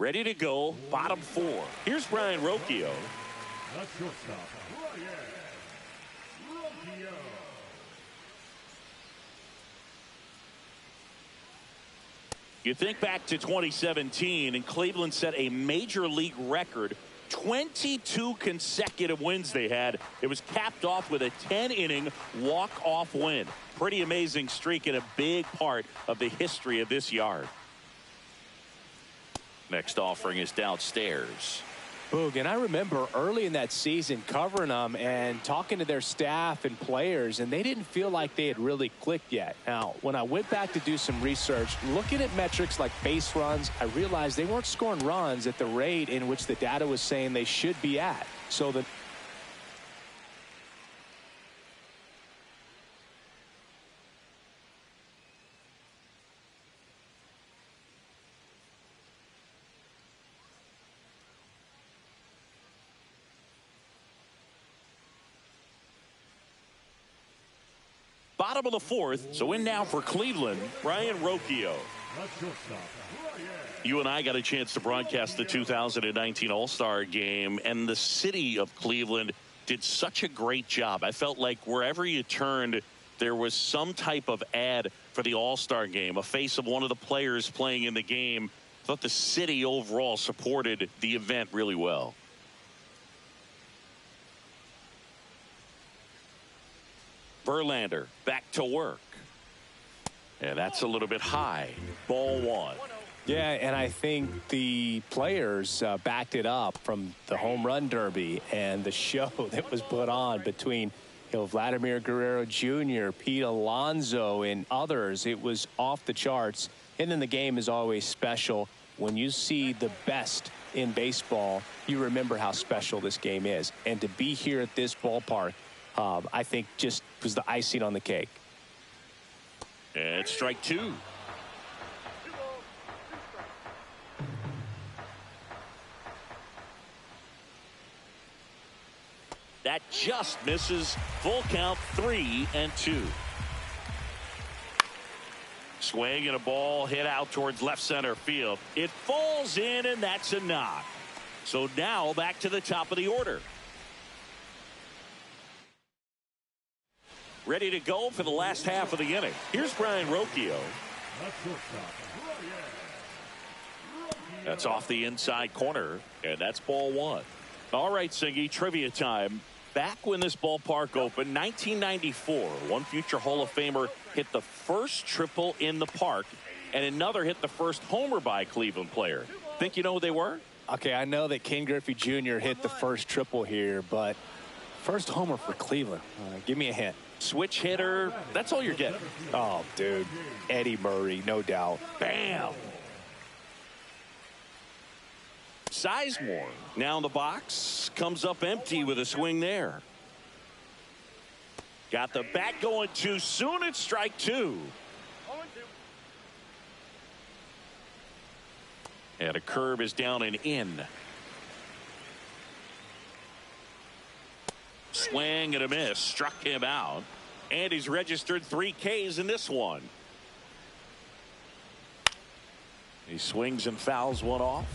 Ready to go, bottom 4. Here's Brian Rocchio. The shortstop, Brian Rocchio. You think back to 2017, and Cleveland set a major league record. 22 consecutive wins they had. It was capped off with a 10-inning walk-off win. Pretty amazing streak and a big part of the history of this yard. Next offering is downstairs. Boog, and I remember early in that season covering them and talking to their staff and players, and they didn't feel like they had really clicked yet. Now, when I went back to do some research, looking at metrics like base runs, I realized they weren't scoring runs at the rate in which the data was saying they should be at. So the Bottom of the 4th, so in now for Cleveland, Brian Rocchio. You and I got a chance to broadcast the 2019 All-Star Game, and the city of Cleveland did such a great job. I felt like wherever you turned, there was some type of ad for the All-Star Game, a face of one of the players playing in the game. I thought the city overall supported the event really well. Verlander back to work. And that's a little bit high. Ball 1. Yeah, and I think the players backed it up from the home run derby and the show that was put on between Vladimir Guerrero Jr., Pete Alonso, and others. It was off the charts. And then the game is always special. When you see the best in baseball, you remember how special this game is. And to be here at this ballpark, I think just was the icing on the cake. And strike 2. That just misses. Full count, 3-2. Swing and a ball hit out towards left center field. It falls in, and that's a knock. So now back to the top of the order. Ready to go for the last half of the inning. Here's Brian Rocchio. That's off the inside corner, and that's ball 1. All right, Singy, trivia time. Back when this ballpark opened, 1994, one future Hall of Famer hit the first triple in the park, and another hit the first homer by a Cleveland player. Think you know who they were? Okay, I know that Ken Griffey Jr. hit the first triple here, but first homer for Cleveland. Give me a hint. Switch hitter, that's all you're getting. Oh, dude. Eddie Murray, no doubt. Bam! Sizemore now in the box, comes up empty with a swing there. Got the bat going too soon. It's strike 2. And a curve is down and in. Swing and a miss, struck him out, and he's registered 3 Ks in this one. He swings and fouls one off.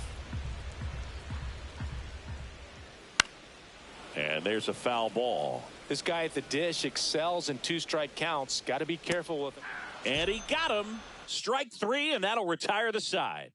And there's a foul ball. This guy at the dish excels in 2-strike counts. Got to be careful with him. And he got him. Strike 3, and that'll retire the side.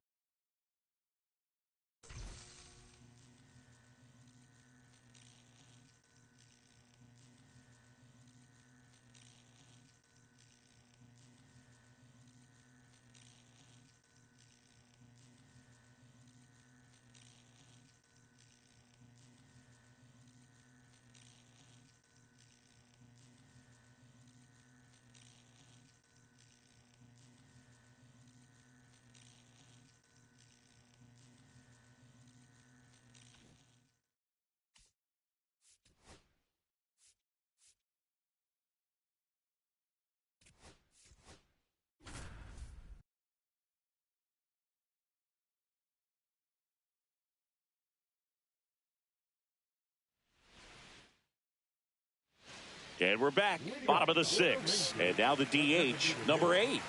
And we're back, bottom of the 6th. And now the DH, number 8.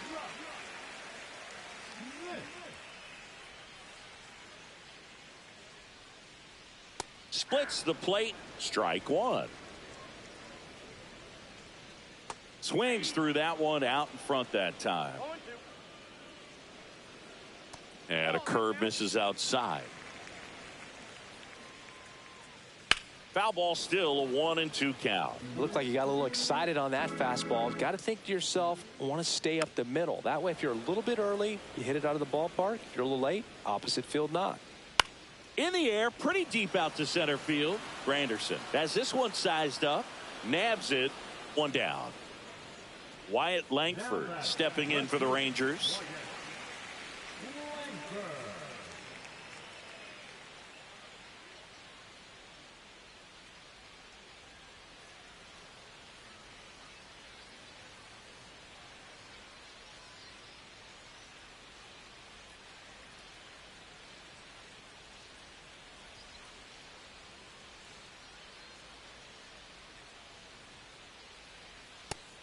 splits the plate. Strike one. Swings through that one out in front that time. And a curve misses outside. Foul ball, still a 1-2 count. Looked like you got a little excited on that fastball. Got to think to yourself, I want to stay up the middle. That way, if you're a little bit early, you hit it out of the ballpark. If you're a little late, opposite field knock. In the air, pretty deep out to center field. Granderson has this one sized up, nabs it, one down. Wyatt Langford stepping in for the Rangers.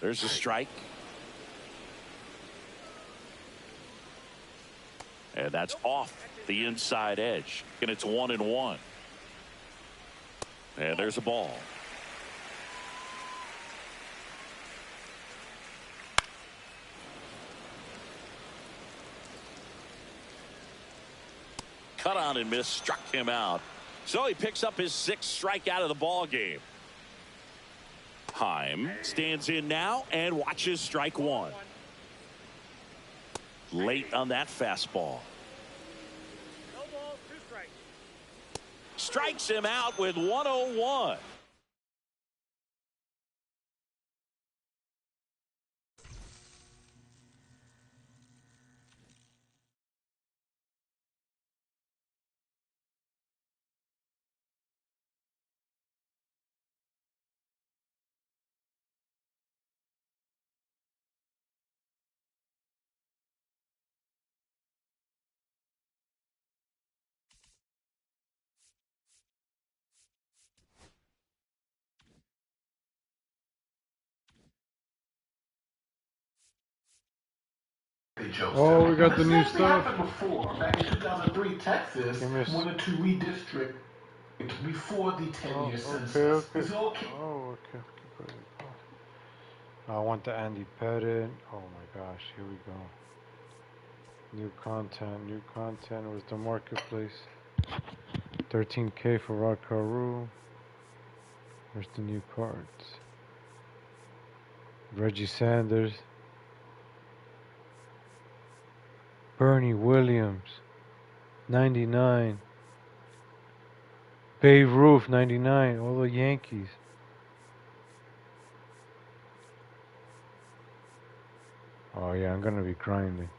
There's a strike. And that's off the inside edge. And it's 1-1. And there's a ball. Cut on and miss, struck him out. So he picks up his 6th strikeout of the ball game. Heim stands in now and watches strike one. Late on that fastball. No ball, 2 strikes. Strikes him out with 101. Oh, we got the new stuff. Before, back in 2003, Texas wanted to redistrict before the 10-year census. Okay. Oh, okay. I want the Andy Pettit. Oh my gosh, here we go. New content was the marketplace. 13K for Rod Carew. Where's the new cards? Reggie Sanders. Bernie Williams, 99. Babe Ruth, 99. All the Yankees. Oh yeah, I'm gonna be grinding.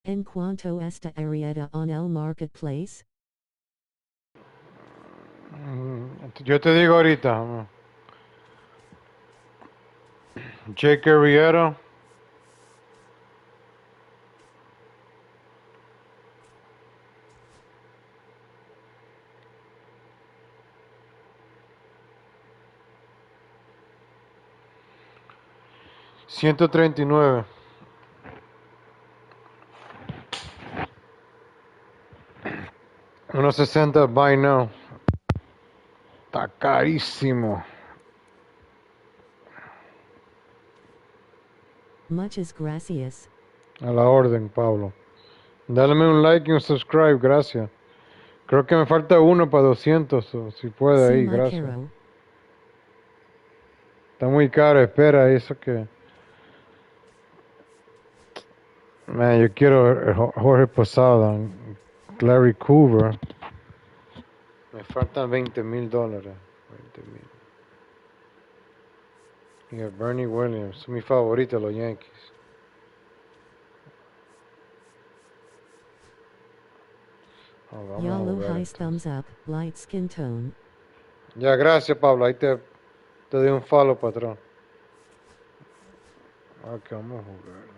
¿En cuánto está Arrieta on el marketplace? Yo te digo ahorita. Jake Arrieta. $139. 1.60 buy now. Está carísimo. Muchas gracias. A la orden, Pablo. Dale un like y un subscribe, gracias. Creo que me falta uno para 200, si puede ahí, gracias. Caro. Está muy caro, espera, eso que... Man, yo quiero Jorge Posada, Larry Cooper. Me faltan $20,000. 20,000. Y el Bernie Williams, mi favorito, los Yankees. Yellow high thumbs up, light skin tone. Ya, gracias, Pablo. Ahí te doy un follow, patrón. Ok, vamos a jugar.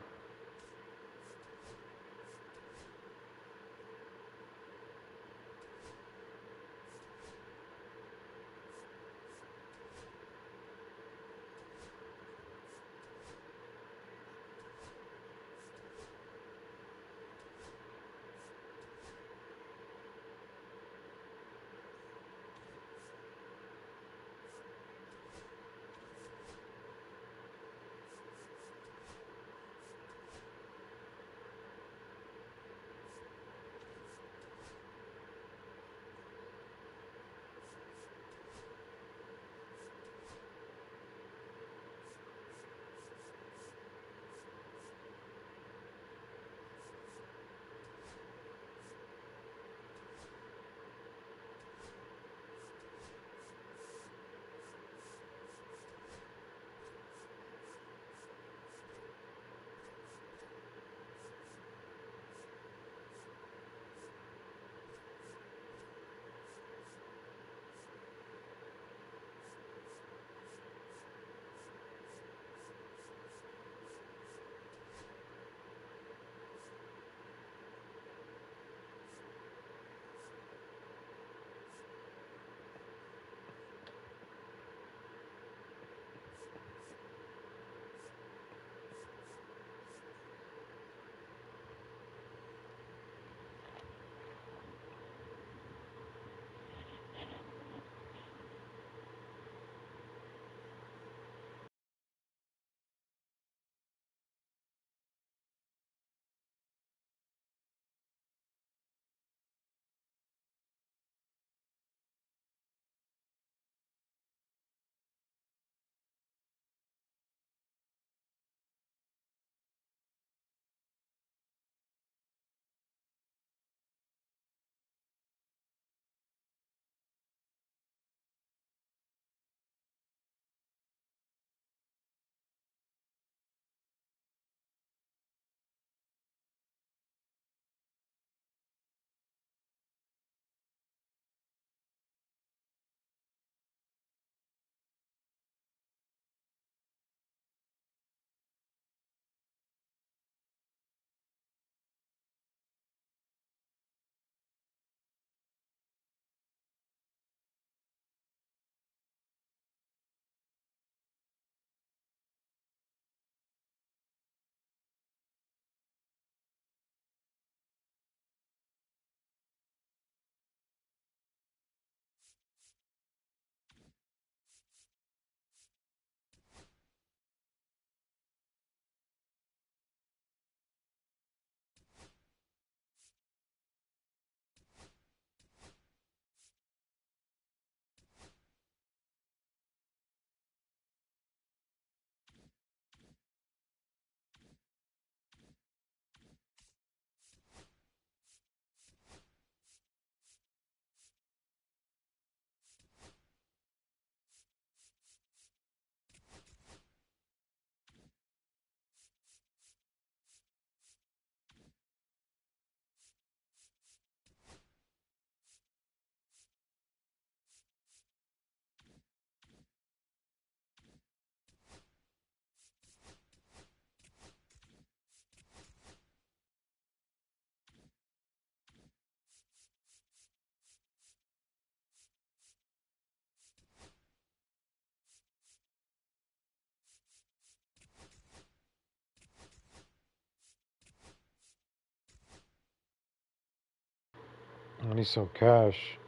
I need some cash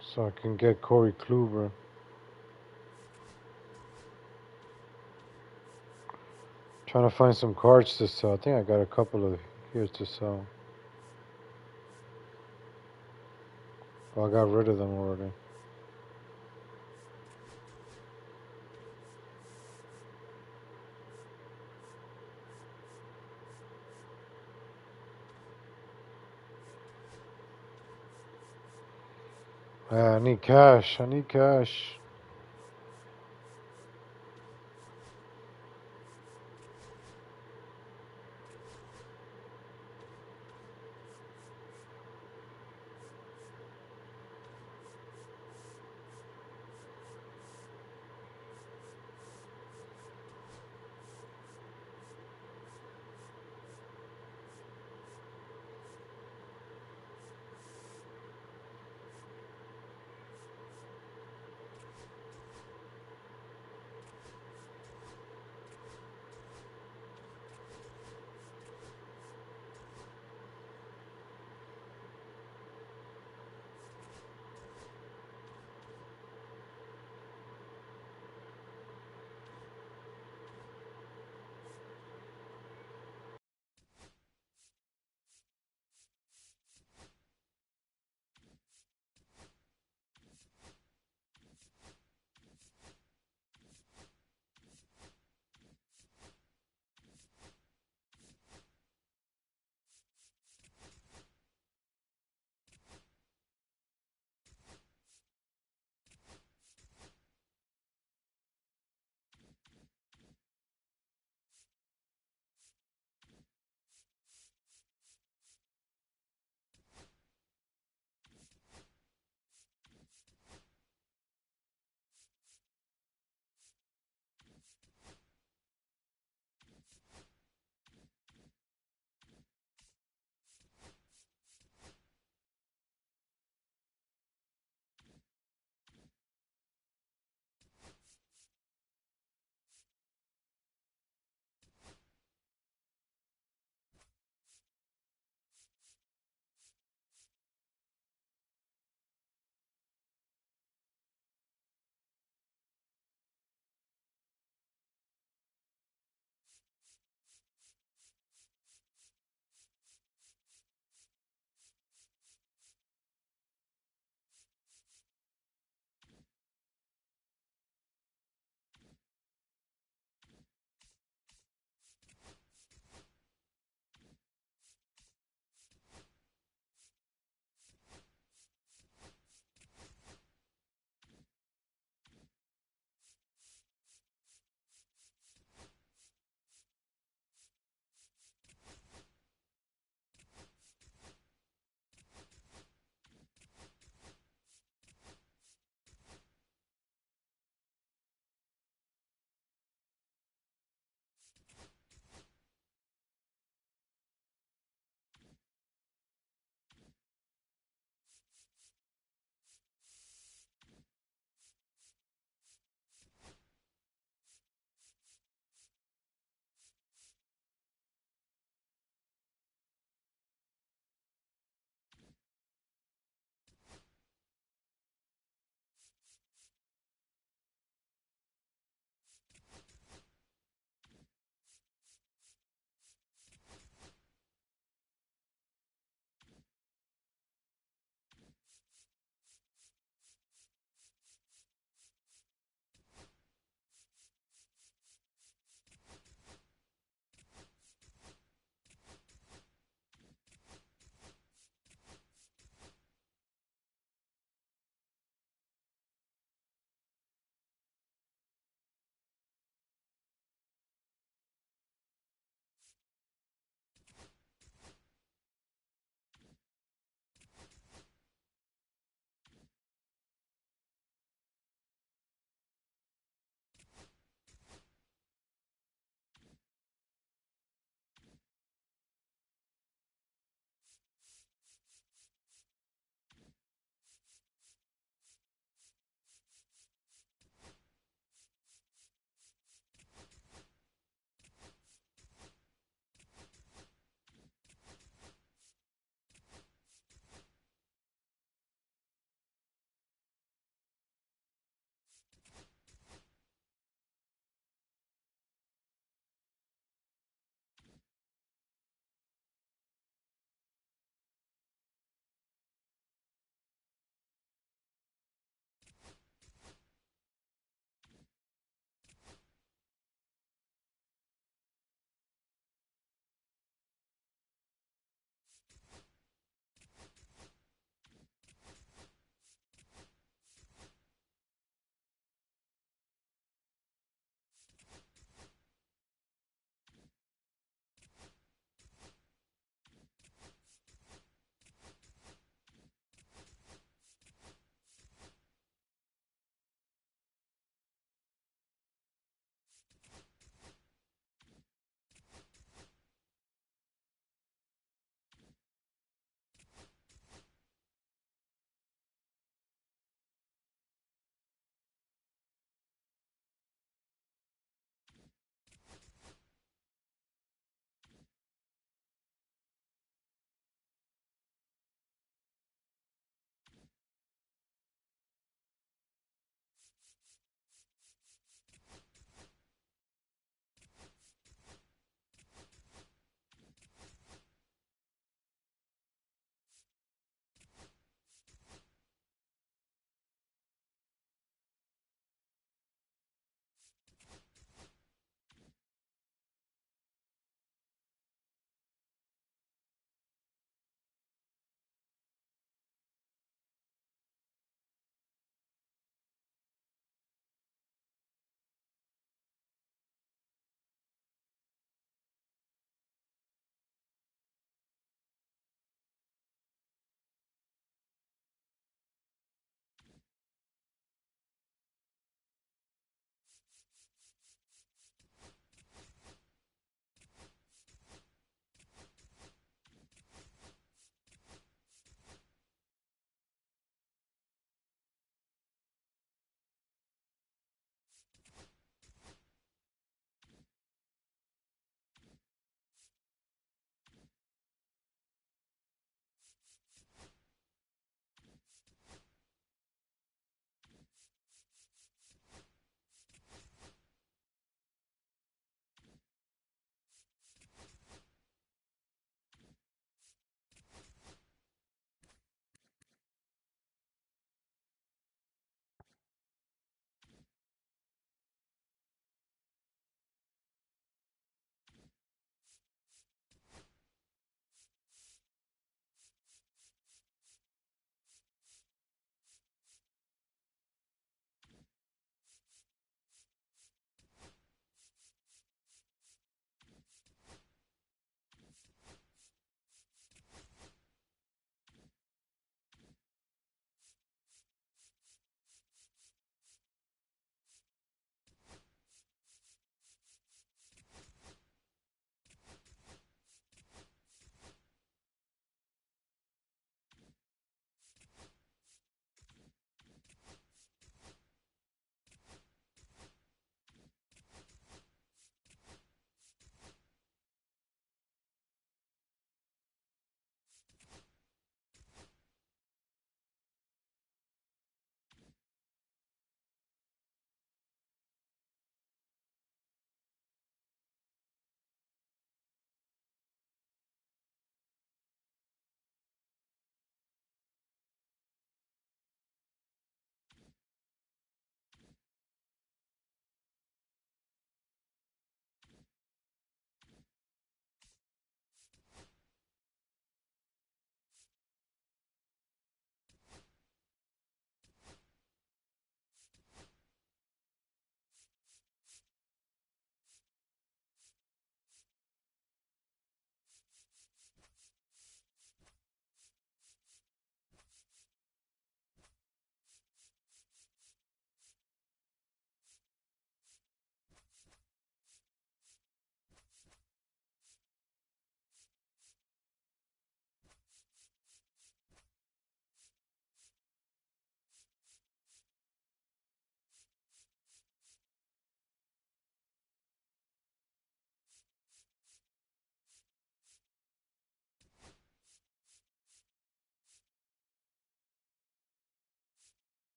so I can get Corey Kluber. Trying to find some cards to sell. I think I got a couple of here to sell. Oh, I got rid of them already. I need cash. I need cash.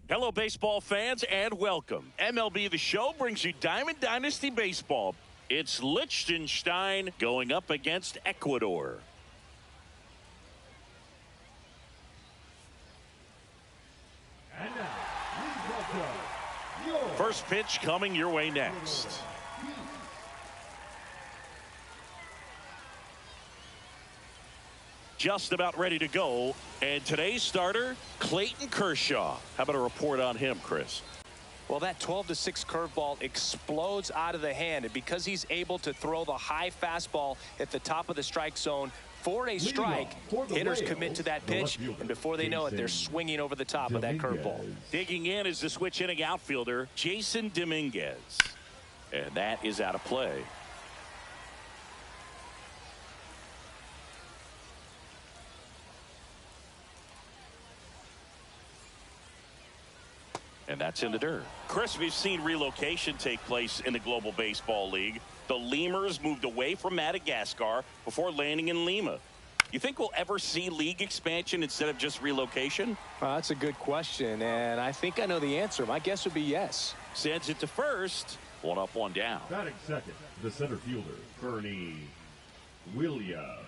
Hello, baseball fans, and welcome. MLB The Show brings you Diamond Dynasty Baseball. It's Liechtenstein going up against Ecuador. And now, please welcome your First pitch coming your way next. Just about ready to go. And today's starter, Clayton Kershaw. How about a report on him, Chris? Well, that 12-6 curveball explodes out of the hand, and because he's able to throw the high fastball at the top of the strike zone for a strike, hitters commit to that pitch, and before they know it, they're swinging over the top of that curveball. Digging in is the switch hitting outfielder, Jason Dominguez. And that is out of play. And that's in the dirt. Chris, we've seen relocation take place in the Global Baseball League. The Lemurs moved away from Madagascar before landing in Lima. You think we'll ever see league expansion instead of just relocation? That's a good question, and I think I know the answer. My guess would be yes. Sends it to first. One up, one down. batting second, the center fielder, Bernie Williams.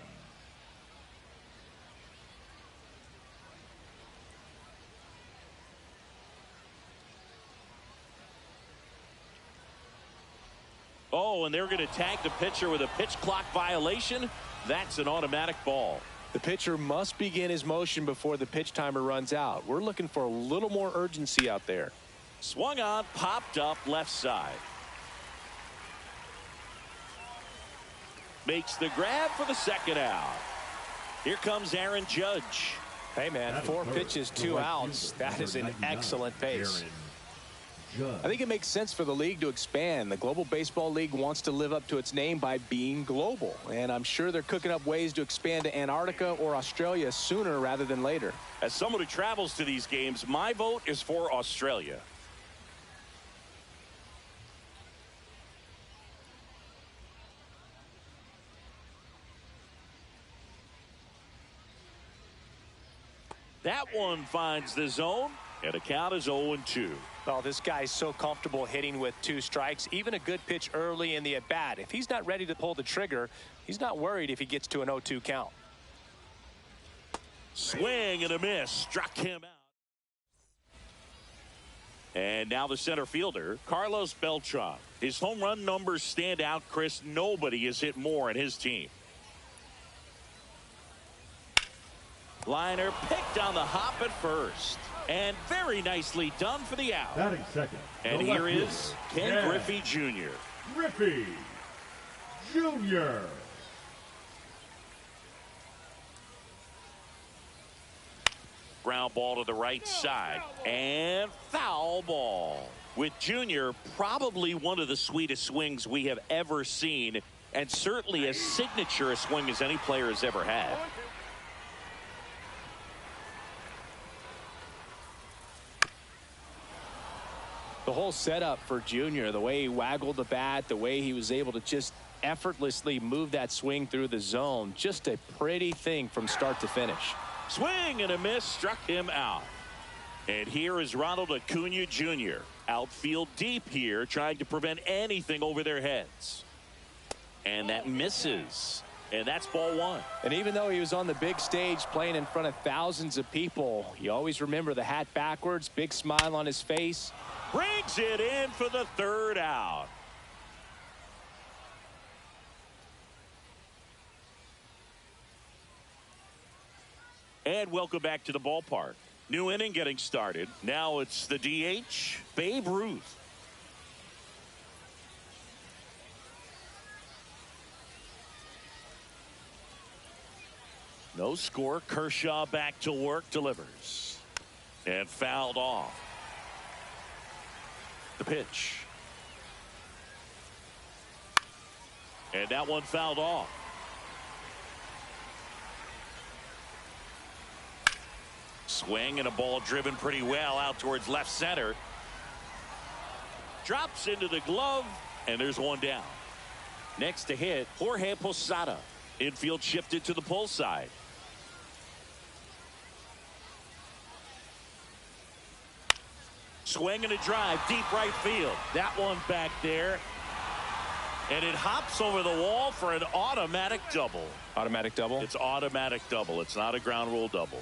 Oh, and they're going to tag the pitcher with a pitch clock violation. That's an automatic ball. The pitcher must begin his motion before the pitch timer runs out. We're looking for a little more urgency out there. Swung on, popped up left side. Makes the grab for the second out. Here comes Aaron Judge. Hey, man, 4 pitches, 2 outs. That is an excellent pace. I think it makes sense for the league to expand. The Global Baseball League wants to live up to its name by being global, and I'm sure they're cooking up ways to expand to Antarctica or Australia sooner rather than later. As someone who travels to these games, my vote is for Australia. That one finds the zone, and the count is 0-2. Well, this guy's so comfortable hitting with 2 strikes, even a good pitch early in the at-bat. If he's not ready to pull the trigger, he's not worried if he gets to an 0-2 count. Swing and a miss. Struck him out. And now the center fielder, Carlos Beltran. His home run numbers stand out, Chris. Nobody has hit more in his team. Liner picked on the hop at first. And very nicely done for the out. Batting second. And here is Ken Griffey Jr. Griffey Jr. Ground ball to the right side. And foul ball. With Jr., probably one of the sweetest swings we have ever seen. And certainly as signature a swing as any player has ever had. The whole setup for Junior, the way he waggled the bat, the way he was able to just effortlessly move that swing through the zone, just a pretty thing from start to finish. Swing and a miss, struck him out. And here is Ronald Acuna Jr. Outfield deep here, trying to prevent anything over their heads. And that misses. And that's ball 1. And even though he was on the big stage playing in front of thousands of people, you always remember the hat backwards, big smile on his face. Brings it in for the 3rd out. And welcome back to the ballpark. New inning getting started. Now it's the DH, Babe Ruth. No score. Kershaw back to work, delivers. And fouled off. The pitch. And that one fouled off. Swing and a ball driven pretty well out towards left center. Drops into the glove, and there's one down. Next to hit, Jorge Posada. Infield shifted to the pull side. Swing and a drive, deep right field. That one back there. And it hops over the wall for an automatic double. Automatic double? It's automatic double. It's not a ground rule double.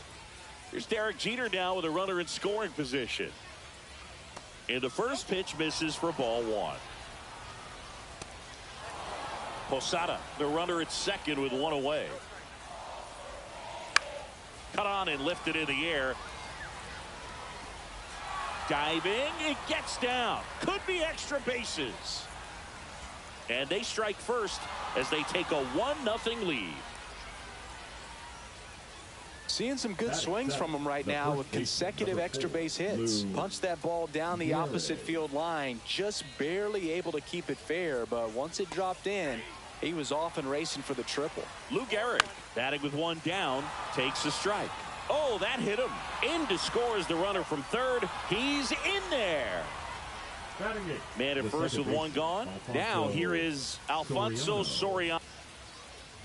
Here's Derek Jeter now with a runner in scoring position. And the first pitch misses for ball one. Posada, the runner at second with one away. Cut on and lifted in the air. Diving, it gets down. Could be extra bases. And they strike first as they take a 1-0 lead. Seeing some good swings from him right now with consecutive extra base hits. Punched that ball down the opposite field line, just barely able to keep it fair, but once it dropped in, he was off and racing for the triple. Lou Gehrig, batting with one down, takes a strike. Oh, that hit him. In to score is the runner from third. He's in there. Man at first with one gone. Now here is Alfonso Soriano.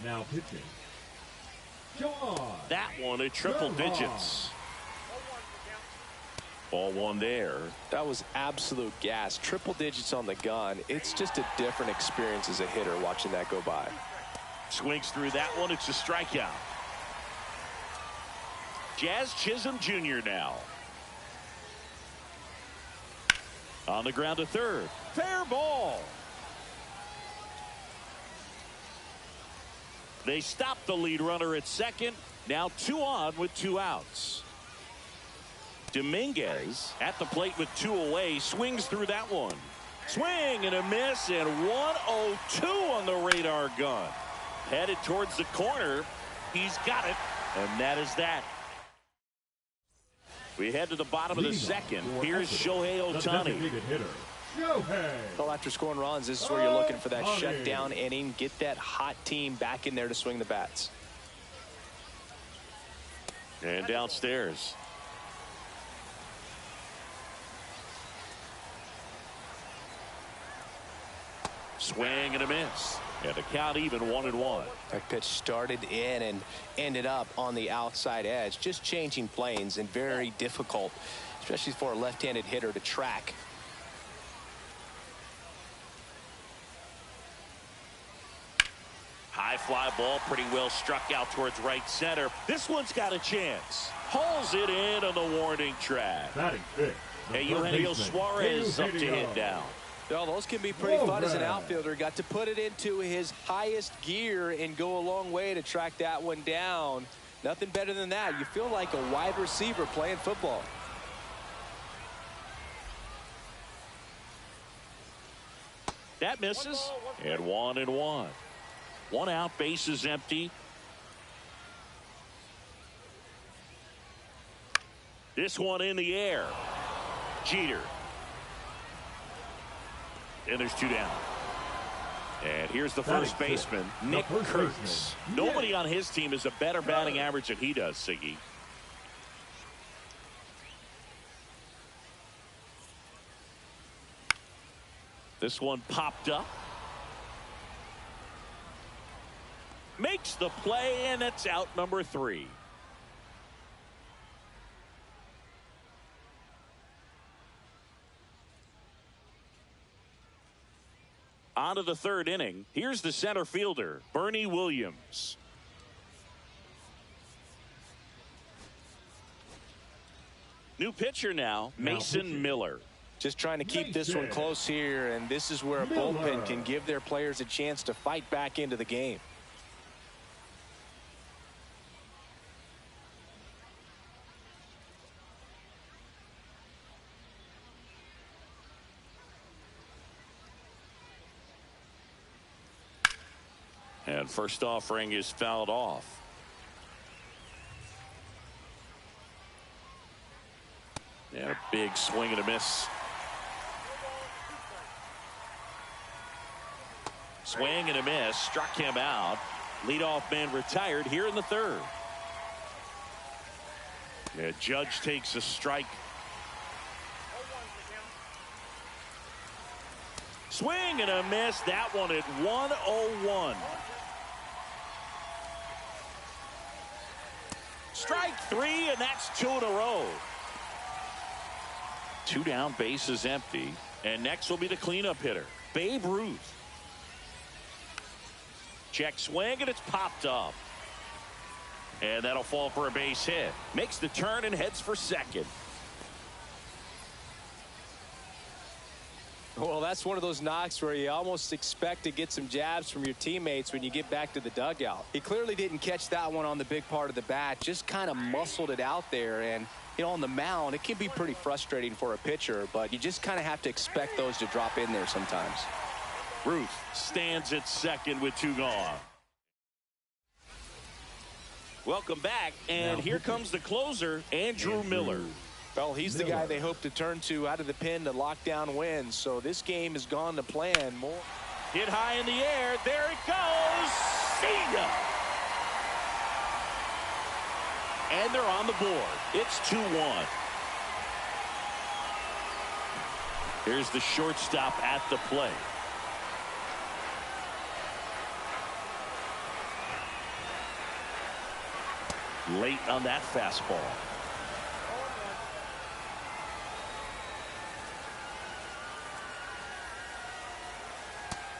Now pitching. John. That one at triple digits. Ball one there. That was absolute gas. Triple digits on the gun. It's just a different experience as a hitter watching that go by. Swings through that one. It's a strikeout. Jazz Chisholm Jr. now. On the ground to third. Fair ball. They stop the lead runner at second. Now 2 on with 2 outs. Dominguez at the plate with 2 away. Swings through that one. Swing and a miss, and 1-0-2 on the radar gun. Headed towards the corner. He's got it, and that is that. We head to the bottom of the second. Here's Shohei Ohtani. Well, after scoring runs, this is where you're looking for that shutdown inning. Get that hot team back in there to swing the bats. And downstairs. Swing and a miss. And the count even 1-1. That pitch started in and ended up on the outside edge. Just changing planes and very difficult, especially for a left-handed hitter to track. High fly ball, pretty well struck out towards right center. This one's got a chance. Hauls it in on the warning track. Hey, Eugenio Suarez up to hit down. Well, those can be pretty fun as an outfielder. Got to put it into his highest gear and go a long way to track that one down. Nothing better than that. You feel like a wide receiver playing football. That misses. And 1-1. 1 out, bases empty. This one in the air. Jeter. And there's 2 down. And here's the first baseman, Nick Kurtz. Nobody on his team has a better batting average than he does, Siggy. This one popped up. Makes the play, and it's out number 3. On to the 3rd inning. Here's the center fielder, Bernie Williams. New pitcher now, Mason Miller. Just trying to keep this one close here, and this is where a bullpen can give their players a chance to fight back into the game. And first offering is fouled off. And a big swing and a miss. Swing and a miss. Struck him out. Leadoff man retired here in the 3rd. Yeah, Judge takes a strike. Swing and a miss. That one at 1-0-1. Strike 3, and that's 2 in a row. 2 down, bases empty. And next will be the cleanup hitter, Babe Ruth. Check swing, and it's popped up. And that'll fall for a base hit. Makes the turn and heads for second. Well, that's one of those knocks where you almost expect to get some jabs from your teammates when you get back to the dugout. He clearly didn't catch that one on the big part of the bat, just kind of muscled it out there. And, you know, on the mound, it can be pretty frustrating for a pitcher, but you just kind of have to expect those to drop in there sometimes. Ruth stands at second with 2 gone. Welcome back, and here comes the closer, Andrew Miller. Well, he's the guy they hope to turn to out of the pen to lock down wins. So this game has gone to plan. More hit high in the air. There it goes. See ya. And they're on the board. It's 2-1. Here's the shortstop at the plate. Late on that fastball.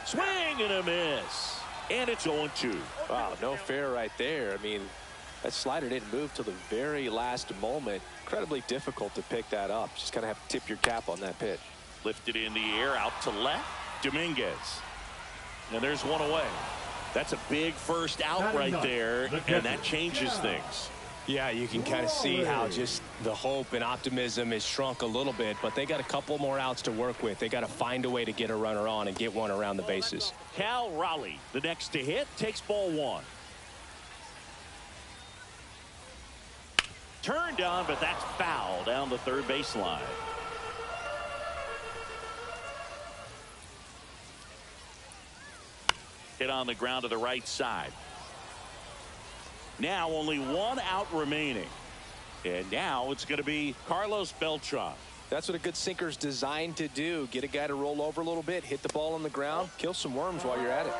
Swing and a miss. And it's 0-2. Wow, no fair right there. I mean, that slider didn't move till the very last moment. Incredibly difficult to pick that up. Just kind of have to tip your cap on that pitch. Lifted in the air out to left. Dominguez. And there's one away. That's a big first out right there, and that changes things. Yeah, you can kind of see how just the hope and optimism is shrunk a little bit, but they got a couple more outs to work with. They got to find a way to get a runner on and get one around the bases. Cal Raleigh, the next to hit, takes ball 1. Turned on, but that's foul down the third baseline. Hit on the ground to the right side. Now only 1 out remaining. And now it's going to be Carlos Beltran. That's what a good sinker's designed to do. Get a guy to roll over a little bit, hit the ball on the ground, kill some worms while you're at it.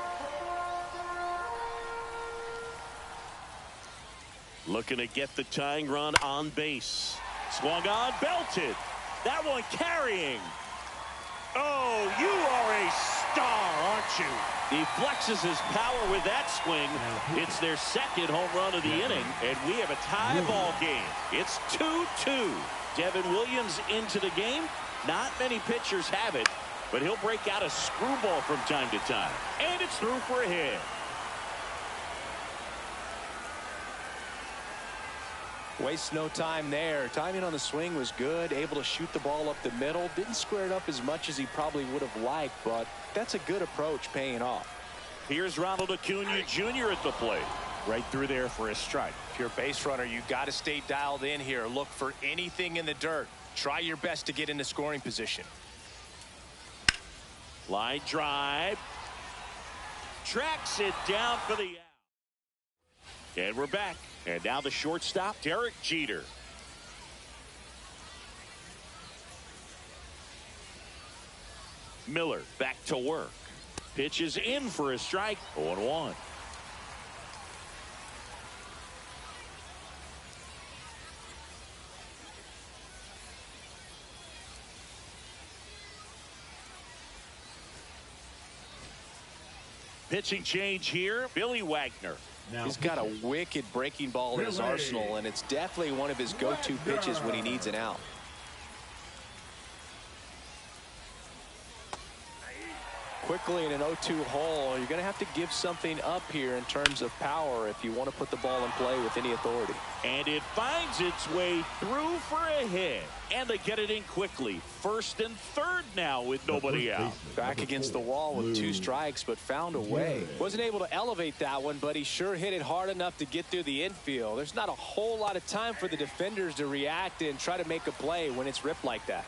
Looking to get the tying run on base. Swung on, belted. That one carrying. Oh, you are a star, aren't you? He flexes his power with that swing. It's their second home run of the inning, and we have a tie ball game. It's 2-2. Devin Williams into the game. Not many pitchers have it, but he'll break out a screwball from time to time. And it's through for a hit. Waste no time there. Timing on the swing was good. Able to shoot the ball up the middle. Didn't square it up as much as he probably would have liked, but that's a good approach paying off. Here's Ronald Acuna Jr. at the plate. Right through there for a strike. If you're a base runner, you got to stay dialed in here. Look for anything in the dirt. Try your best to get into scoring position. Line drive. Tracks it down for the out. And we're back. And now the shortstop, Derek Jeter. Miller back to work. Pitches in for a strike. 0-1. Pitching change here, Billy Wagner. He's got a wicked breaking ball in his arsenal, and it's definitely one of his go-to pitches when he needs an out. Quickly in an 0-2 hole, you're going to have to give something up here in terms of power if you want to put the ball in play with any authority. And it finds its way through for a hit. And they get it in quickly. First and third now with nobody out. Back against the wall with 2 strikes, but found a way. Wasn't able to elevate that one, but he sure hit it hard enough to get through the infield. There's not a whole lot of time for the defenders to react and try to make a play when it's ripped like that.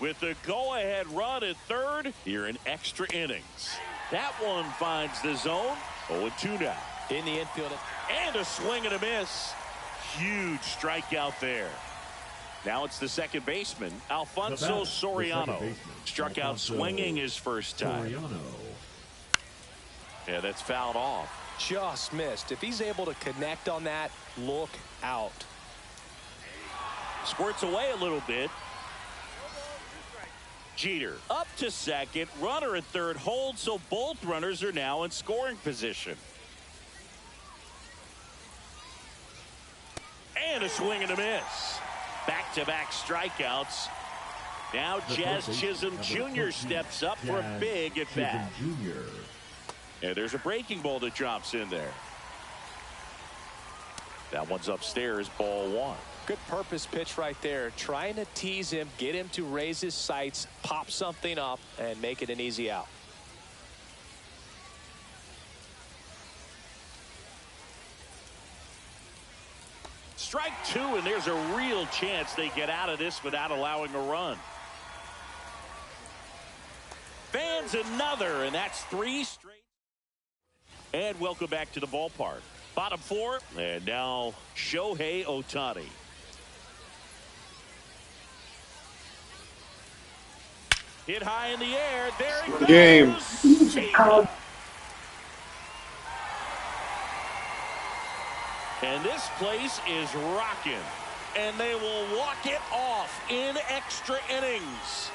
With the go-ahead run at third, here in extra innings. That one finds the zone. 0-2 now. In the infield. And a swing and a miss. Huge strikeout there. Now it's the second baseman, Alfonso Soriano. Struck out swinging his first time. Yeah, that's fouled off. Just missed. If he's able to connect on that, look out. squirts away a little bit. Jeter up to second. Runner at third holds, so both runners are now in scoring position. And a swing and a miss. Back-to-back strikeouts. Now Jazz Chisholm Jr. steps up for a big at bat. And there's a breaking ball that drops in there. That one's upstairs, ball one. Good purpose pitch right there. Trying to tease him, get him to raise his sights, pop something up, and make it an easy out. Strike two, and there's a real chance they get out of this without allowing a run. Fans another, and that's 3 straight. And welcome back to the ballpark. Bottom 4, and now Shohei Ohtani. Hit high in the air. There he goes. Game. And this place is rocking. And they will walk it off in extra innings.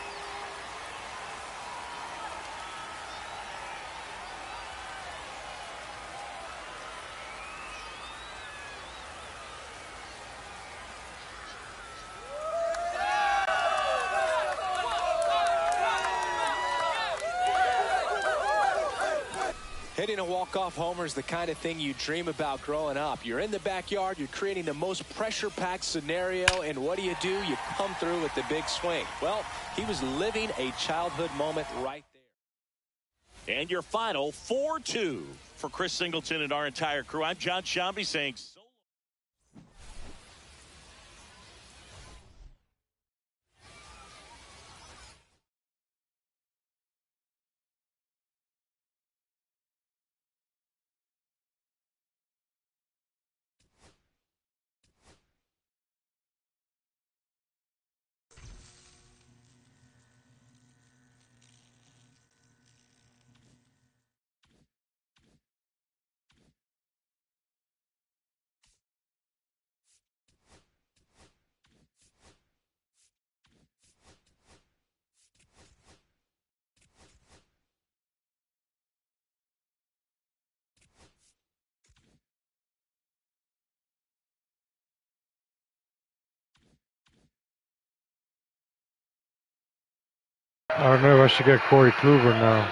Hitting a walk-off homer is the kind of thing you dream about growing up. You're in the backyard, you're creating the most pressure-packed scenario, and what do? You come through with the big swing. Well, he was living a childhood moment right there. And your final 4-2 for Chris Singleton and our entire crew. I'm John Shambi saying so. I don't know if I should get Corey Kluber now.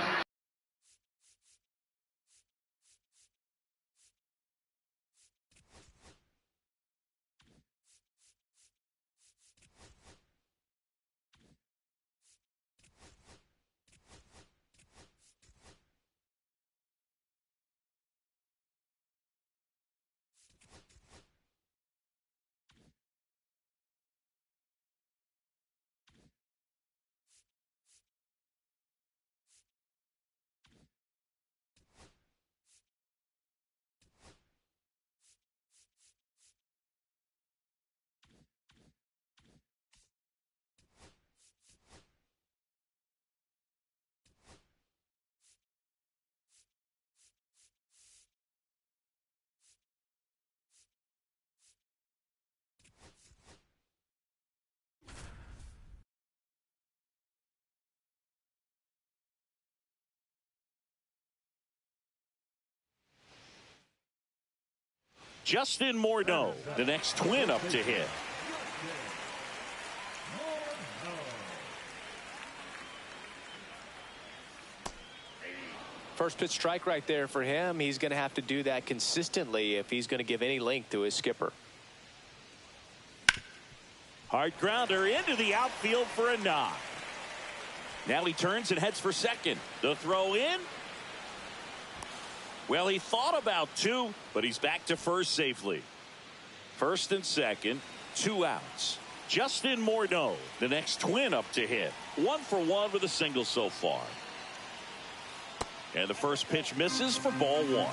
Justin Morneau, the next twin up to hit. First pitch strike right there for him. He's going to have to do that consistently if he's going to give any length to his skipper. Hard grounder into the outfield for a knock. Now he turns and heads for second. The throw in. Well, he thought about 2, but he's back to first safely. First and second, 2 outs. Justin Morneau, the next twin up to hit. 1 for 1 with a single so far. And the first pitch misses for ball 1.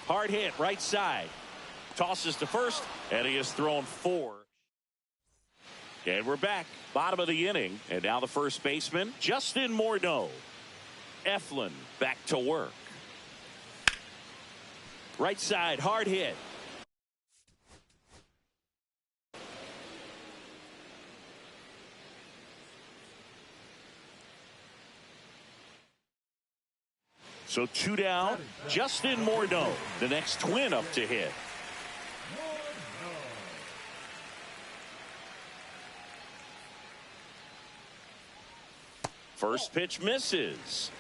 Hard hit right side. Tosses to first, and he has thrown 4. And we're back, bottom of the inning, and now the first baseman, Justin Morneau. Eflin back to work. Right side, hard hit. So 2 down. Justin Morneau, the next Twin up to hit. First pitch misses.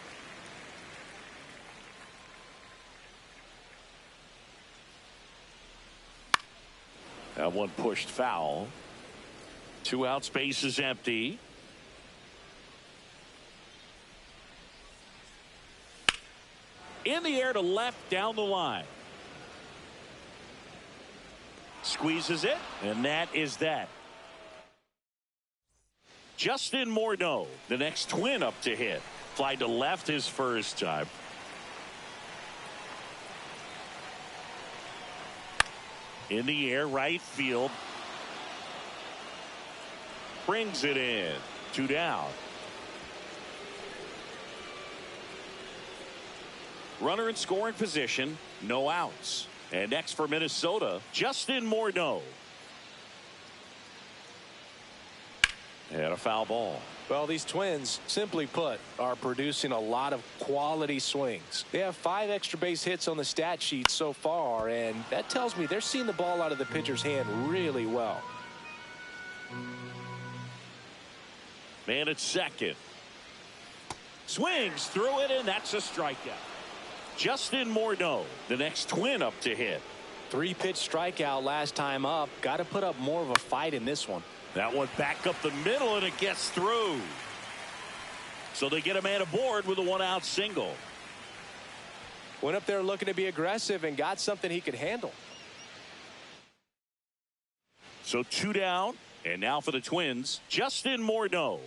That one pushed foul. 2 outs, base is empty. In the air to left, down the line. Squeezes it, and that is that. Justin Morneau, the next Twin up to hit. Fly to left his first time. In the air, right field. Brings it in. 2 down. Runner in scoring position, no outs. And next for Minnesota, Justin Morneau. And a foul ball. Well, these Twins, simply put, are producing a lot of quality swings. They have 5 extra base hits on the stat sheet so far, and that tells me they're seeing the ball out of the pitcher's hand really well. Man at second. Swings through it, and that's a strikeout. Justin Morneau, the next Twin up to hit. 3-pitch strikeout last time up. Got to put up more of a fight in this one. That one back up the middle, and it gets through. So they get a man aboard with a 1-out single. Went up there looking to be aggressive and got something he could handle. So 2 down, and now for the Twins, Justin Morneau.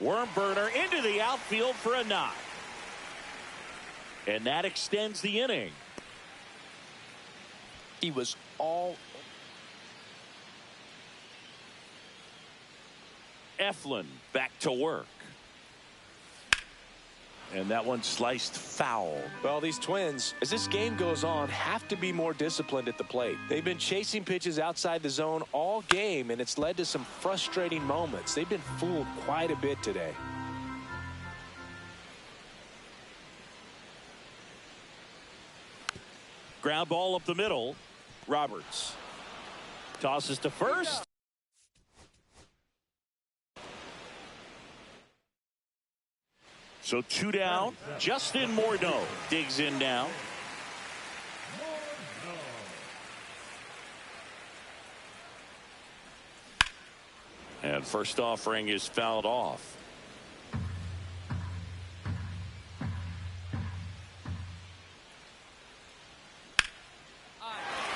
Worm burner into the outfield for a knock. And that extends the inning. He was all. Eflin back to work. And that one sliced foul. Well, these Twins, as this game goes on, have to be more disciplined at the plate. They've been chasing pitches outside the zone all game, and it's led to some frustrating moments. They've been fooled quite a bit today. Ground ball up the middle. Roberts tosses to first. So 2 down. Justin Morneau digs in now. And first offering is fouled off.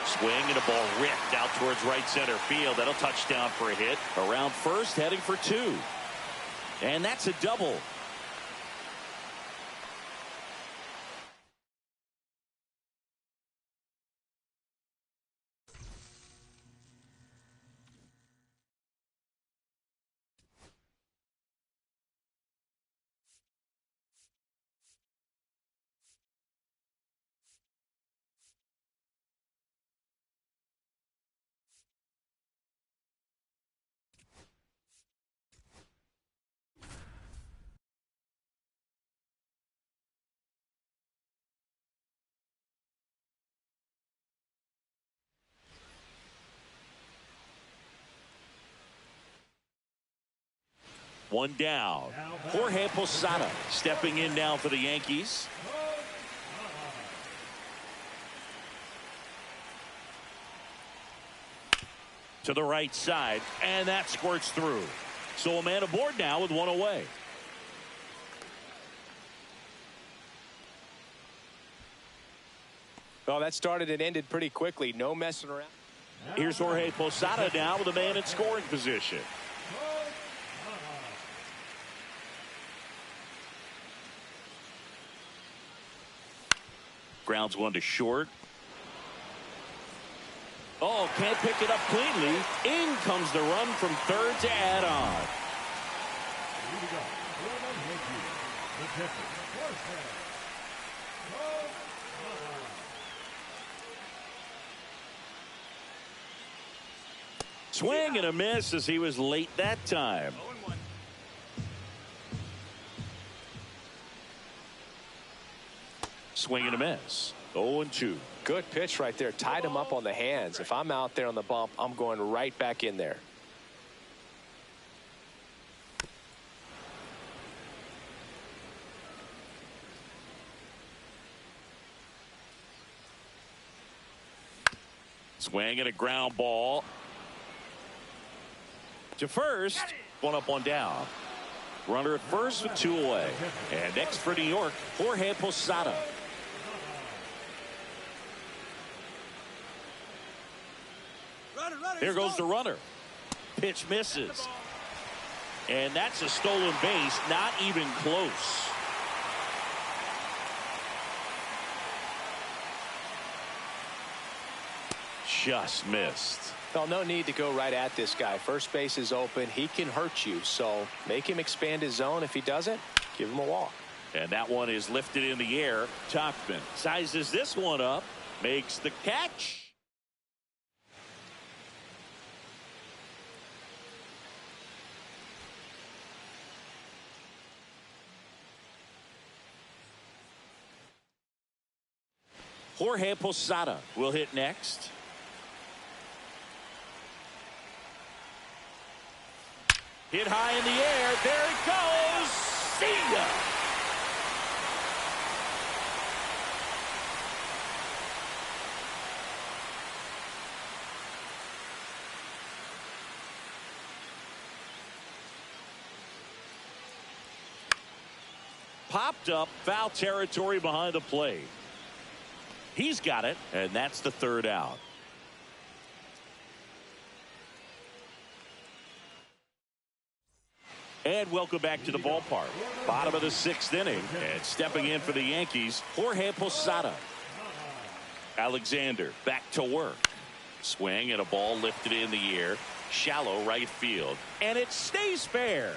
Swing and a ball ripped out towards right center field. That'll touch down for a hit. Around first, heading for 2. And that's a double. One down. Jorge Posada stepping in now for the Yankees. To the right side, and that squirts through. So a man aboard now with 1 away. Well, that started and ended pretty quickly. No messing around. Here's Jorge Posada now with a man in scoring position. Grounds one to short. Oh, can't pick it up cleanly. In comes the run from third to add on. Swing and a miss as he was late that time. Swing and a miss. 0-2. Good pitch right there. Tied him up on the hands. If I'm out there on the bump, I'm going right back in there. Swing and a ground ball to first. One up, one down. Runner at first with 2 away. And next for New York, Jorge Posada. Here goes the runner. Pitch misses. And that's a stolen base, not even close. Just missed. Well, no need to go right at this guy. First base is open. He can hurt you. So make him expand his zone. If he doesn't, give him a walk. And that one is lifted in the air. Tauchman sizes this one up, makes the catch. Jorge Posada will hit next. Hit high in the air. There it goes. See ya. Popped up, foul territory behind the plate. He's got it, and that's the 3rd out. And welcome back to the ballpark. Bottom of the 6th inning, and stepping in for the Yankees, Jorge Posada. Alexander back to work. Swing and a ball lifted in the air. Shallow right field, and it stays fair.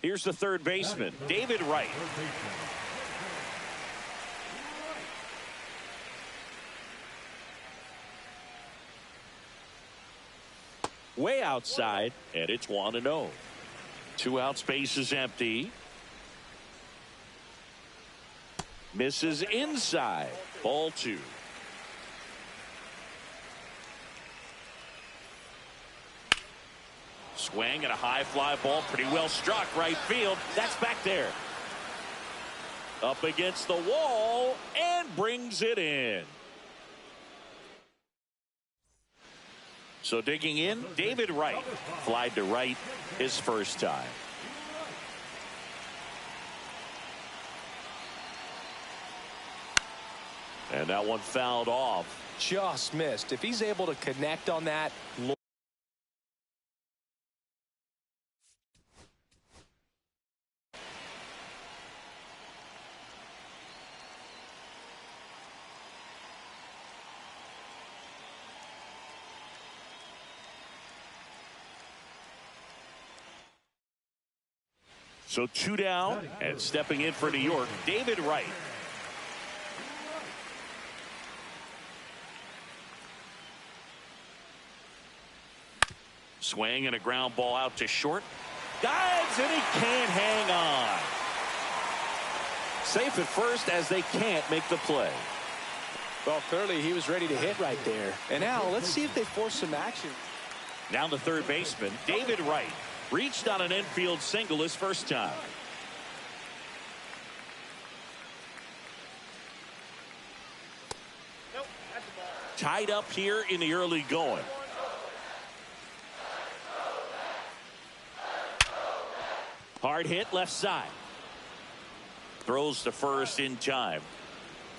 Here's the 3rd baseman, David Wright. Way outside, and it's 1-0. 2 out, space is empty. Misses inside. Ball 2. Swing and a high fly ball, pretty well struck right field. That's back there. Up against the wall and brings it in. So digging in, David Wright. Flied to right his first time. And that one fouled off. Just missed. If he's able to connect on that. So 2 down, and stepping in for New York, David Wright. Swing and a ground ball out to short. Dives and he can't hang on. Safe at first as they can't make the play. Well, clearly he was ready to hit right there. And now let's see if they force some action. Now the third baseman, David Wright, reached on an infield single his first time. Nope, that's the ball. Tied up here in the early going. Hard hit left side. Throws to first in time.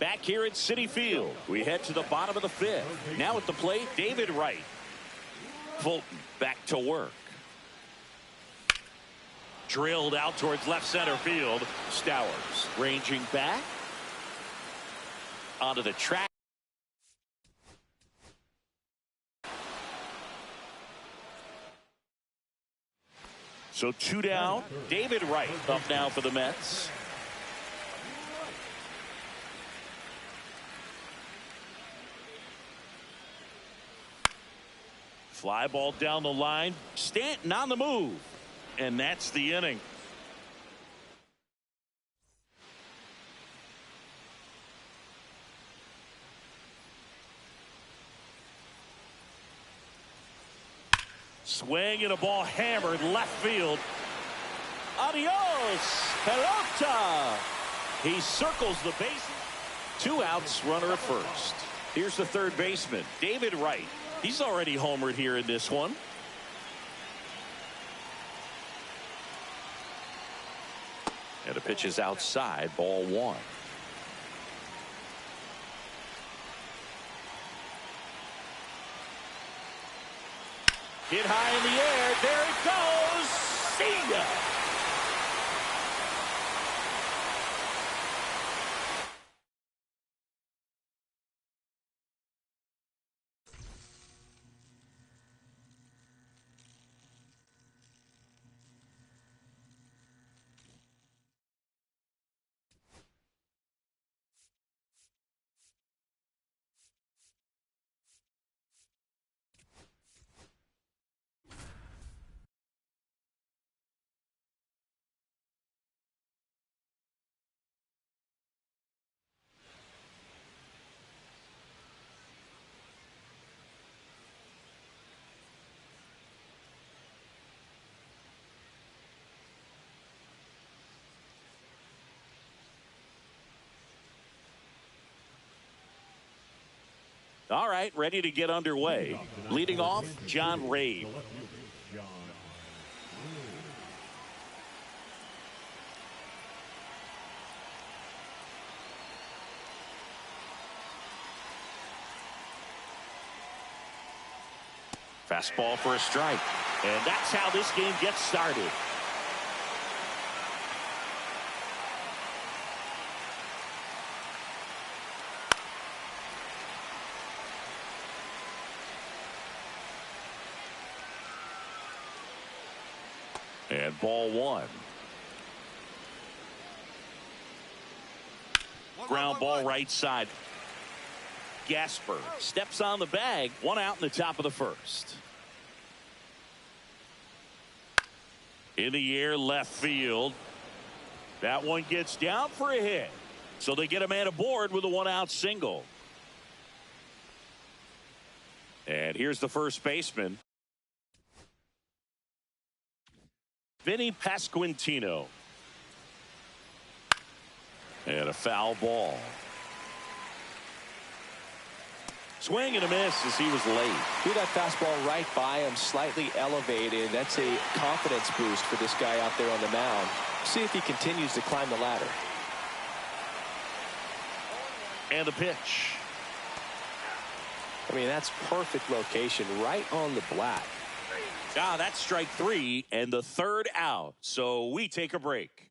Back here at Citi Field, we head to the bottom of the fifth. Now at the plate, David Wright. Fulton back to work. Drilled out towards left center field. Stowers ranging back onto the track. So 2 down. David Wright up now for the Mets. Fly ball down the line. Stanton on the move. And that's the inning. Swing and a ball hammered left field. Adios, pelota. He circles the bases. 2 outs, runner at first. Here's the third baseman, David Wright. He's already homered here in this one. And the pitch is outside, ball 1. Hit high in the air. There it goes. See ya. All right, ready to get underway. Leading off, John Rave. Fastball for a strike. And that's how this game gets started. And ball 1. Ground ball right side. Gasper steps on the bag. 1 out in the top of the first. In the air left field. That one gets down for a hit. So they get a man aboard with a 1-out single. And here's the first baseman. Vinny Pasquantino. And a foul ball. Swing and a miss as he was late. Threw that fastball right by him, slightly elevated. That's a confidence boost for this guy out there on the mound. See if he continues to climb the ladder. And the pitch. I mean, that's perfect location, right on the black. That's strike 3 and the 3rd out. So we take a break.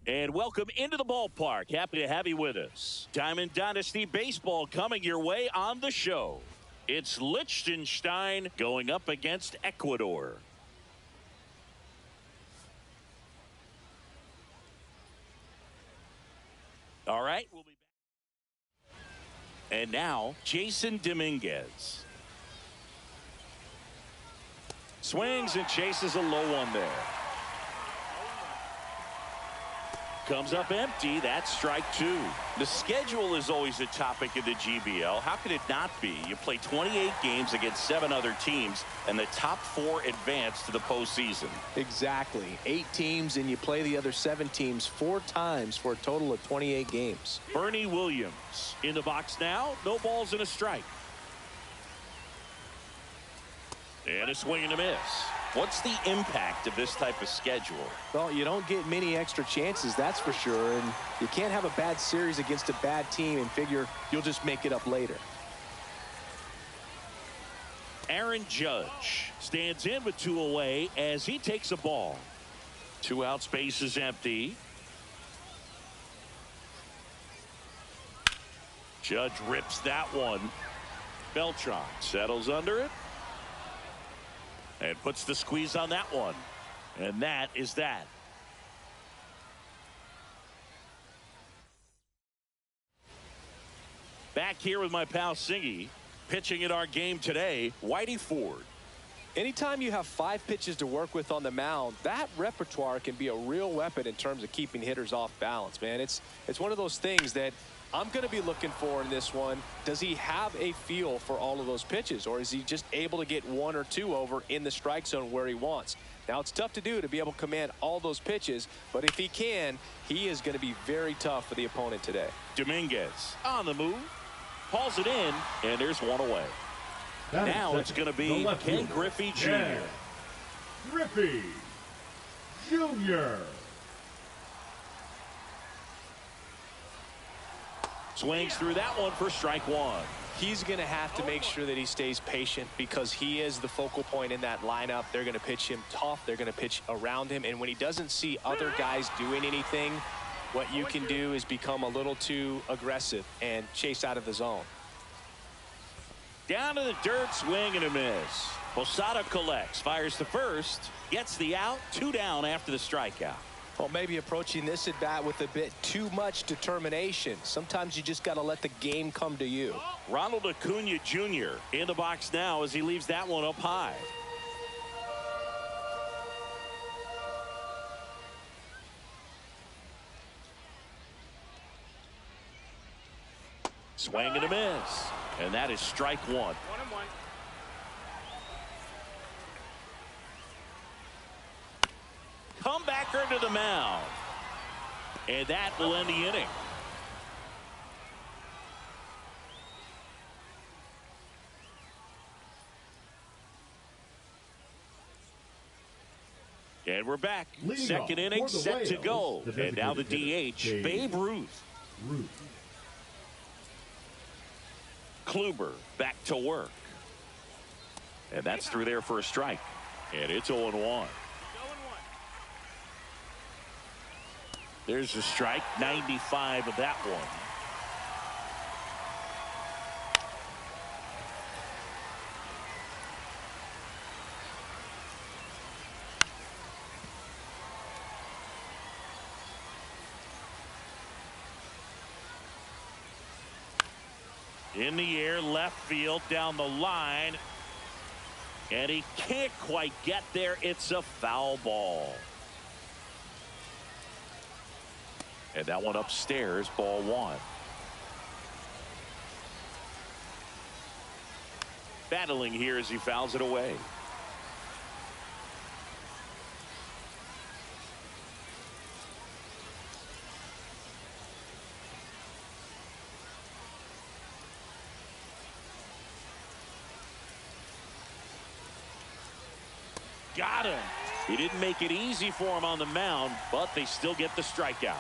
And welcome into the ballpark. Happy to have you with us. Diamond Dynasty Baseball coming your way on the show. It's Liechtenstein going up against Ecuador. All right, we'll be back. And now, Jason Dominguez. Swings and chases a low one there. Comes up empty. That's strike two. The schedule is always a topic of the GBL. How could it not be? You play 28 games against 7 other teams, and the top 4 advance to the postseason. Exactly. 8 teams, and you play the other 7 teams 4 times for a total of 28 games. Bernie Williams in the box now. No balls and a strike. And a swing and a miss. What's the impact of this type of schedule? Well, you don't get many extra chances, that's for sure. And you can't have a bad series against a bad team and figure you'll just make it up later. Aaron Judge stands in with 2 away as he takes a ball. 2 out, space is empty. Judge rips that one. Beltran settles under it. And puts the squeeze on that one. And that is that. Back here with my pal Singy. Pitching in our game today, Whitey Ford. Anytime you have 5 pitches to work with on the mound, that repertoire can be a real weapon in terms of keeping hitters off balance, man. It's one of those things that I'm going to be looking for in this one. Does he have a feel for all of those pitches, or is he just able to get 1 or 2 over in the strike zone where he wants? Now, it's tough to do to be able to command all those pitches, but if he can, he is going to be very tough for the opponent today. Dominguez on the move, hauls it in, and there's 1 away. Now it's going to be Ken Griffey Jr. Yeah. Griffey Jr. Swings through that one for strike 1. He's going to have to make sure that he stays patient because he is the focal point in that lineup. They're going to pitch him tough. They're going to pitch around him. And when he doesn't see other guys doing anything, what you can do is become a little too aggressive and chase out of the zone. Down to the dirt, swing and a miss. Posada collects, fires to first, gets the out, 2 down after the strikeout. Well, maybe approaching this at bat with a bit too much determination. Sometimes you just got to let the game come to you. Ronald Acuna Jr. in the box now as he leaves that one up high. Swing and a miss. And that is strike 1. 1-1. Comebacker to the mound. And that will end the inning. And we're back. Leading Second off inning for the set to Wales, go. the And now the designated DH, hitter, Babe Ruth. Kluber back to work. And that's through there for a strike. And it's 0-1. There's a strike, 95 of that one. In the air, left field, down the line. And he can't quite get there. It's a foul ball. And that one upstairs, ball 1. Battling here as he fouls it away. Got him. He didn't make it easy for him on the mound, but they still get the strikeout.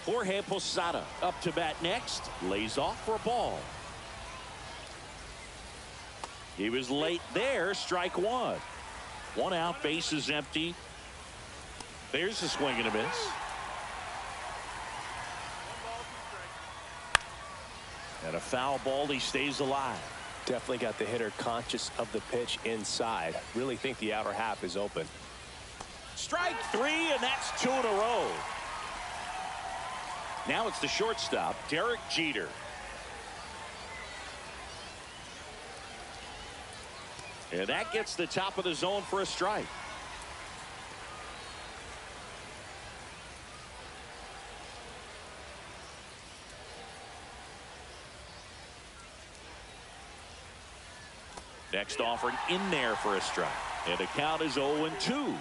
Jorge Posada up to bat next. Lays off for a ball. He was late there. Strike 1. 1 out, bases empty. There's a swing and a miss. And a foul ball. He stays alive. Definitely got the hitter conscious of the pitch inside. Really think the outer half is open. Strike 3, and that's 2 in a row. Now it's the shortstop, Derek Jeter. And that gets the top of the zone for a strike. Next offering in there for a strike. And the count is 0-2.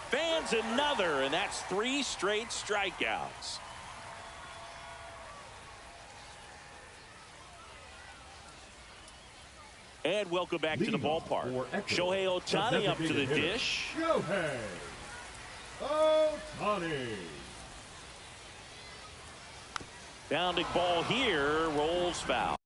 Fans another, and that's 3 straight strikeouts. And welcome back to the ballpark. Shohei Ohtani up to the dish. Shohei Ohtani. Bounding ball here, rolls foul.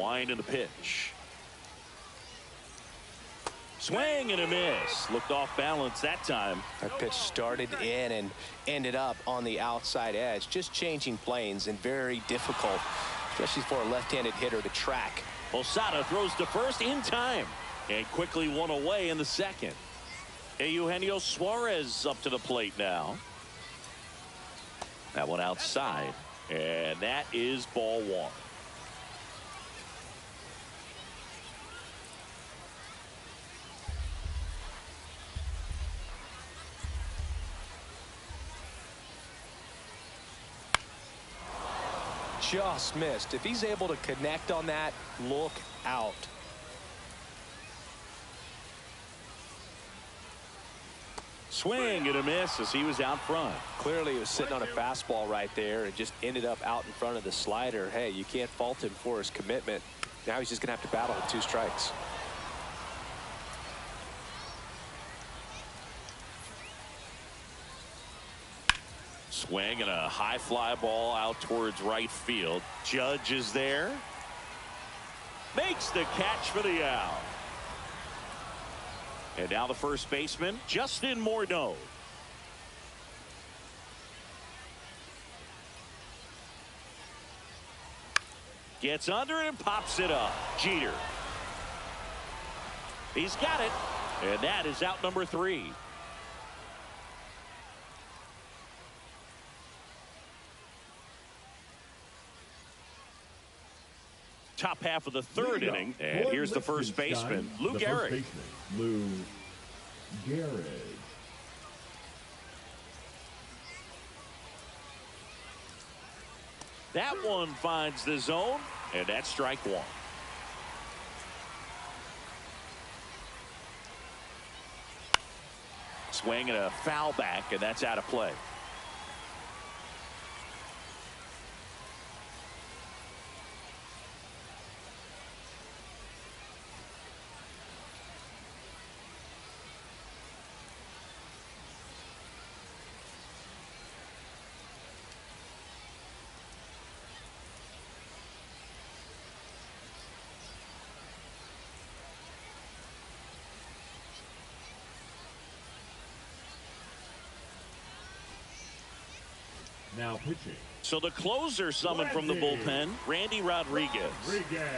Wind in the pitch. Swing and a miss. Looked off balance that time. That pitch started in and ended up on the outside edge. Just changing planes and very difficult, especially for a left-handed hitter to track. Posada throws to first in time and quickly one away in the second. Eugenio Suarez up to the plate now. That one outside, and that is ball one. Just missed. If he's able to connect on that, look out. Swing and a miss as he was out front. Clearly he was sitting on a fastball right there and just ended up out in front of the slider. Hey, you can't fault him for his commitment. Now he's just going to have to battle with 2 strikes. Swing and a high fly ball out towards right field. Judge is there. Makes the catch for the out. And now the first baseman, Justin Morneau. Gets under it and pops it up. Jeter. He's got it. And that is out number 3. Top half of the third inning. And here's the first baseman, Lou Gehrig. Lou Gehrig. That one finds the zone, and that's strike 1. Swing and a foul back, and that's out of play. Now pitching. So the closer summoned from the bullpen, Randy Rodriguez.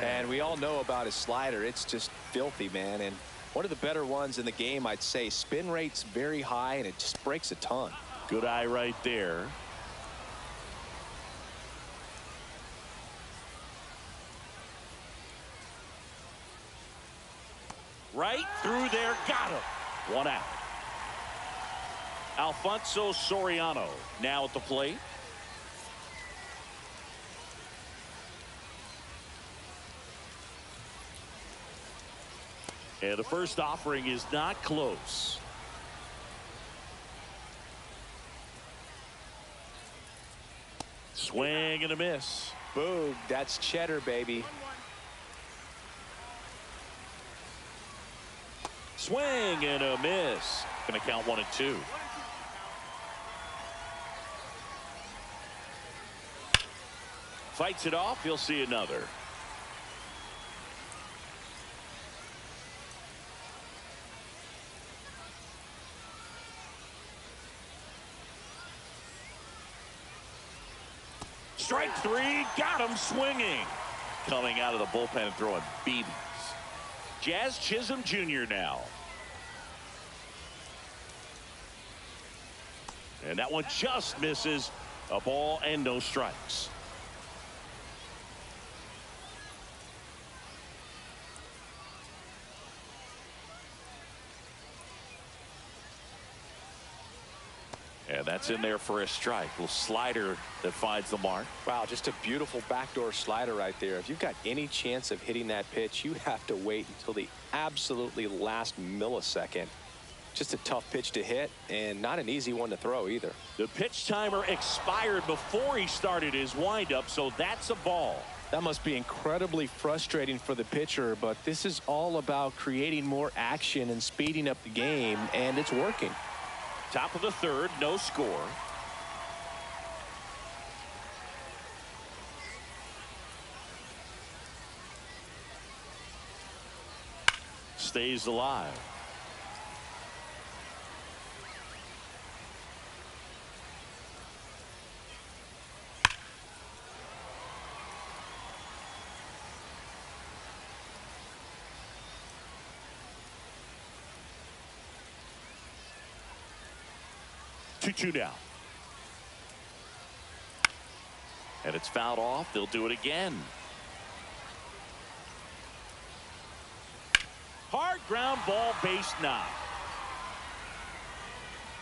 And we all know about his slider. It's just filthy, man. And one of the better ones in the game, I'd say. Spin rate's very high, and it just breaks a ton. Good eye right there. Right through there, got him. 1 out. Alfonso Soriano now at the plate. And the first offering is not close. Swing and a miss. Boom, that's cheddar, baby. Swing and a miss. Gonna count 1 and 2. Fights it off. He'll see another. Strike 3. Got him swinging. Coming out of the bullpen and throwing BBs. Jazz Chisholm Jr. now. And that one just misses. A ball and no strikes. And that's in there for a strike. Little slider that finds the mark. Wow, just a beautiful backdoor slider right there. If you've got any chance of hitting that pitch, you have to wait until the absolutely last millisecond. Just a tough pitch to hit, and not an easy one to throw either. The pitch timer expired before he started his windup, so that's a ball. That must be incredibly frustrating for the pitcher, but this is all about creating more action and speeding up the game, and it's working. Top of the third, no score. stays alive. Two now. And it's fouled off. They'll do it again. Hard ground ball, base knock.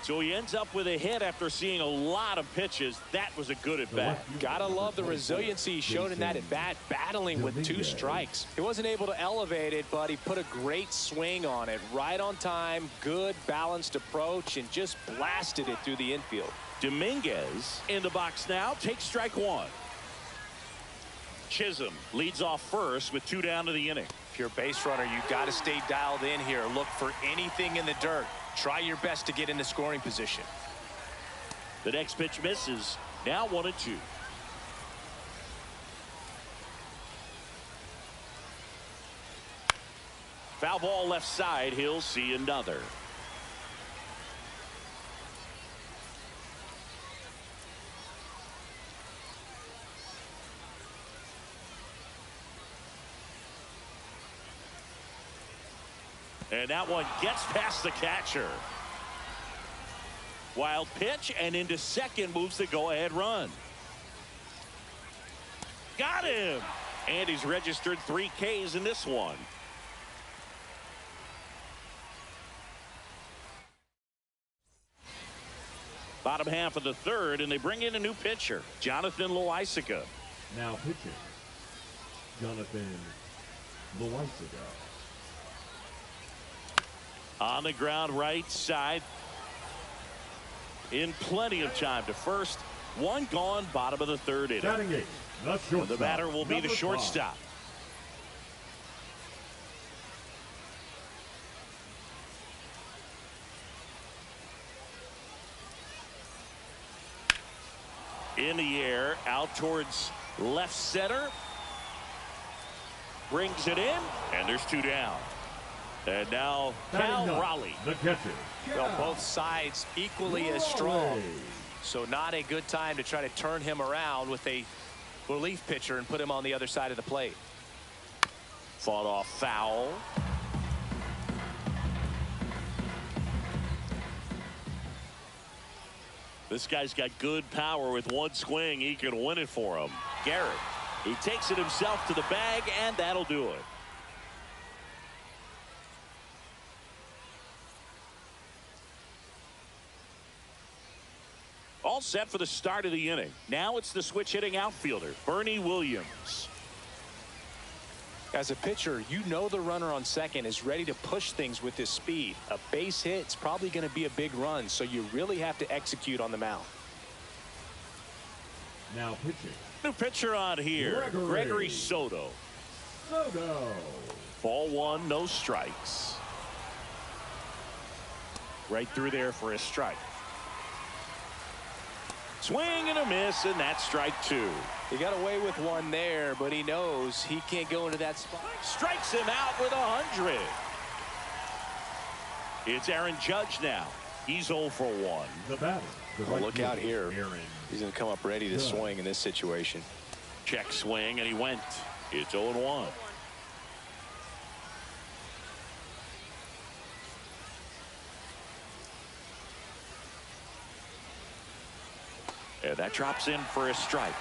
So he ends up with a hit after seeing a lot of pitches. That was a good at bat. Gotta love the resiliency he showed in that at bat, battling with 2 strikes. He wasn't able to elevate it, but he put a great swing on it. Right on time, good balanced approach, and just blasted it through the infield. Dominguez in the box now, takes strike 1. Chisholm leads off first with 2 down to the inning. If you're a base runner, you've got to stay dialed in here. Look for anything in the dirt. Try your best to get into scoring position. The next pitch misses. Now 1-2. Foul ball left side. He'll see another. And that one gets past the catcher. Wild pitch, and into second moves the go-ahead run. Got him! And he's registered 3 Ks in this one. Bottom half of the third, and they bring in a new pitcher, Jonathan Loaisiga. Now pitching, Jonathan Loaisiga. On the ground right side. In plenty of time to first. 1 gone, bottom of the third inning. Batting 8, the shortstop. The batter will be the shortstop. In the air, out towards left center. Brings it in, and there's 2 down. And now Cal Raleigh. The catcher. Well, both sides equally as strong. So not a good time to try to turn him around with a relief pitcher and put him on the other side of the plate. Fought off foul. This guy's got good power. With 1 swing, he can win it for him. Garrett, he takes it himself to the bag, and that'll do it. All set for the start of the inning. Now it's the switch hitting outfielder, Bernie Williams. As a pitcher, you know the runner on second is ready to push things with his speed. A base hit's probably going to be a big run, so you really have to execute on the mound. Now pitching. New pitcher on here, Gregory Soto. Ball 1, no strikes. Right through there for a strike. Swing and a miss, and that's strike 2. He got away with 1 there, but he knows he can't go into that spot. Strikes him out with 100. It's Aaron Judge now. He's 0 for 1. The batter. Well, look out here. He's going to come up ready to swing in this situation. Check swing, and he went. It's 0-1. And that drops in for a strike.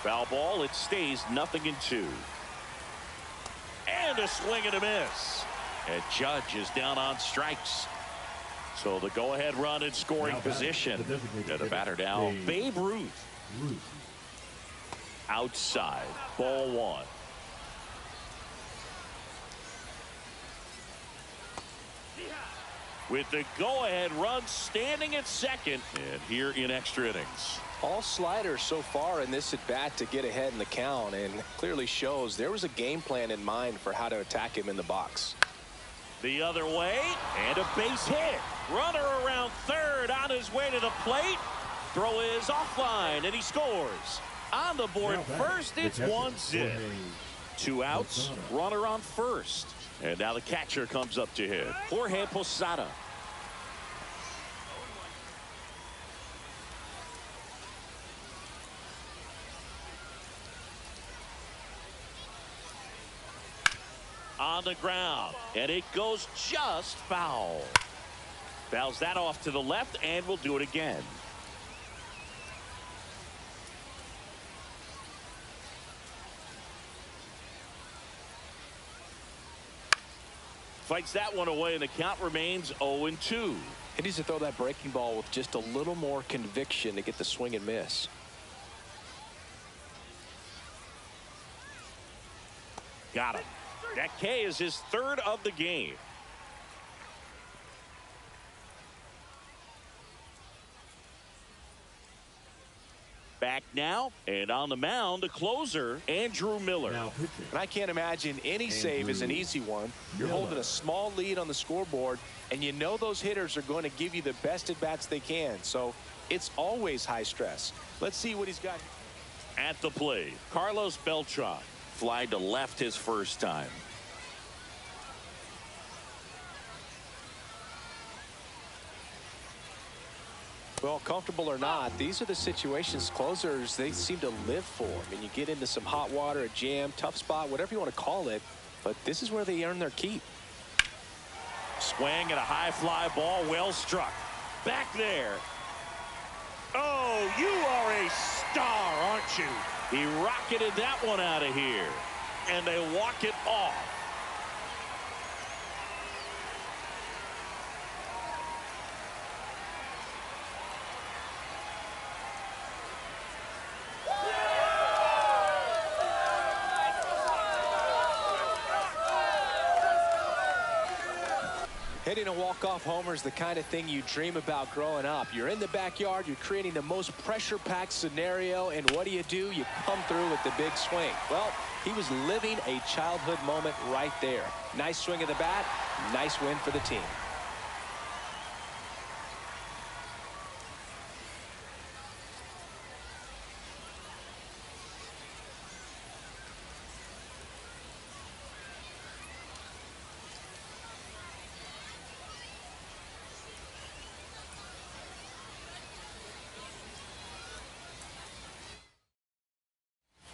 Foul ball. It stays 0-2. And a swing and a miss. And Judge is down on strikes. So the go-ahead run in scoring position. And the batter now, Babe Ruth. Outside. Ball 1. With the go-ahead run standing at second, and here in extra innings. All sliders so far in this at-bat to get ahead in the count, and clearly shows there was a game plan in mind for how to attack him in the box. The other way, and a base hit. Runner around third on his way to the plate. Throw is offline, and he scores. On the board first, it's 1-0. 2 outs, runner on first. And now the catcher comes up to hit, Jorge Posada. On the ground, and it goes just foul. Fouls that off to the left, and we'll do it again. Fights that one away, and the count remains 0-2. He needs to throw that breaking ball with just a little more conviction to get the swing and miss. Got him. That K is his 3rd of the game. Back now, and on the mound, the closer, Andrew Miller. And I can't imagine any save is an easy one. You're holding a small lead on the scoreboard, and you know those hitters are going to give you the best at-bats they can. So it's always high stress. Let's see what he's got. At the plate, Carlos Beltran. Fly to left his first time. Well, comfortable or not, these are the situations closers they seem to live for. I mean, you get into some hot water, a jam, tough spot, whatever you want to call it, but this is where they earn their keep. Swing and a high fly ball, well struck. Back there. Oh, you are a star, aren't you? He rocketed that one out of here, and they walk it off. Hitting a walk-off homer is the kind of thing you dream about growing up. You're in the backyard, you're creating the most pressure-packed scenario, and what do? You come through with the big swing. Well, he was living a childhood moment right there. Nice swing of the bat, nice win for the team.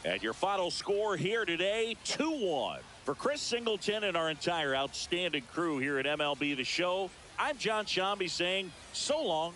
And your final score here today, 2-1. For Chris Singleton and our entire outstanding crew here at MLB The Show, I'm John Shambi saying so long.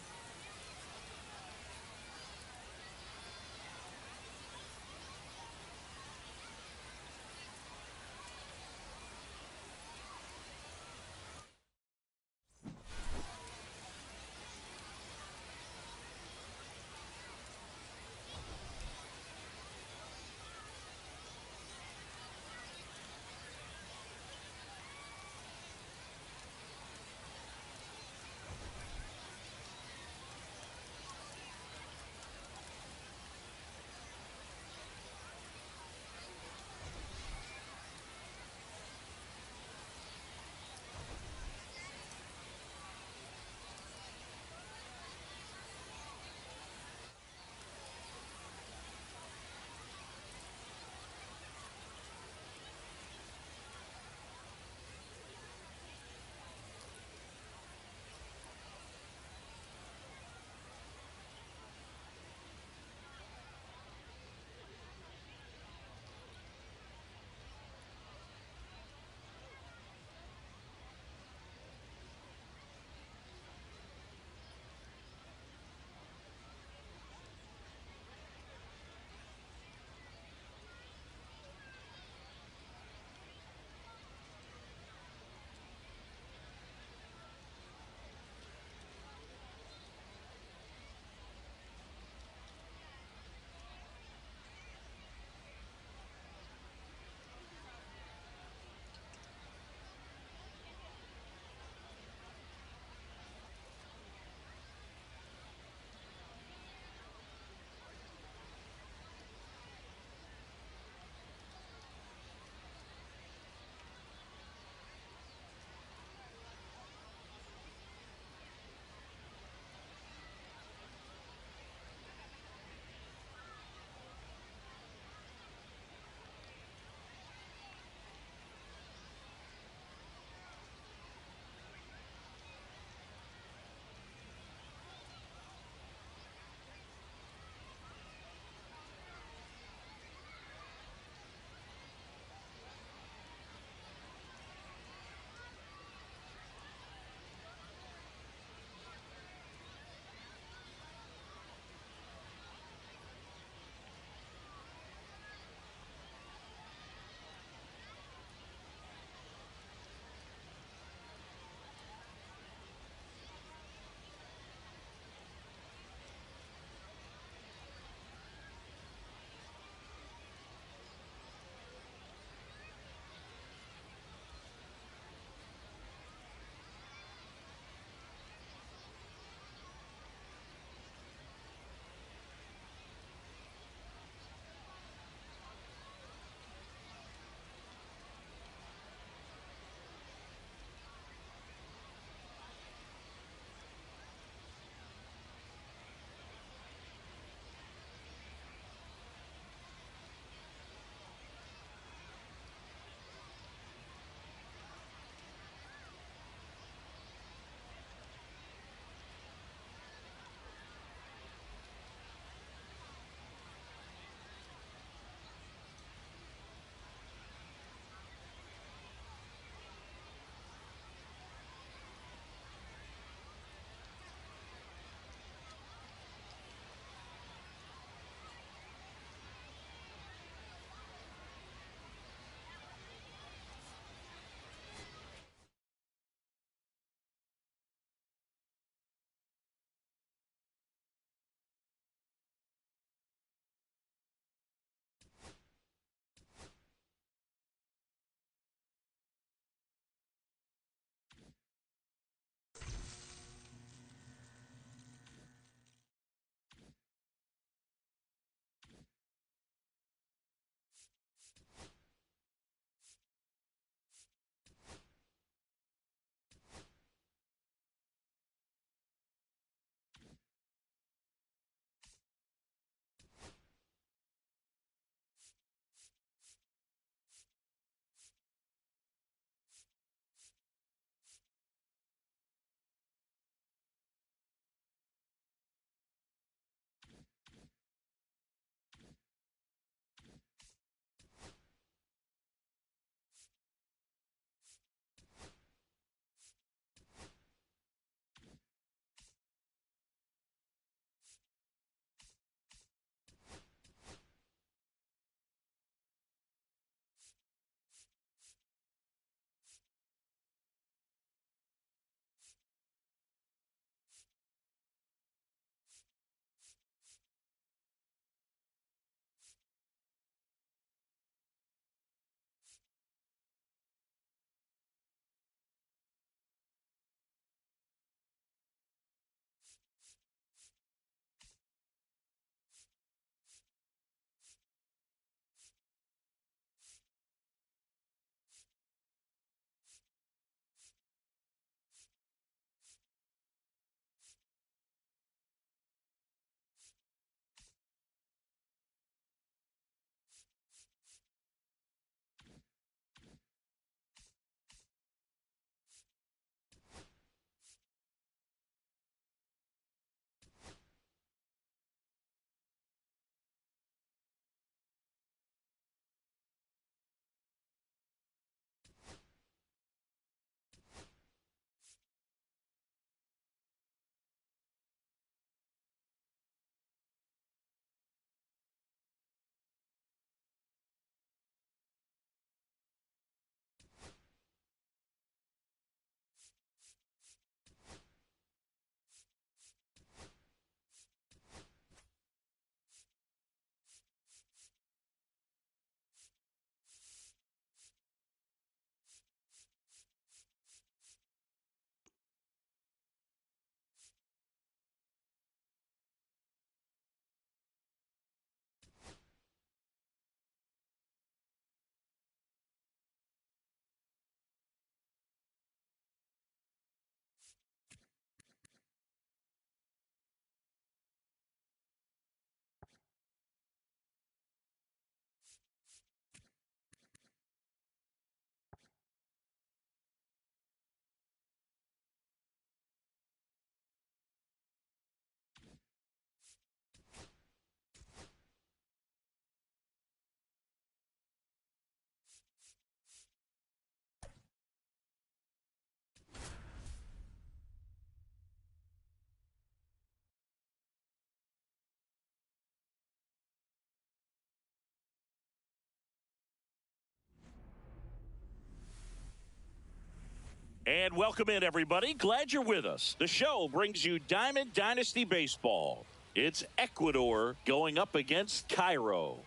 And welcome in, everybody. Glad you're with us. The show brings you Diamond Dynasty Baseball. It's Ecuador going up against Cairo.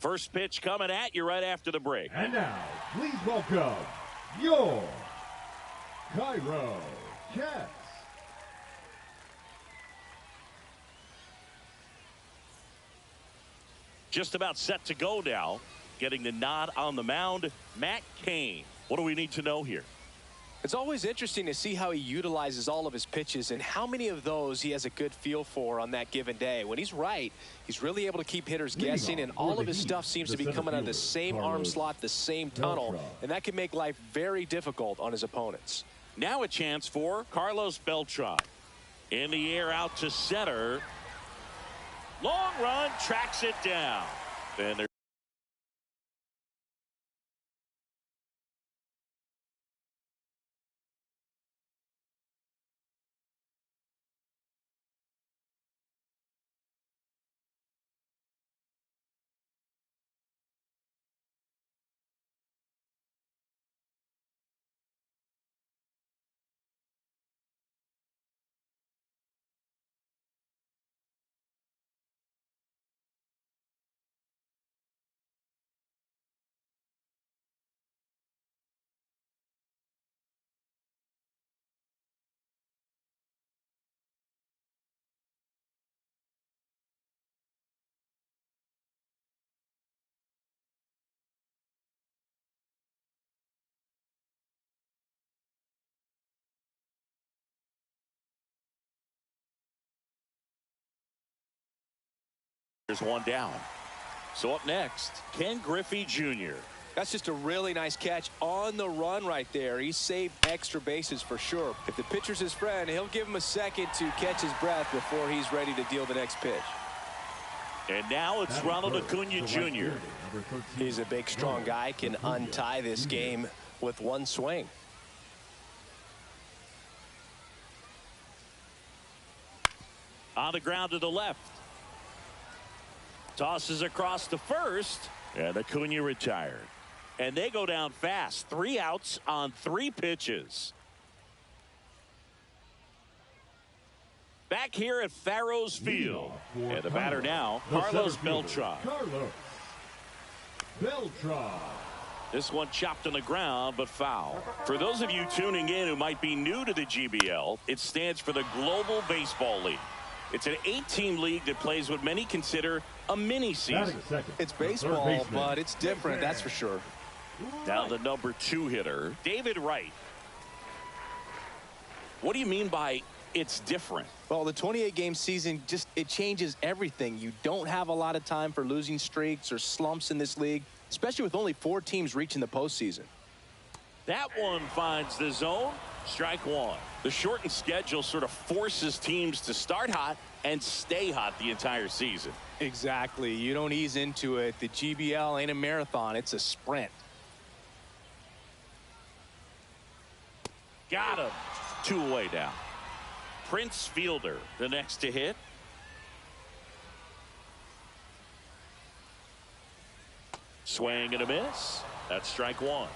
First pitch coming at you right after the break. And now, please welcome your Cairo Cats. Just about set to go now. Getting the nod on the mound, Matt Cain. What do we need to know here? It's always interesting to see how he utilizes all of his pitches and how many of those he has a good feel for on that given day. When he's right, he's really able to keep hitters guessing, and all of his stuff seems to be coming out of the same arm slot, the same tunnel, and that can make life very difficult on his opponents. Now a chance for Carlos Beltran. In the air out to center. Long run, tracks it down. And there. There's one down. So up next, Ken Griffey Jr. That's just a really nice catch on the run right there. He saved extra bases for sure. If the pitcher's his friend, he'll give him a second to catch his breath before he's ready to deal the next pitch. And now it's Ronald Acuna Jr. He's a big, strong guy, can untie this game with one swing. On the ground to the left. Tosses across to first, and Acuna retired. And they go down fast. 3 outs on 3 pitches. Back here at Farrows Field. And the batter now, Carlos Beltran. This one chopped on the ground, but foul. For those of you tuning in who might be new to the GBL, it stands for the Global Baseball League. It's an 8-team league that plays what many consider a mini season. It's baseball, but it's different, that's for sure. Now the number 2 hitter, David Wright. What do you mean by it's different? Well, the 28-game season, it changes everything. You don't have a lot of time for losing streaks or slumps in this league, especially with only 4 teams reaching the postseason. That one finds the zone. Strike one. The shortened schedule sort of forces teams to start hot and stay hot the entire season. Exactly. You don't ease into it. The GBL ain't a marathon. It's a sprint. Got him. 2 away now. Prince Fielder, the next to hit. Swing and a miss. That's strike one.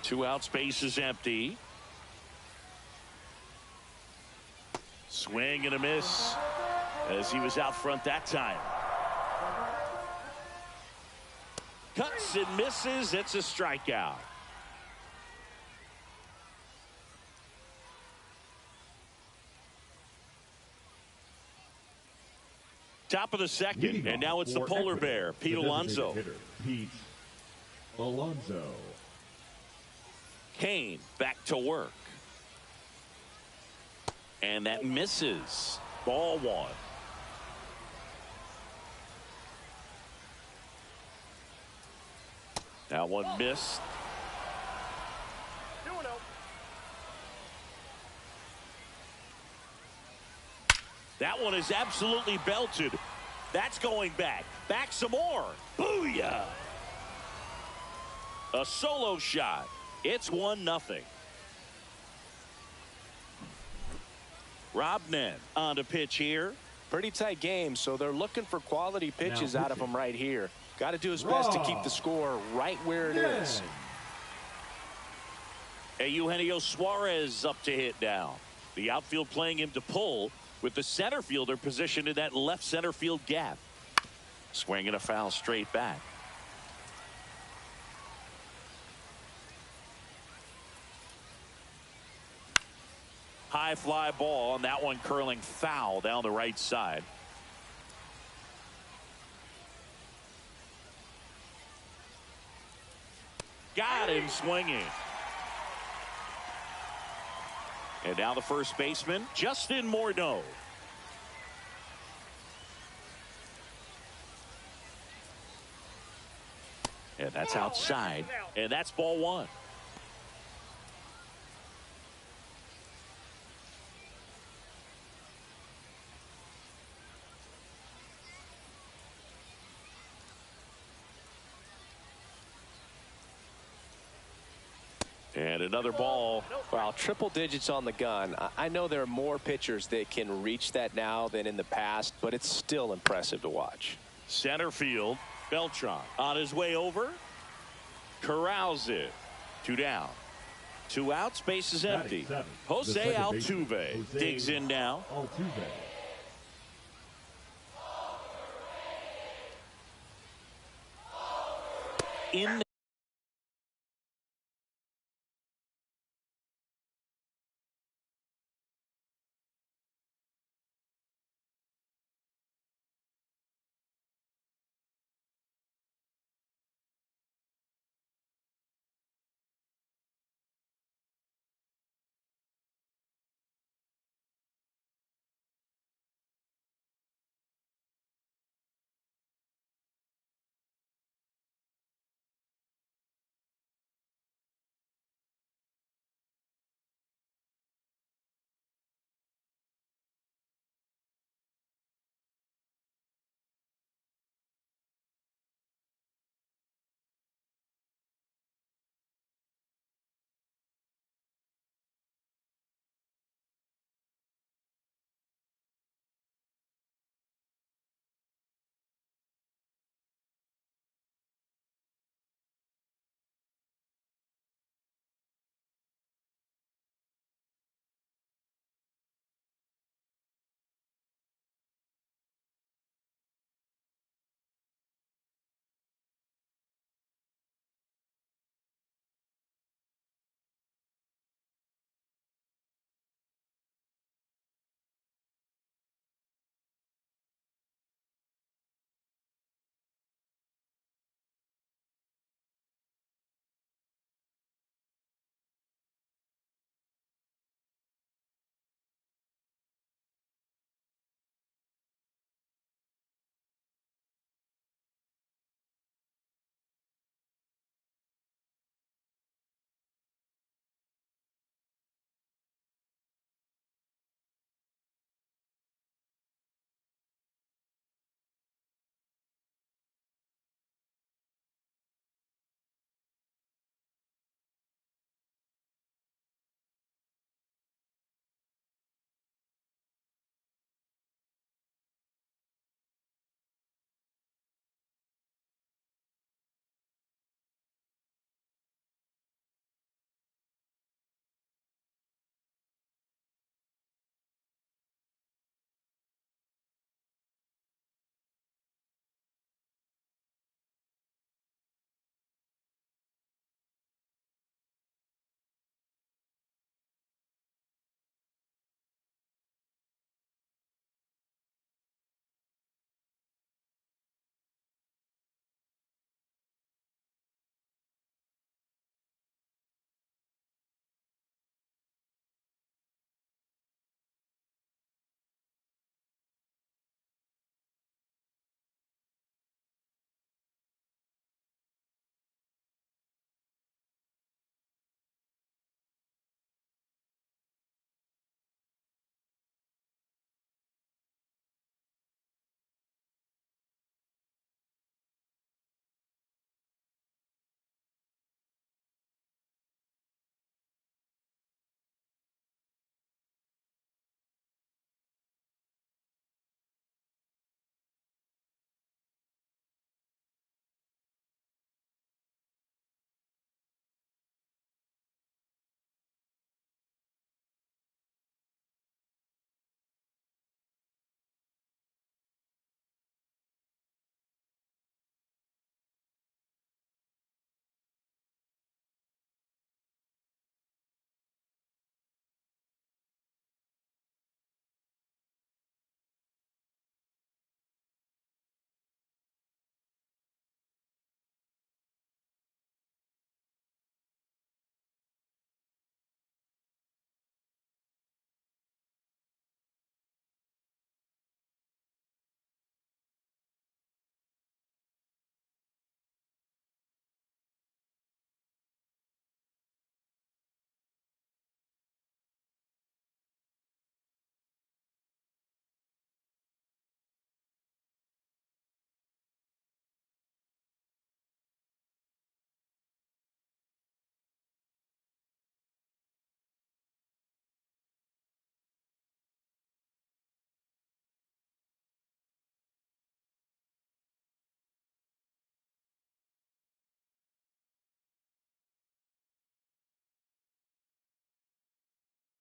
2 outs, base is empty. Swing and a miss as he was out front that time. Cuts and misses. It's a strikeout. Top of the second, and now it's the polar bear, Pete Alonso. Pete Alonso. Kane back to work. And that misses. Ball one. That one missed. That one is absolutely belted. That's going back. Back some more. Booyah! A solo shot. It's 1-0. Rob Nen on to pitch here. Pretty tight game, so they're looking for quality pitches out of him right here. Got to do his best to keep the score right where it is. Eugenio Suarez up to hit now. The outfield playing him to pull with the center fielder positioned in that left center field gap. Swing and a foul straight back. High fly ball, and that one curling foul down the right side. Got him swinging. And now the first baseman, Justin Morneau. And that's outside, and that's ball one. And another ball. Well, triple digits on the gun. I know there are more pitchers that can reach that now than in the past, but it's still impressive to watch. Center field, Beltran on his way over. Corrals it. 2 down. 2 outs, base is empty. Jose Altuve digs in now. In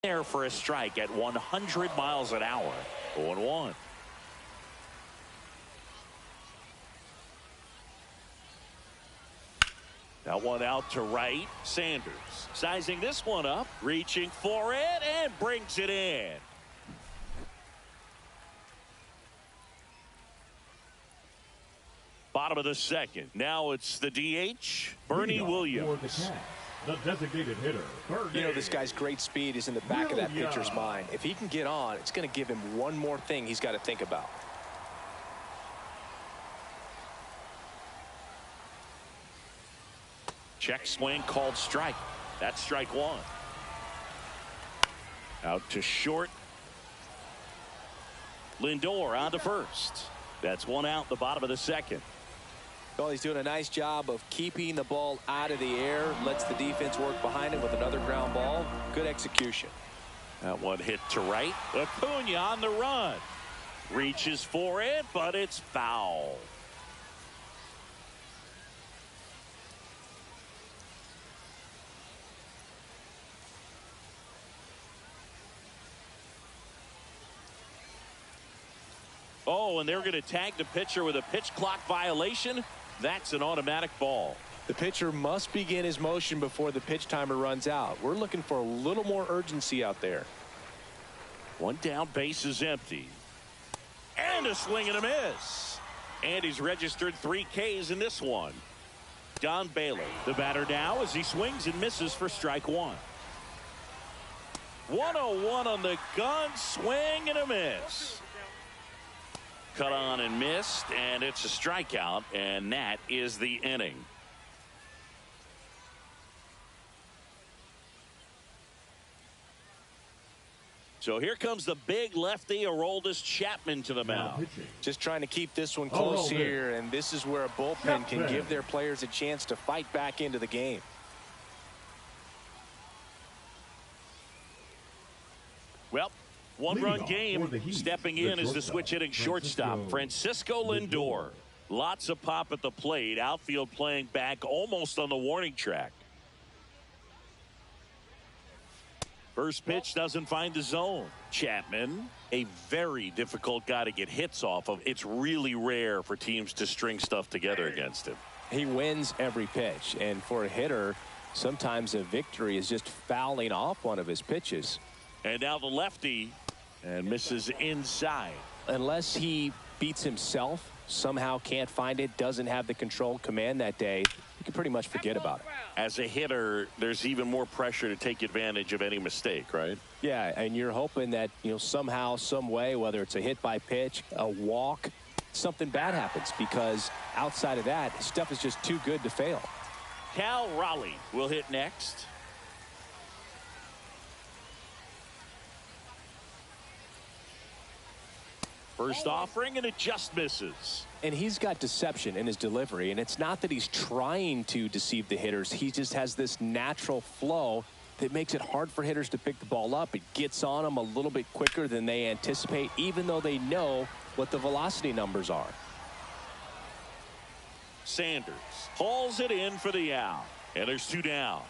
there for a strike at 100 miles an hour. 0-1. That one out to right. Sanders sizing this one up, reaching for it, and brings it in. Bottom of the second. Now it's the DH, Bernie Williams. The designated hitter, Bernie. You know, this guy's great speed is in the back of that pitcher's mind. If he can get on, it's going to give him one more thing he's got to think about. Check swing called strike. That's strike one. Out to short. Lindor on to first. That's one out, the bottom of the second. Well, he's doing a nice job of keeping the ball out of the air. Lets the defense work behind it with another ground ball. Good execution. That one hit to right. Acuna on the run. Reaches for it, but it's foul. Oh, and they're going to tag the pitcher with a pitch clock violation. That's an automatic ball. The pitcher must begin his motion before the pitch timer runs out. We're looking for a little more urgency out there. One down, base is empty. And a swing and a miss. And he's registered 3 Ks in this one. Don Baylor, the batter now as he swings and misses for strike one. 101 on the gun, swing and a miss. Cut on and missed, and it's a strikeout, and that is the inning. So here comes the big lefty, Aroldis Chapman, to the mound. Just trying to keep this one close here, and this is where a bullpen can give their players a chance to fight back into the game. Well, one-run game. Stepping in is the switch hitting shortstop, Francisco Lindor. Lots of pop at the plate. Outfield playing back almost on the warning track. First pitch doesn't find the zone. Chapman, a very difficult guy to get hits off of. It's really rare for teams to string stuff together against him. He wins every pitch, and for a hitter, sometimes a victory is just fouling off one of his pitches. And now the lefty, and misses inside. Unless he beats himself, somehow can't find it, doesn't have the control command that day, you can pretty much forget about it. As a hitter, there's even more pressure to take advantage of any mistake, right? Yeah, and you're hoping that, you know, somehow, some way, whether it's a hit by pitch, a walk, something bad happens, because outside of that, stuff is just too good to fail. Cal Raleigh will hit next. First offering, and it just misses. And he's got deception in his delivery, and it's not that he's trying to deceive the hitters. He just has this natural flow that makes it hard for hitters to pick the ball up. It gets on them a little bit quicker than they anticipate, even though they know what the velocity numbers are. Sanders hauls it in for the out, and there's 2 down.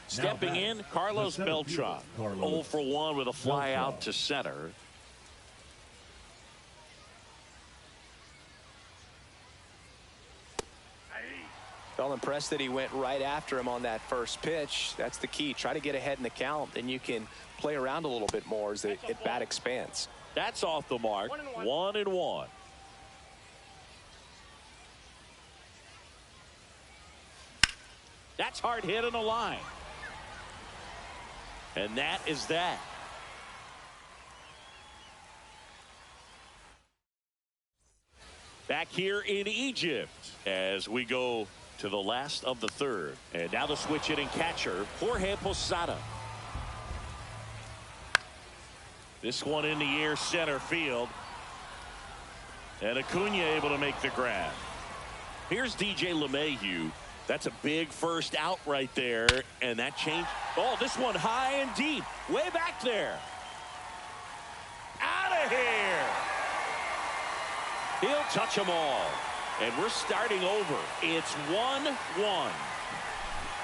Stepping in, Carlos Beltran. 0 for 1 with a fly out to center. Well, impressed that he went right after him on that first pitch. That's the key. Try to get ahead in the count, then you can play around a little bit more as the at-bat expands. That's off the mark. 1-1. That's hard hit on the line. And that is that. Back here in Egypt as we go to the last of the third. And now the switch hitting catcher, Jorge Posada. This one in the air, center field. And Acuna able to make the grab. Here's DJ LeMahieu. That's a big first out right there. And that change. Oh, this one high and deep. Way back there. Out of here. He'll touch them all. And we're starting over. It's 1-1.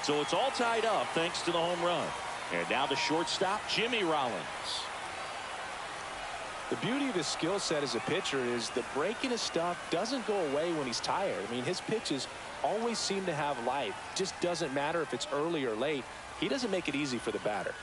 So it's all tied up thanks to the home run. And now the shortstop, Jimmy Rollins. The beauty of his skill set as a pitcher is the break in his stuff doesn't go away when he's tired. I mean, his pitches always seem to have life. Just doesn't matter if it's early or late. He doesn't make it easy for the batter.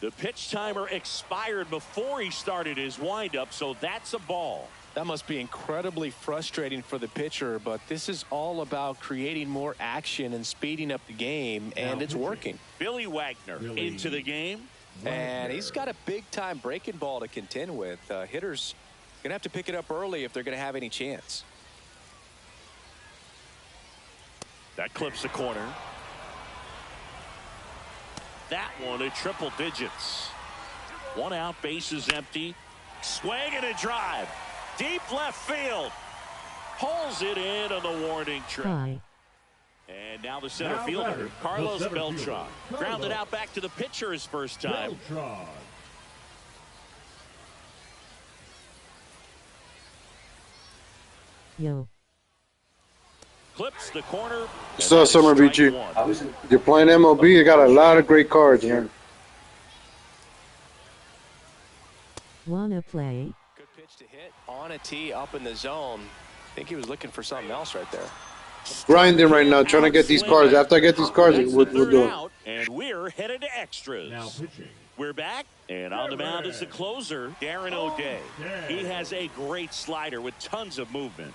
The pitch timer expired before he started his windup, so that's a ball. That must be incredibly frustrating for the pitcher, but this is all about creating more action and speeding up the game, and it's working. Billy Wagner into the game. And he's got a big-time breaking ball to contend with. Hitters going to have to pick it up early if they're going to have any chance. That clips the corner. That one at triple digits. One out, bases empty. Swing and a drive. Deep left field. Pulls it in on the warning track. And now the center fielder, Carlos Beltran. Grounded out back to the pitcher his first time. Yo. Clips the corner. So, Summer BG, you're playing MLB. You got a lot of great cards, man. Wanna play? Good pitch to hit on a tee up in the zone. I think he was looking for something else right there. Grinding right now, trying to get these cards. After I get these cards, we'll do it. And we're headed to extras. Now pitching. We're back, and on the mound is the closer, Darren O'Day. He has a great slider with tons of movement.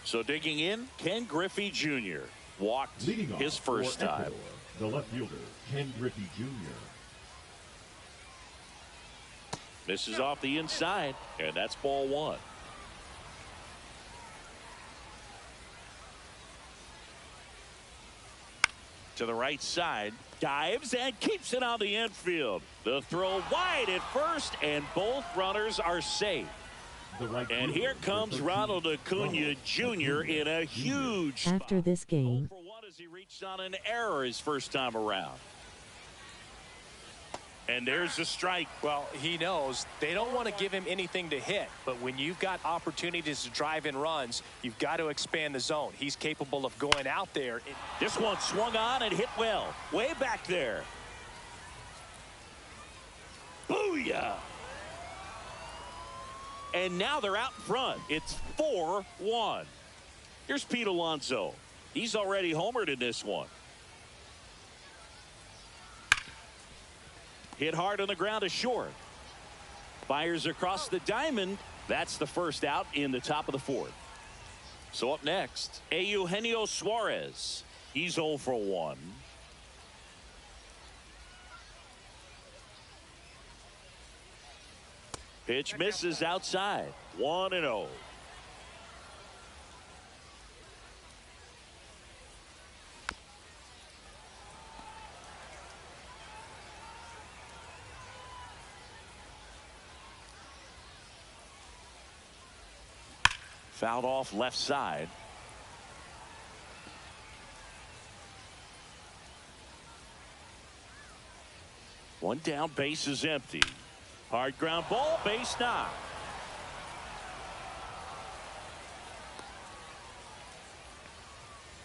So digging in, Ken Griffey Jr. walked his first time. The left fielder, Ken Griffey Jr. Misses off the inside, and that's ball one. To the right side, dives and keeps it on the infield. The throw wide at first, and both runners are safe. And here comes Ronald Acuna Jr. in a huge spot. After this game, 0 for 1 as he reached on an error his first time around. And there's the strike. Well, he knows they don't want to give him anything to hit, but when you've got opportunities to drive in runs, you've got to expand the zone. He's capable of going out there. This one swung on and hit well. Way back there. Booyah! And now they're out front. It's 4-1. Here's Pete Alonso. He's already homered in this one. Hit hard on the ground to short. Fires across the diamond. That's the first out in the top of the fourth. So up next, Eugenio Suarez. He's 0 for 1. Pitch misses outside. 1-0. Fouled off left side. One down, base is empty. Hard ground ball, base knock.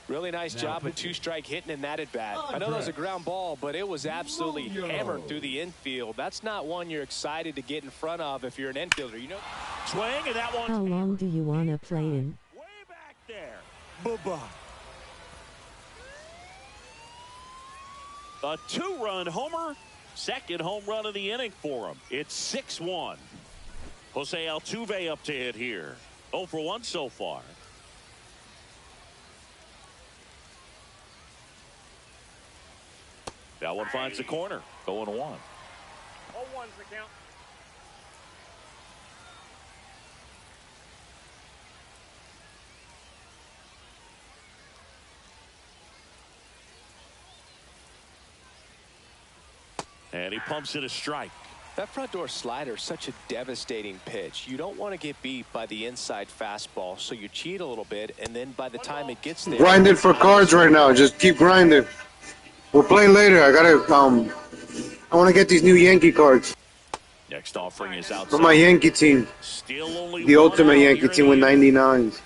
Really nice job of two-strike hitting in that at bat. I know that was a ground ball, but it was absolutely hammered through the infield. That's not one you're excited to get in front of if you're an infielder. You know, swing, and that one. How long do you want to play in? Way back there. Bye-bye. A 2-run homer. Second home run of the inning for him. It's 6-1. Jose Altuve up to hit here. 0 for 1 so far. That one finds the corner. 0-1. 0-1's the count. And he pumps it a strike. That front door slider is such a devastating pitch. You don't want to get beat by the inside fastball, so you cheat a little bit, and then by the time it gets there... Grinding for cards right now. Just keep grinding. We're playing later. I want to get these new Yankee cards. Next offering is outside. For my Yankee team. Still only the ultimate Yankee team with 99s.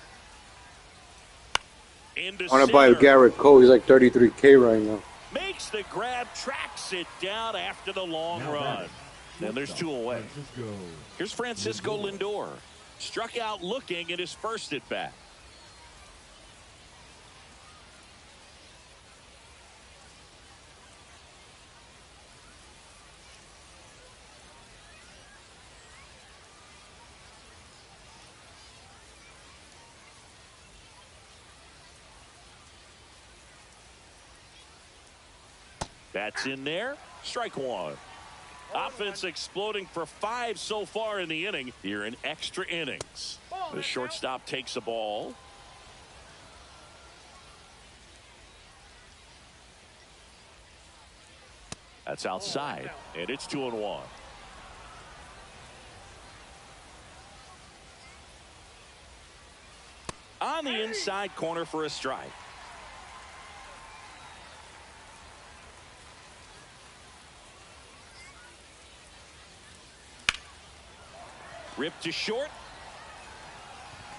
I want to buy a Garrett Cole. He's like 33K right now. Makes the grab, tracks it down after the long run. And there's 2 away. Here's Francisco Lindor. Struck out looking and dispersed it back. That's in there. Strike 1. Offense exploding for 5 so far in the inning. Here in extra innings. The shortstop takes the ball. That's outside. And it's 2-1. On the inside corner for a strike. Ripped to short.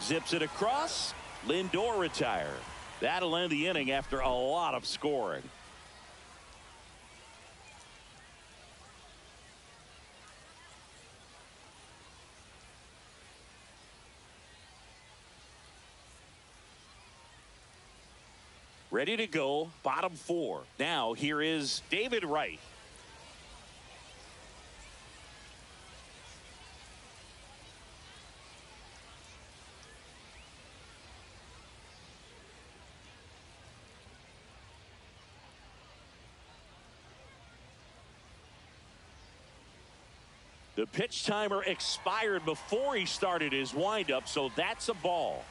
Zips it across. Lindor retired. That'll end the inning after a lot of scoring. Ready to go. Bottom 4. Now here is David Wright. The pitch timer expired before he started his windup, so that's a ball.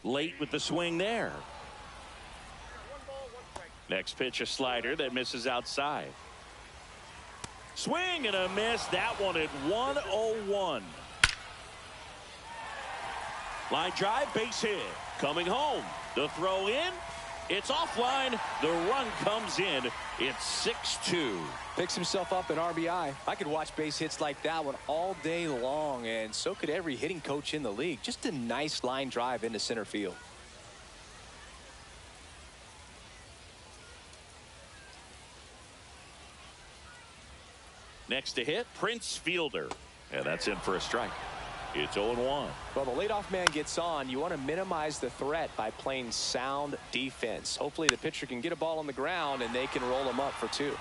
Late with the swing there. Next pitch, a slider that misses outside. Swing and a miss. That one at 1-0-1. Line drive, base hit. Coming home. The throw in. It's offline. The run comes in. It's 6-2. Picks himself up an RBI. I could watch base hits like that one all day long, and so could every hitting coach in the league. Just a nice line drive into center field. Next to hit, Prince Fielder. And that's in for a strike. It's 0-1. Well, the leadoff man gets on. You want to minimize the threat by playing sound defense. Hopefully the pitcher can get a ball on the ground and they can roll him up for 2.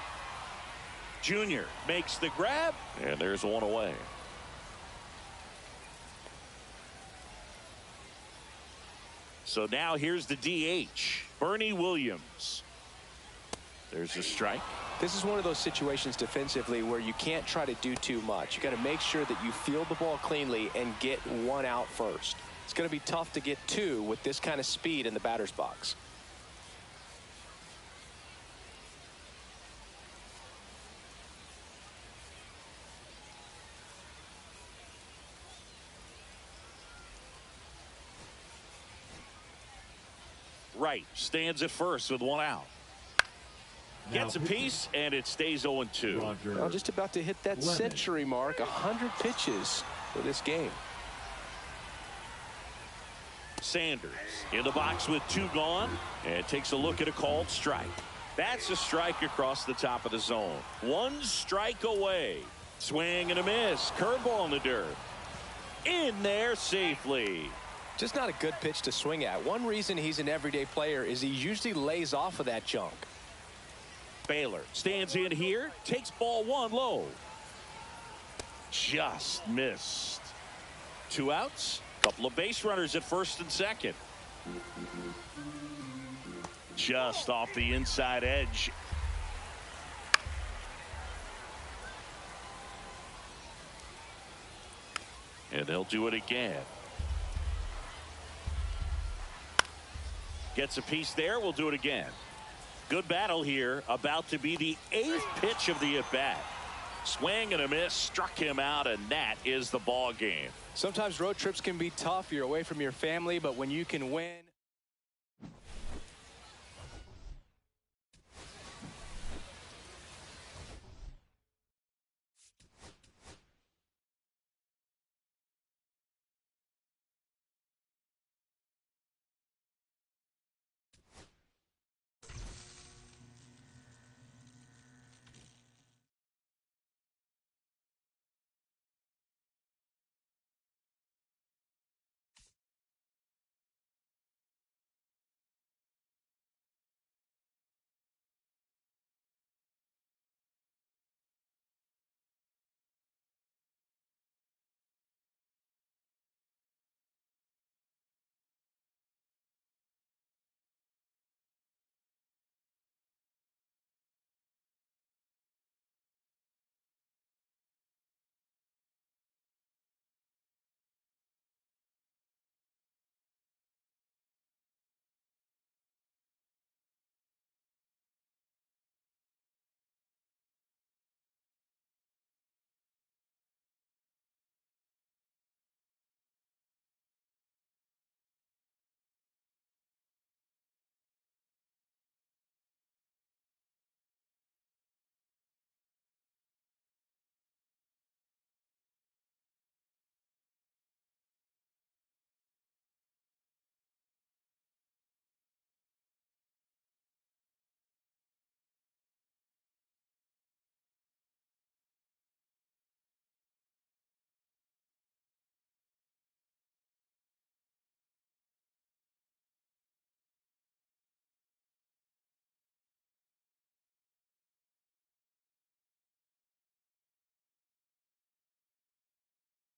Junior makes the grab, and there's 1 away. So now here's the DH, Bernie Williams. There's a strike. This is one of those situations defensively where you can't try to do too much. You got to make sure that you field the ball cleanly and get 1 out first. It's going to be tough to get 2 with this kind of speed in the batter's box. Wright stands at first with 1 out. Gets a piece, and it stays 0-2. Well, just about to hit that century mark. 100 pitches for this game. Sanders in the box with 2 gone, and takes a look at a called strike. That's a strike across the top of the zone. 1 strike away. Swing and a miss. Curveball in the dirt. In there safely. Just not a good pitch to swing at. One reason he's an everyday player is he usually lays off of that junk. Baylor stands in here, takes ball 1 low. Just missed. 2 outs. Couple of base runners at first and second. Just off the inside edge. And they'll do it again. Gets a piece there. We'll do it again. Good battle here. About to be the 8th pitch of the at-bat. Swing and a miss. Struck him out, and that is the ball game. Sometimes road trips can be tough. You're away from your family, but when you can win.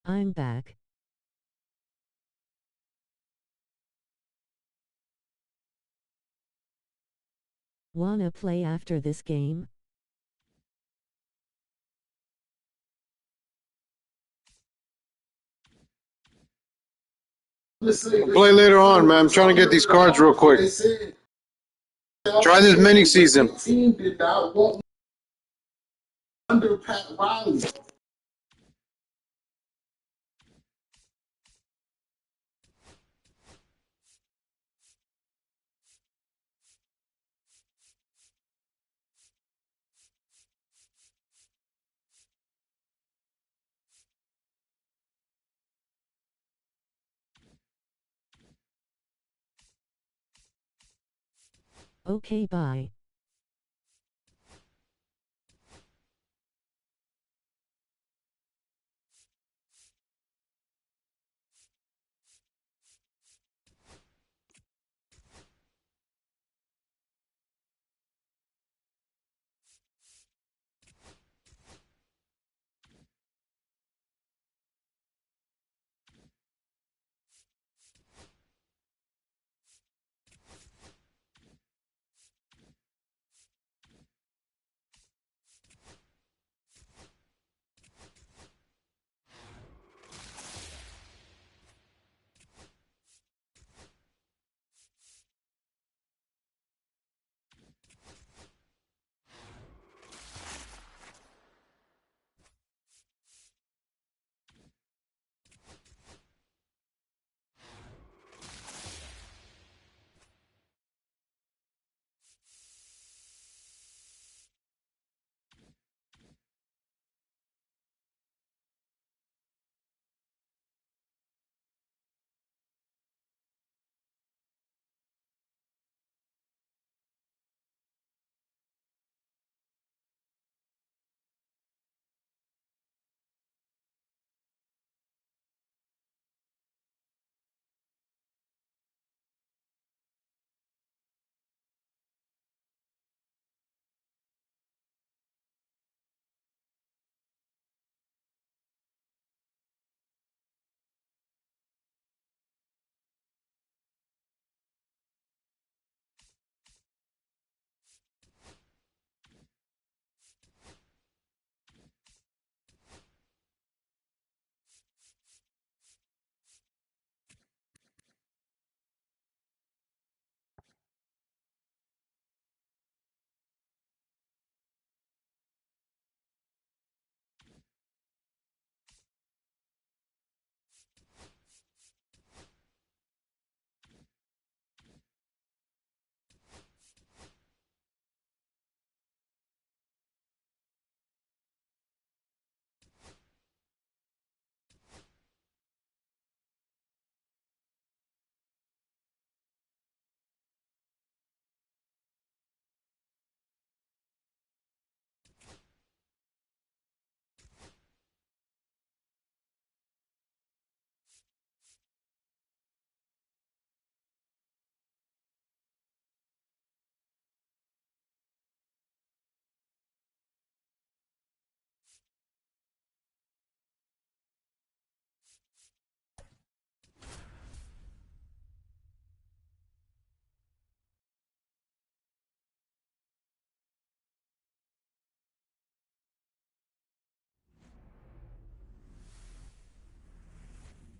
I'm back. Wanna play after this game? I'll play later on, man. I'm trying to get these cards real quick. Try this mini season. Team did not want under Pat Riley. Okay, bye.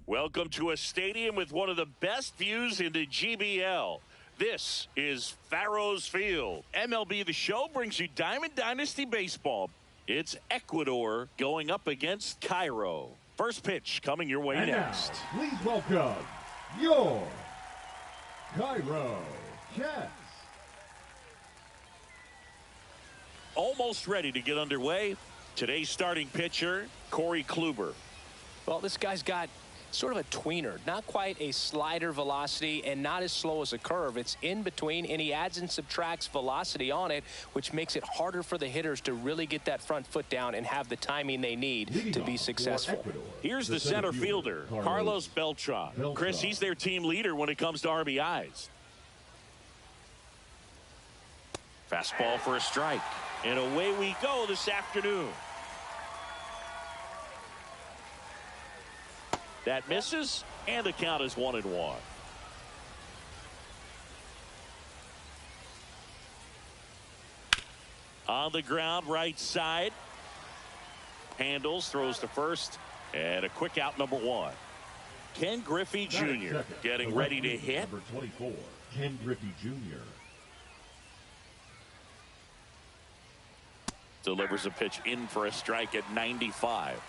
Welcome to a stadium with one of the best views in the GBL. This is Farrows Field. MLB The Show brings you Diamond Dynasty Baseball. It's Ecuador going up against Cairo. First pitch coming your way And next. now, please welcome your Cairo Cats. Almost ready to get underway. Today's starting pitcher, Corey Kluber. Well, this guy's got sort of a tweener, not quite a slider velocity and not as slow as a curve. It's in between, and he adds and subtracts velocity on it, which makes it harder for the hitters to really get that front foot down and have the timing they need to be successful. Here's the center fielder, Carlos Beltran. Chris, he's their team leader when it comes to RBIs. Fastball for a strike. And away we go this afternoon. That misses, and the count is 1-1. On the ground, right side. Handles, throws to first, and a quick out, number 1. Ken Griffey Jr. getting ready to hit. Number 24, Ken Griffey Jr. Delivers a pitch in for a strike at 95.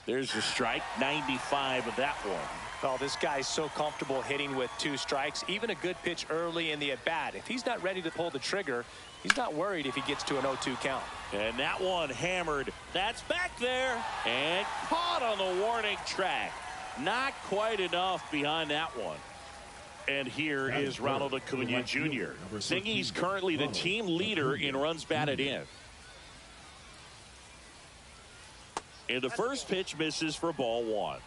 There's a strike, 95 of that one. Well, this guy's so comfortable hitting with 2 strikes, even a good pitch early in the at-bat. If he's not ready to pull the trigger, he's not worried if he gets to an 0-2 count. And that one hammered. That's back there and caught on the warning track. Not quite enough behind that one. And here is Ronald Acuna Jr. Thinking he's currently the team leader in runs batted in. And the first pitch misses for ball 1.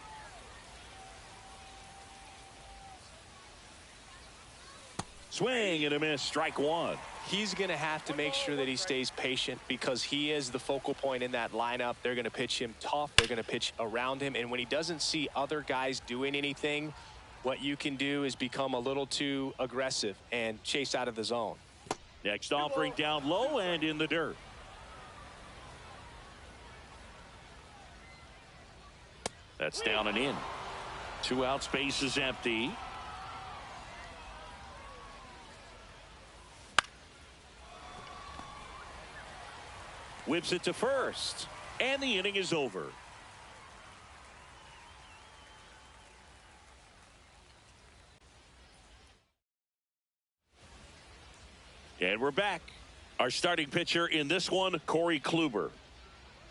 Swing and a miss, strike 1. He's going to have to make sure that he stays patient because he is the focal point in that lineup. They're going to pitch him tough. They're going to pitch around him. And when he doesn't see other guys doing anything, what you can do is become a little too aggressive and chase out of the zone. Next offering down low and in the dirt. That's down and in. 2 out, space is empty. Whips it to first, and the inning is over. And we're back. Our starting pitcher in this one, Corey Kluber.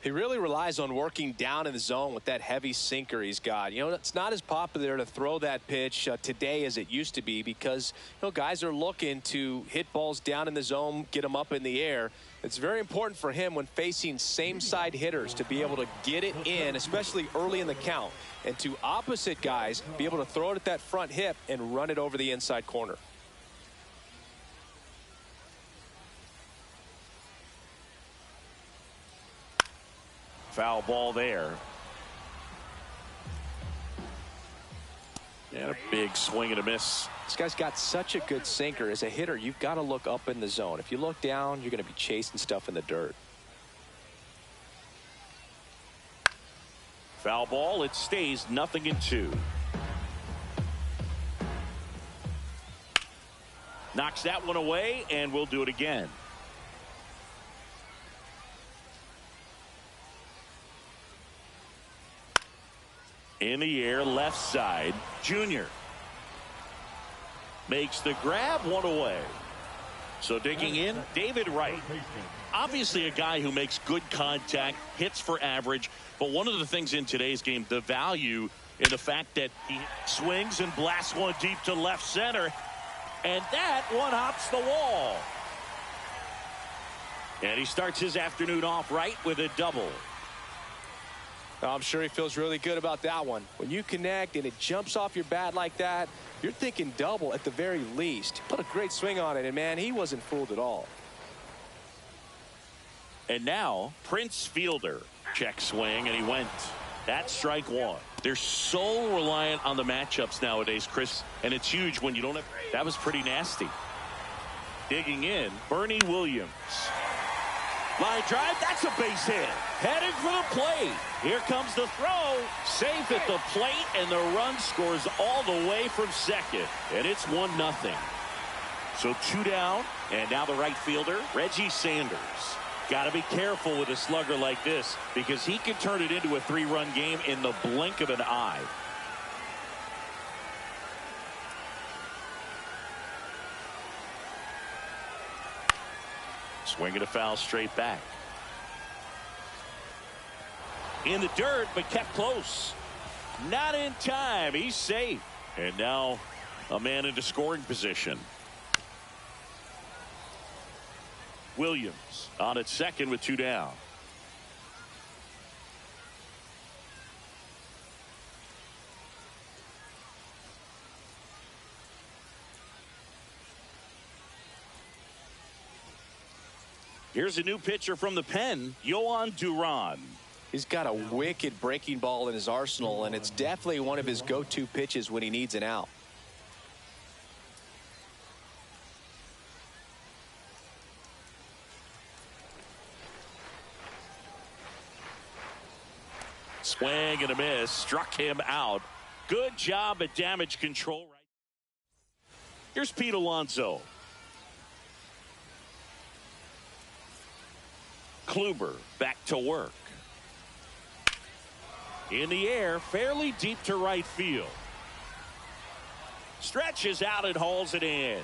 He really relies on working down in the zone with that heavy sinker he's got. You know, it's not as popular to throw that pitch today as it used to be because, you know, guys are looking to hit balls down in the zone, get them up in the air. It's very important for him when facing same side hitters to be able to get it in, especially early in the count, and to opposite guys be able to throw it at that front hip and run it over the inside corner. Foul ball there. And a big swing and a miss. This guy's got such a good sinker. As a hitter, you've got to look up in the zone. If you look down, you're going to be chasing stuff in the dirt. Foul ball. It stays 0-2. Knocks that one away, and we'll do it again. In the air, left side, Junior. Makes the grab, one away. So digging in, David Wright. Obviously a guy who makes good contact, hits for average, but one of the things in today's game, the value in the fact that he swings and blasts one deep to left center, and that one hops the wall. And he starts his afternoon off right with a double. I'm sure he feels really good about that one. When you connect and it jumps off your bat like that, you're thinking double at the very least. Put a great swing on it, and man, he wasn't fooled at all. And now Prince Fielder. Check swing, and he went. That's strike 1. They're so reliant on the matchups nowadays, Chris, and it's huge when you don't have. That was pretty nasty. Digging in, Bernie Williams. Line drive, that's a base hit. Headed for the plate. Here comes the throw. Safe at the plate, and the run scores all the way from second. And it's 1-0. So 2 down, and now the right fielder, Reggie Sanders. Got to be careful with a slugger like this because he can turn it into a 3-run game in the blink of an eye. Swinging a foul straight back. In the dirt, but kept close. Not in time. He's safe. And now a man into scoring position. Williams on at second with 2 down. Here's a new pitcher from the pen, Yohan Duran. He's got a wicked breaking ball in his arsenal, and it's definitely one of his go-to pitches when he needs an out. Swing and a miss. Struck him out. Good job at damage control. Here's Pete Alonso. Kluber back to work. In the air, fairly deep to right field. Stretches out and hauls it in.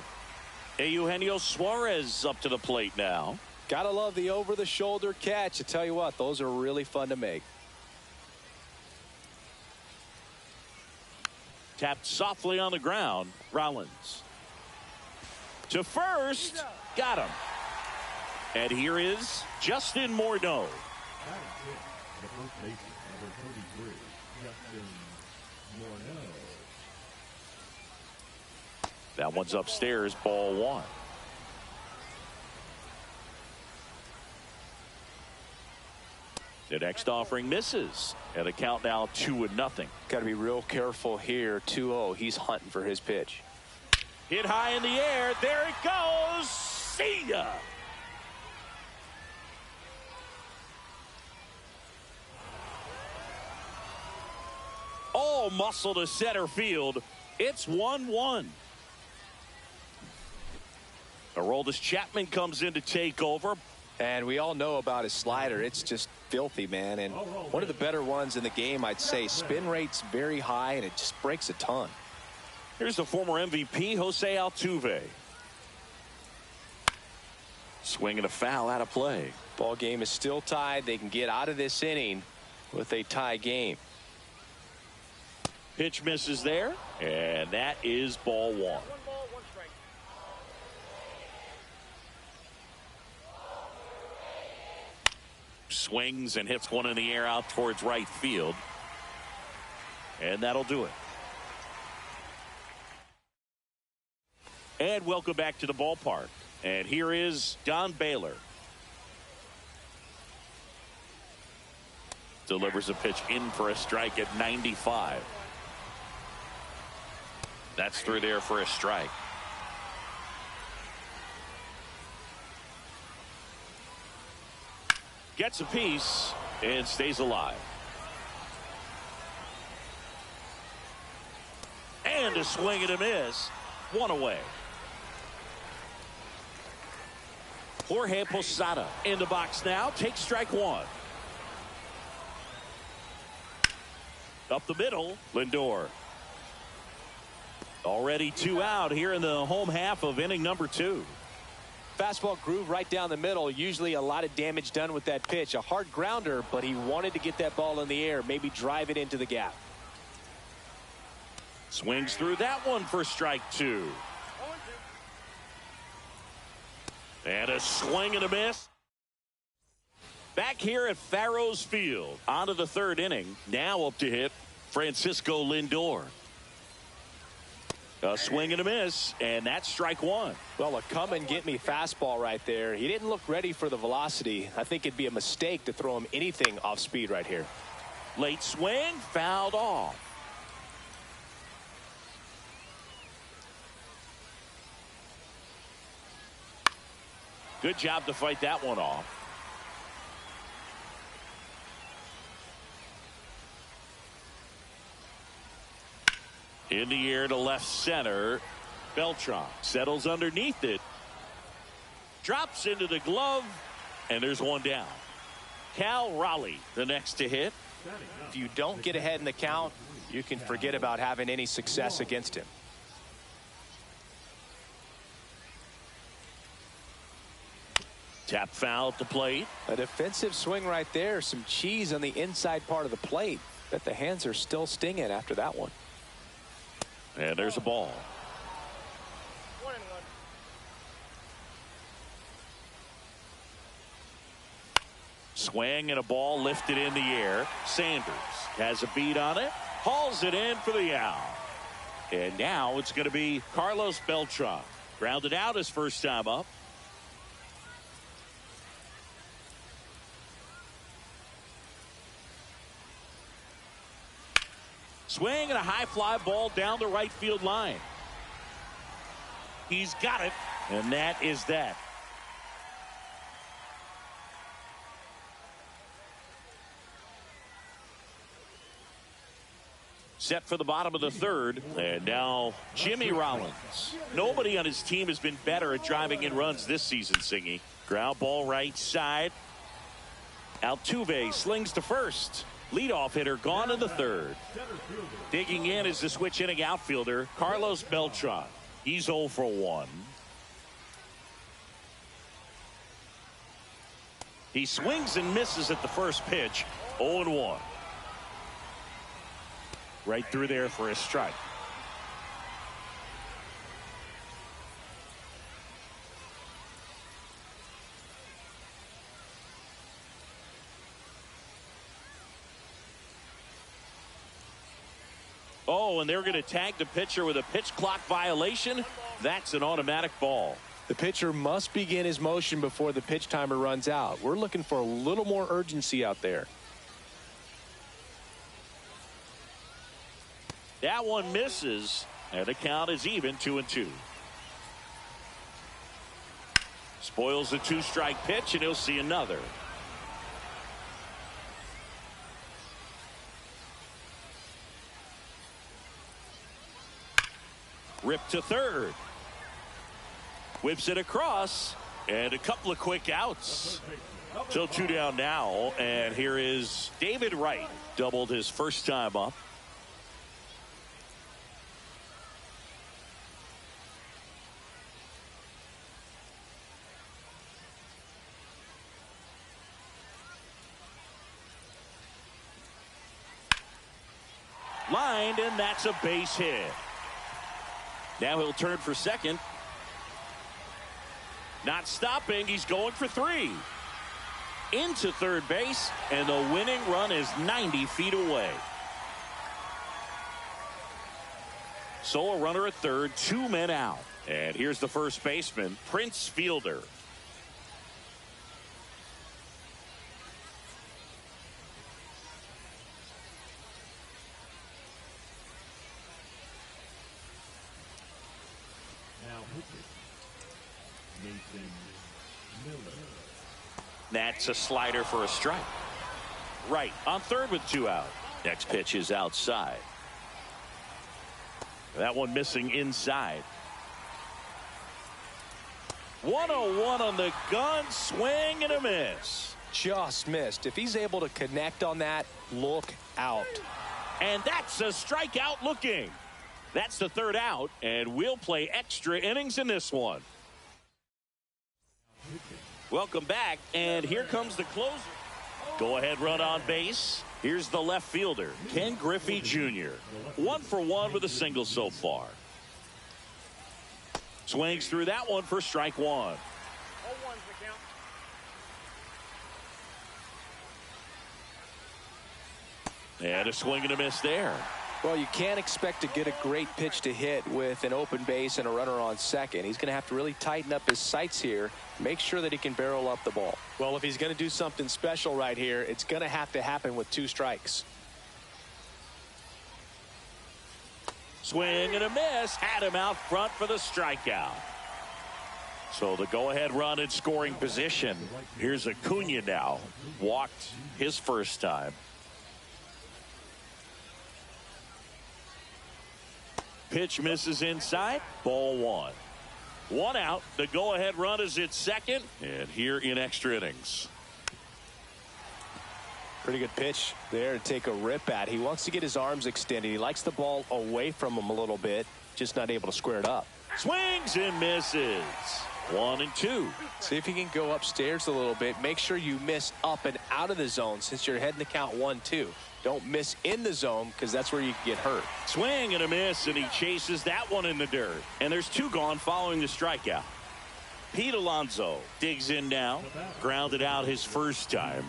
Eugenio Suarez up to the plate now. Gotta love the over-the-shoulder catch. I tell you what, those are really fun to make. Tapped softly on the ground. Rollins. To first. Got him. And here is Justin Morneau. The first baseman, number 33, Justin Morneau. That one's upstairs, ball 1. The next offering misses. And the count now 2-0. Got to be real careful here. 2-0. He's hunting for his pitch. Hit high in the air. There it goes. See ya. All muscle to center field. It's 1-1. Aroldis Chapman comes in to take over. And we all know about his slider. It's just filthy, man. And one of the better ones in the game, I'd say. Spin rate's very high, and it just breaks a ton. Here's the former MVP, Jose Altuve. Swinging a foul out of play. Ball game is still tied. They can get out of this inning with a tie game. Pitch misses there, and that is ball 1. 1 ball, 1 strike. Swings and hits one in the air out towards right field. And that'll do it. And welcome back to the ballpark. And here is Don Baylor. Delivers a pitch in for a strike at 95. That's through there for a strike. Gets a piece and stays alive. And a swing and a miss. 1 away. Jorge Posada in the box now. Takes strike 1. Up the middle, Lindor. Already 2 out here in the home half of inning number 2. Fastball groove right down the middle. Usually a lot of damage done with that pitch. A hard grounder, but he wanted to get that ball in the air, maybe drive it into the gap. Swings through that one for strike 2. And a swing and a miss. Back here at Farrows Field. On to the 3rd inning. Now up to hit Francisco Lindor. A swing and a miss, and that's strike 1. Well, a come and get me fastball right there. He didn't look ready for the velocity. I think it'd be a mistake to throw him anything off speed right here. Late swing, fouled off. Good job to fight that one off. In the air to left center. Beltran settles underneath it. Drops into the glove. And there's one down. Cal Raleigh, the next to hit. If you don't get ahead in the count, you can forget about having any success against him. Tap foul at the plate. A defensive swing right there. Some cheese on the inside part of the plate. Bet the hands are still stinging after that one. And there's a ball. 1-1. Swing and a ball lifted in the air. Sanders has a beat on it. Hauls it in for the out. And now it's going to be Carlos Beltran. Grounded out his first time up. Swing and a high fly ball down the right field line. He's got it, and that is that. Set for the bottom of the third, and now Jimmy Rollins. Nobody on his team has been better at driving in runs this season, Singy. Ground ball right side. Altuve slings to first. Leadoff hitter gone in the third. Digging in is the switch inning outfielder, Carlos Beltran. He's 0 for 1. He swings and misses at the first pitch, 0-1. Right through there for a strike. Oh, and they're going to tag the pitcher with a pitch clock violation. That's an automatic ball. The pitcher must begin his motion before the pitch timer runs out. We're looking for a little more urgency out there. That one misses, and the count is even, 2-2. Spoils the 2-strike pitch, and he'll see another. Ripped to third. Whips it across, and a couple of quick outs. So 2 down now, and here is David Wright. Doubled his first time up. Lined, and that's a base hit. Now he'll turn for second. Not stopping. He's going for 3. Into third base, and the winning run is 90 feet away. So a runner at third, 2 men out. And here's the first baseman, Prince Fielder. That's a slider for a strike. Right on third with 2 out. Next pitch is outside. That one missing inside. 101 on the gun. Swing and a miss. Just missed. If he's able to connect on that, look out. And that's a strikeout looking. That's the third out, and we'll play extra innings in this one. Welcome back, and here comes the closer. Go ahead run on base. Here's the left fielder, Ken Griffey Jr. 1 for 1 with a single so far. Swings through that one for strike 1. 0-1's the count. And a swing and a miss there. Well, you can't expect to get a great pitch to hit with an open base and a runner on second. He's going to have to really tighten up his sights here, make sure that he can barrel up the ball. Well, if he's going to do something special right here, it's going to have to happen with 2 strikes. Swing and a miss. Had him out front for the strikeout. So the go-ahead run in scoring position. Here's Acuna now. Walked his first time. pitch misses inside. Ball one. One out. The go-ahead run is at second. And here in extra innings. Pretty good pitch there to take a rip at. He wants to get his arms extended. He likes the ball away from him a little bit. Just not able to square it up. Swings and misses. 1-2. See if you can go upstairs a little bit. Make sure you miss up and out of the zone since you're heading the count 1-2. Don't miss in the zone because that's where you can get hurt. Swing and a miss, and he chases that one in the dirt. And there's two gone following the strikeout. Pete Alonso digs in now. Grounded out his first time.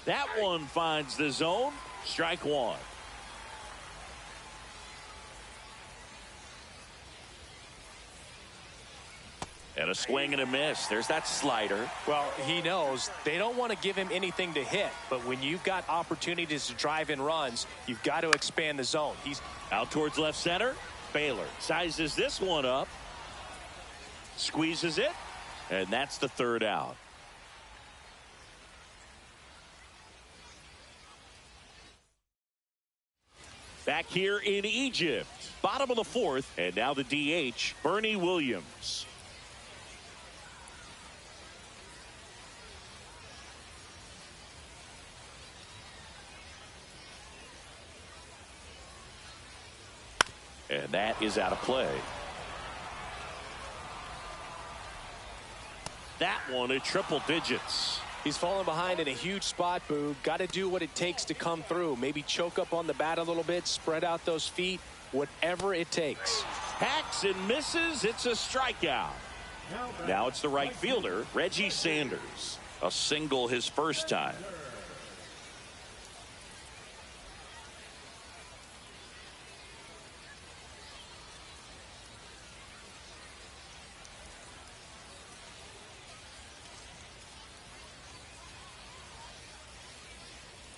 That one finds the zone. Strike one. And a swing and a miss. There's that slider. Well, he knows they don't want to give him anything to hit. But when you've got opportunities to drive in runs, you've got to expand the zone. He's out towards left center. Baylor sizes this one up. Squeezes it. And that's the third out. Back here in Egypt. Bottom of the fourth. And now the DH, Bernie Williams. And that is out of play. That one at triple digits. He's falling behind in a huge spot, Boog. Got to do what it takes to come through. Maybe choke up on the bat a little bit, spread out those feet, whatever it takes. Hacks and misses. It's a strikeout. Now it's the right fielder, Reggie Sanders. A single his first time.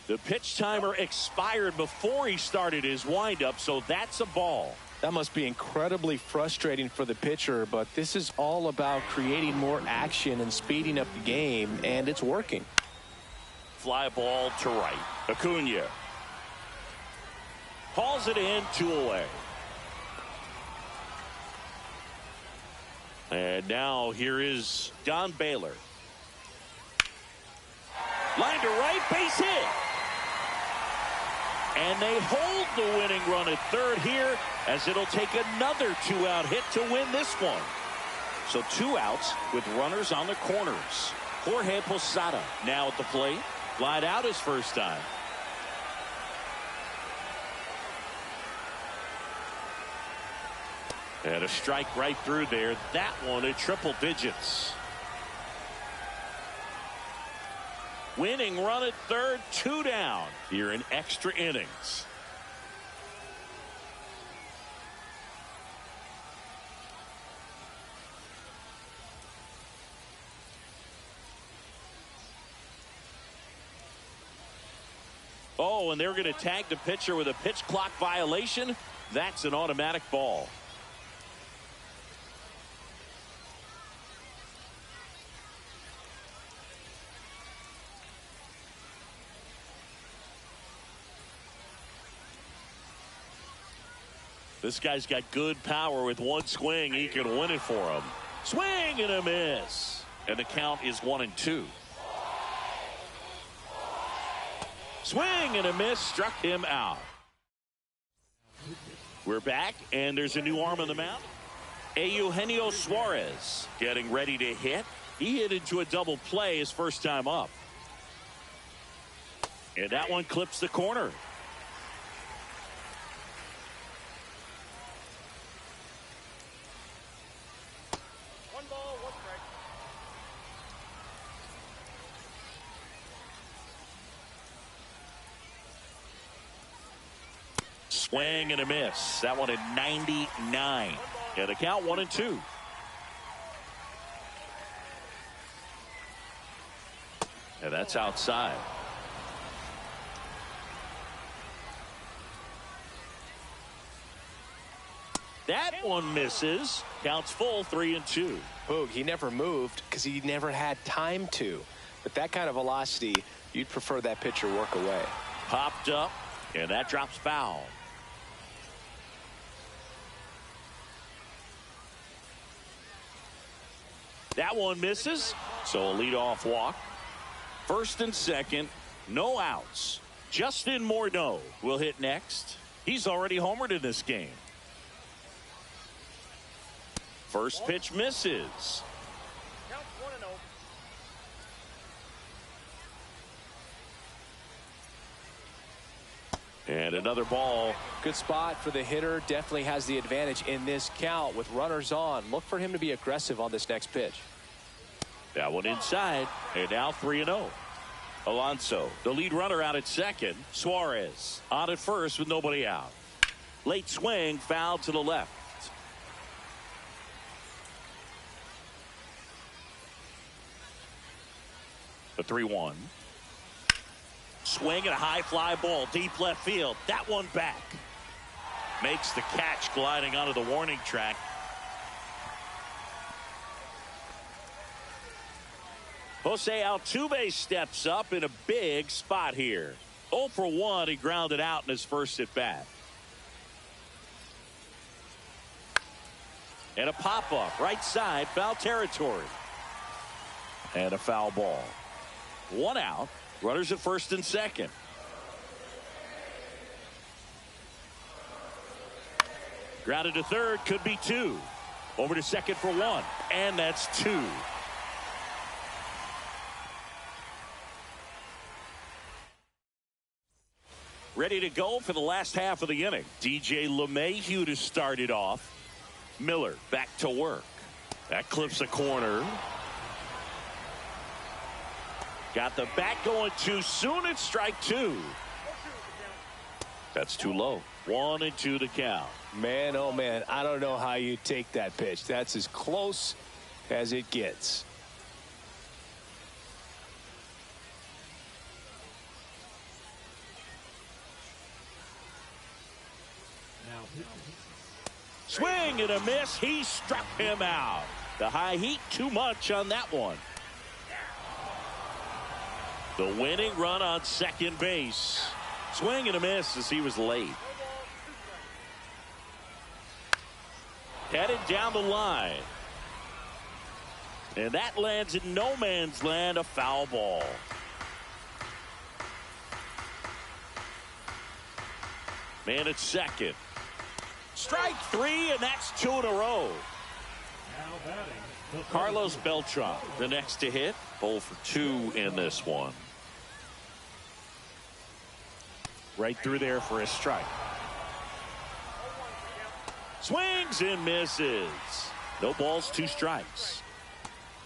The pitch timer expired before he started his windup, so that's a ball. That must be incredibly frustrating for the pitcher, but this is all about creating more action and speeding up the game, and it's working. Fly ball to right. Acuna calls it in, 2 away. And now here is Don Baylor. Line to right, base hit. And they hold the winning run at third here, as it'll take another 2-out hit to win this one. So 2 outs with runners on the corners. Jorge Posada now at the plate. Flied out his first time. And a strike right through there. That one at triple digits. Winning run at third, 2 down here in extra innings. Oh, and they're going to tag the pitcher with a pitch clock violation. That's an automatic ball. This guy's got good power. With one swing, he can win it for him. Swing and a miss. And the count is 1-2. Swing and a miss. Struck him out. We're back, and there's a new arm on the mound. Eugenio Suarez getting ready to hit. He hit into a double play his first time up. And that one clips the corner. Swing and a miss. That one at 99. And the count 1-2. And that's outside. That one misses. Counts full, 3-2. Boog, he never moved because he never had time to. But that kind of velocity, You'd prefer that pitcher work away. Popped up, and that drops foul. That one misses, so a leadoff walk. First and second, no outs. Justin Morneau will hit next. He's already homered in this game. First pitch misses. Count 1-0. And another ball. Good spot for the hitter. Definitely has the advantage in this count with runners on. Look for him to be aggressive on this next pitch. That one inside, and now 3-0. Alonso, the lead runner, out at second. Suarez on at first with nobody out. Late swing, foul to the left. The 3-1. Swing and a high fly ball deep left field. That one back. Makes the catch, gliding onto the warning track. Jose Altuve steps up in a big spot here. 0 for 1. He grounded out in his first at bat. And a pop up right side, foul territory. And a foul ball. 1 out. Runners at first and second. Grounded to third, could be 2. Over to second for 1. And that's 2. Ready to go for the last half of the inning. DJ LeMahieu to start it off. Miller back to work. That clips a corner. Got the bat going too soon. It's strike 2. That's too low. 1-2 the count. Man, oh man, I don't know how you take that pitch. That's as close as it gets. Swing and a miss. He struck him out. The high heat too much on that one. The winning run on second base. Swing and a miss as he was late. Headed down the line. And that lands in no man's land, a foul ball. Man at second. Strike 3, and that's 2 in a row. Carlos Beltran, the next to hit. 0 for 2 in this one. Right through there for a strike. Swings and misses. No balls, 2 strikes.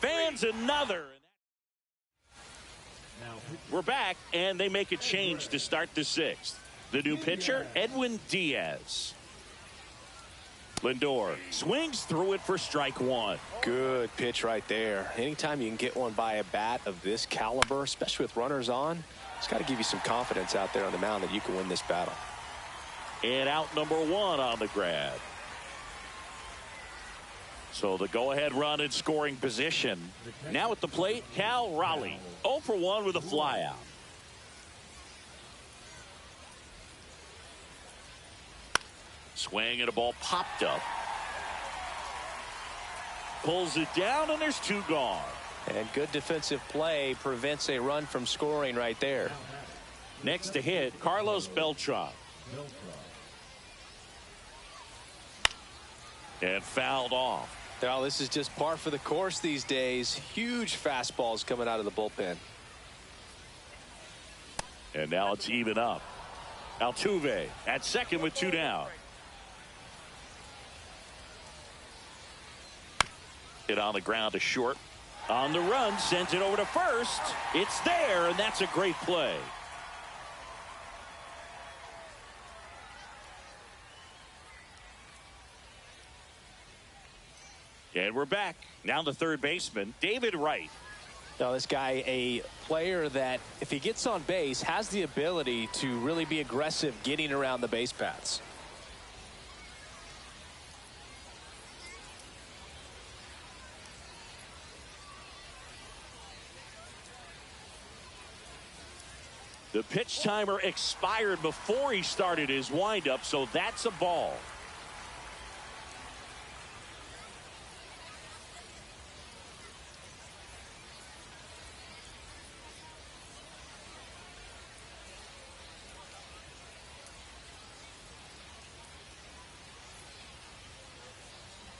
Fans another. We're back, and they make a change to start the 6th. The new pitcher, Edwin Diaz. Lindor swings through it for strike 1. Good pitch right there. Anytime you can get one by a bat of this caliber, especially with runners on, it's got to give you some confidence out there on the mound that you can win this battle. And out number 1 on the grab. So the go-ahead run in scoring position. Now at the plate, Cal Raleigh. 0 for 1 with a flyout. Swing and a ball popped up. Pulls it down, and there's 2 gone. And good defensive play prevents a run from scoring right there. Next to hit, Carlos Beltran. And fouled off. Now, this is just par for the course these days. Huge fastballs coming out of the bullpen. And now it's even up. Altuve at second with 2 down. Hit on the ground to short. On the run, sends it over to first. It's there, and that's a great play. And we're back. Now the third baseman, David Wright. Now, this guy, a player that, if he gets on base, has the ability to really be aggressive getting around the base paths. The pitch timer expired before he started his windup, so that's a ball.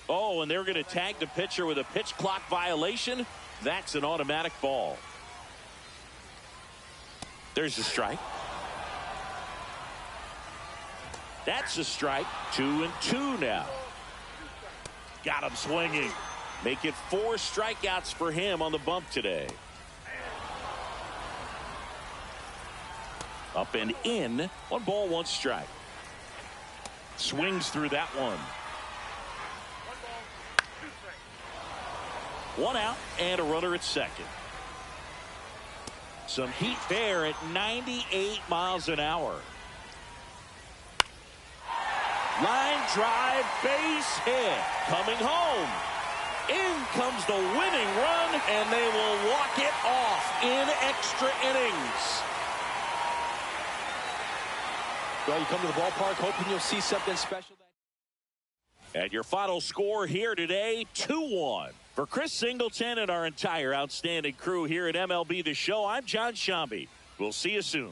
Oh, and they're going to tag the pitcher with a pitch clock violation. That's an automatic ball. There's the strike. That's a strike. 2-2 now. Got him swinging. Make it 4 strikeouts for him on the bump today. Up and in. 1 ball, 1 strike. Swings through that one. 1 out and a runner at second. Some heat there at 98 miles an hour. Line drive, base hit. Coming home. In comes the winning run, and they will walk it off in extra innings. Well, you come to the ballpark hoping you'll see something special. And your final score here today, 2-1. For Chris Singleton and our entire outstanding crew here at MLB The Show, I'm John Shambi. We'll see you soon.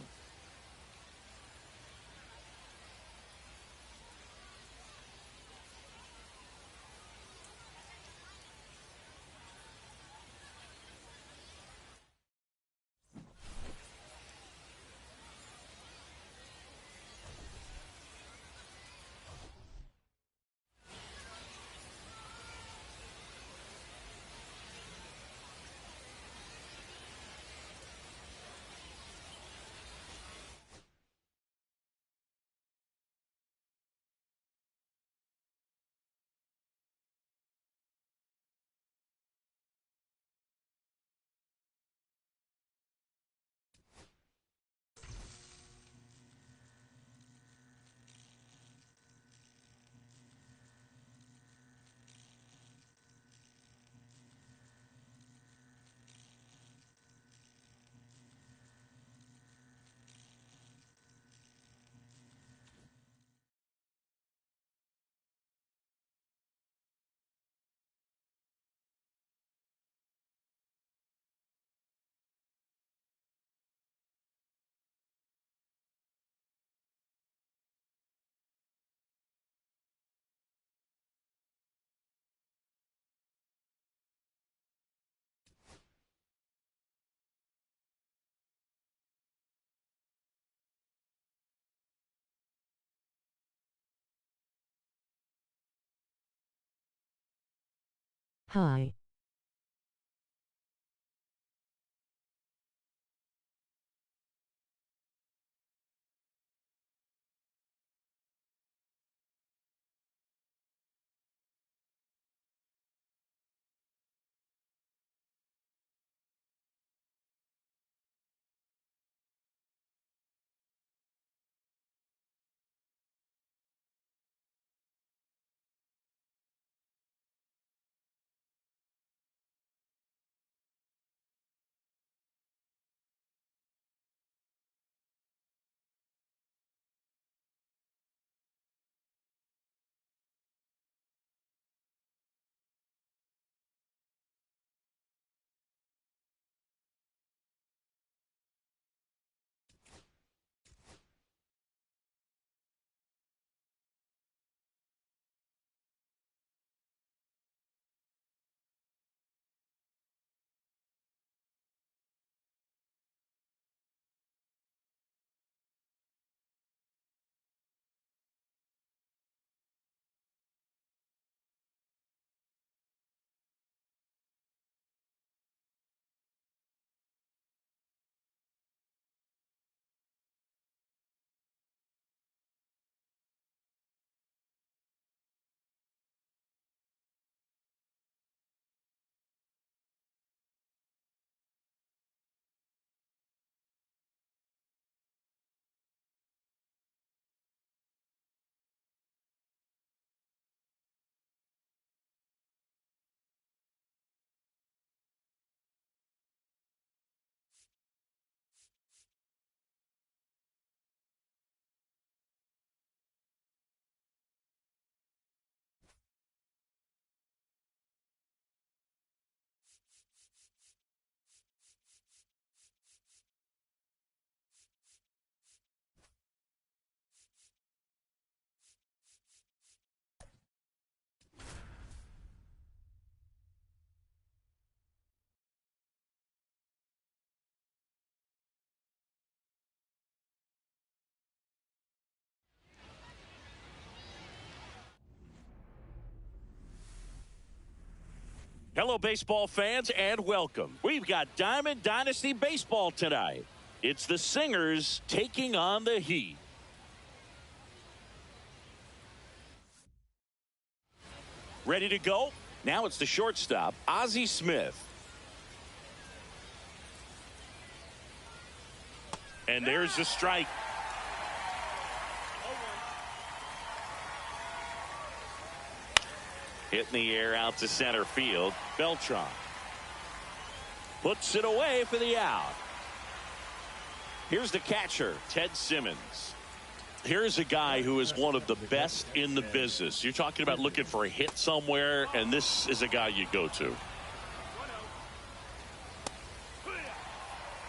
Hi. Hello, baseball fans, and welcome. We've got Diamond Dynasty Baseball tonight. It's the Singers taking on the Heat. Ready to go? Now it's the shortstop, Ozzie Smith. And there's the strike. Hit in the air out to center field. Beltran puts it away for the out. Here's the catcher, Ted Simmons. Here's a guy who is one of the best in the business. You're talking about looking for a hit somewhere, and this is a guy you go to.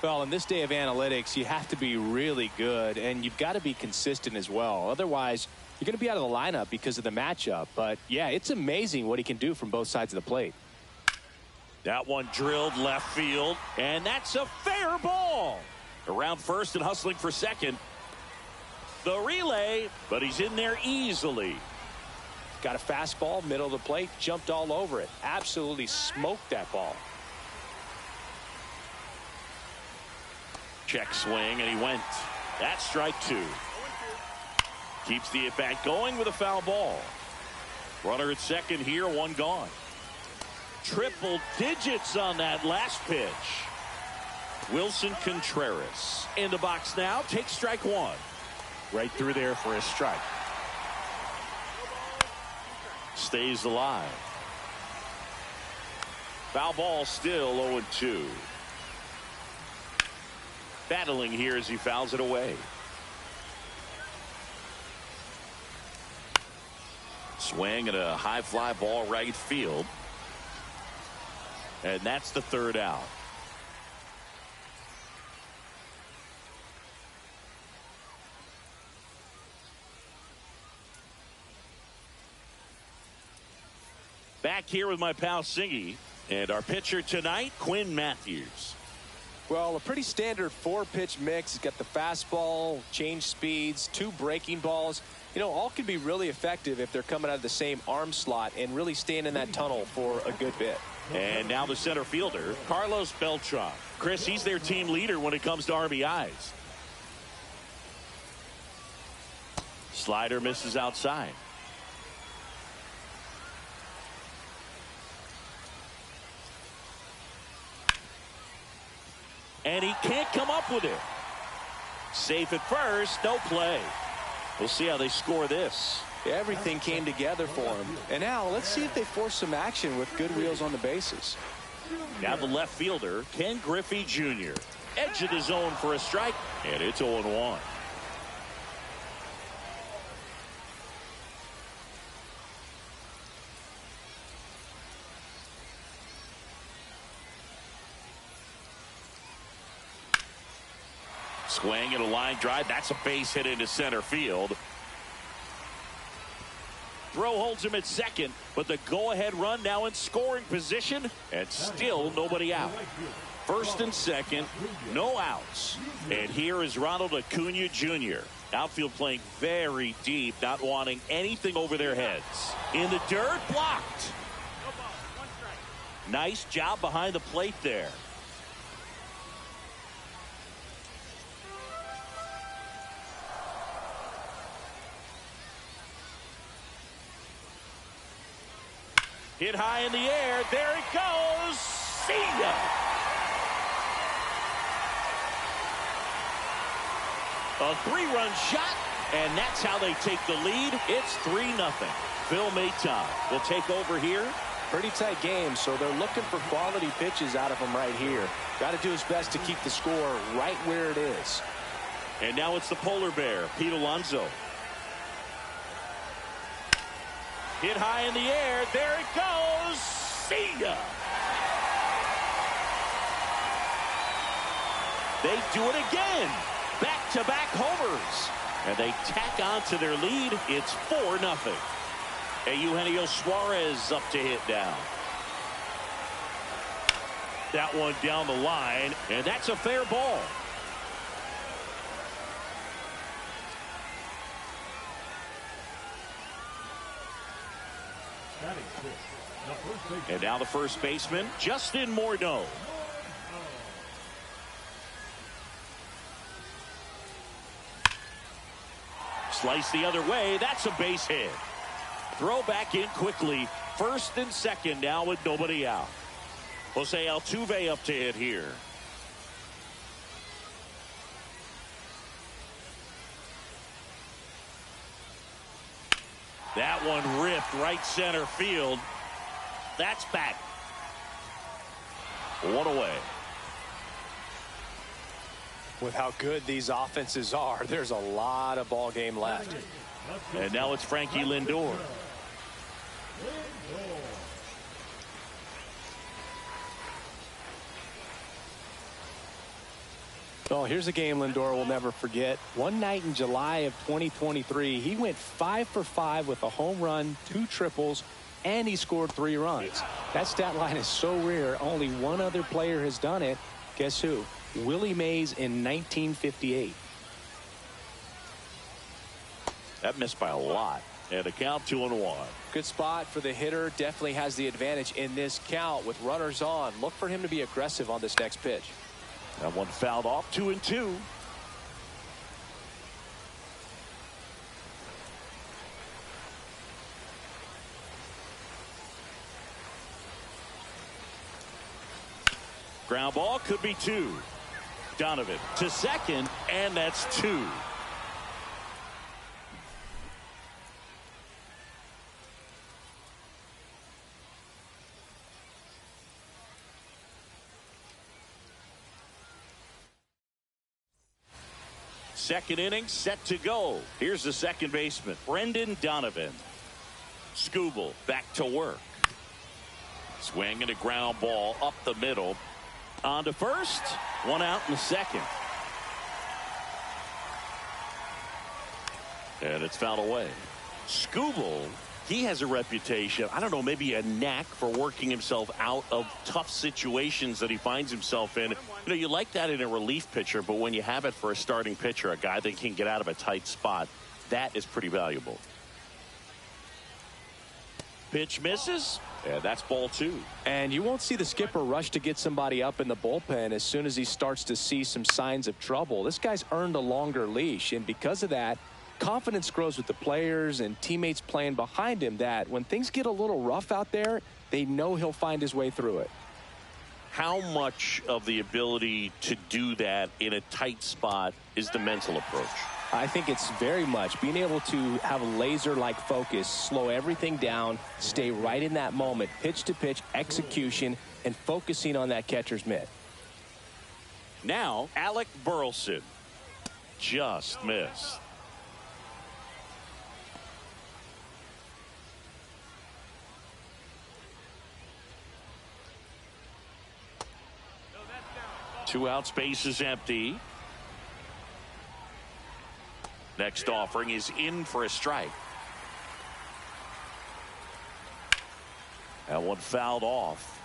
Well, in this day of analytics, you have to be really good, and you've got to be consistent as well. Otherwise, you're going to be out of the lineup because of the matchup. But, yeah, it's amazing what he can do from both sides of the plate. That one drilled left field, and that's a fair ball. Around first and hustling for second. The relay, but he's in there easily. Got a fastball, middle of the plate, jumped all over it. Absolutely smoked that ball. Check swing, and he went. That's strike two. Keeps the at-bat going with a foul ball. Runner at second here, one gone. Triple digits on that last pitch. Wilson Contreras in the box now, takes strike one. Right through there for a strike. Stays alive. Foul ball, still 0-2. Battling here as he fouls it away. Swing and a high fly ball right field. And that's the third out. Back here with my pal Singy and our pitcher tonight, Quinn Matthews. Well, a pretty standard four-pitch mix. He's got the fastball, change speeds, two breaking balls. You know, all can be really effective if they're coming out of the same arm slot and really staying in that tunnel for a good bit. And now the center fielder, Carlos Beltran. Chris, he's their team leader when it comes to RBIs. Slider misses outside. And he can't come up with it. Safe at first, no play. We'll see how they score this. Everything came together for him. And now let's see if they force some action with good wheels on the bases. Now the left fielder, Ken Griffey Jr. Edge of the zone for a strike, and it's 0-1. Swing and a line drive. That's a base hit into center field. Throw holds him at second, but the go-ahead run now in scoring position, and still nobody out. First and second, no outs. And here is Ronald Acuna Jr. Outfield playing very deep, not wanting anything over their heads. In the dirt, blocked. Nice job behind the plate there. Hit high in the air. There it goes. See ya. A three-run shot, and that's how they take the lead. It's 3-0. Phil Maton will take over here. Pretty tight game, so they're looking for quality pitches out of him right here. Got to do his best to keep the score right where it is. And now it's the polar bear, Pete Alonso. Hit high in the air. There it goes. See ya. They do it again. Back-to-back homers. And they tack on to their lead. It's 4-0. And Eugenio Suarez up to hit down. That one down the line. And that's a fair ball. And now the first baseman, Justin Morneau. Slice the other way. That's a base hit. Throw back in quickly. First and second now with nobody out. Jose Altuve up to hit here. That one ripped right center field. That's back. One away. With how good these offenses are, there's a lot of ball game left. And now it's Frankie Lindor. Oh, here's a game Lindor will never forget. One night in July of 2023, he went 5 for 5 with a home run, 2 triples, and he scored 3 runs. That stat line is so rare, only one other player has done it. Guess who? Willie Mays in 1958. That missed by a lot. And a count 2-1. Good spot for the hitter. Definitely has the advantage in this count with runners on. Look for him to be aggressive on this next pitch. That one fouled off. 2-2. Ground ball could be 2. Donovan to second, and that's 2. Second inning set to go. Here's the second baseman, Brendan Donovan. Skubal back to work. Swing and a ground ball up the middle. On to first. One out in the second. And it's fouled away. Skubal, he has a reputation, I don't know, maybe a knack for working himself out of tough situations that he finds himself in. You know, you like that in a relief pitcher, but when you have it for a starting pitcher, a guy that can get out of a tight spot, that is pretty valuable. Pitch misses, and that's ball 2. And you won't see the skipper rush to get somebody up in the bullpen as soon as he starts to see some signs of trouble. This guy's earned a longer leash, and because of that, confidence grows with the players and teammates playing behind him, that when things get a little rough out there, they know he'll find his way through it. How much of the ability to do that in a tight spot is the mental approach? I think it's very much being able to have a laser-like focus, slow everything down, stay right in that moment, pitch to pitch execution, and focusing on that catcher's mitt. Now, Alec Burleson just missed. Two out, space is empty. Next offering is in for a strike. That one fouled off.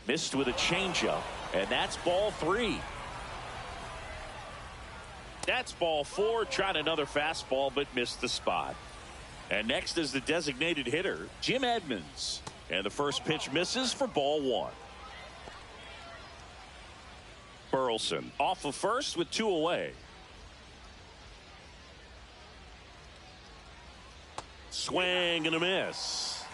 Missed with a changeup, and that's ball 3. That's ball 4. Tried another fastball, but missed the spot. And next is the designated hitter, Jim Edmonds. And the first pitch misses for ball 1. Burleson off of first with 2 away. Swing and a miss.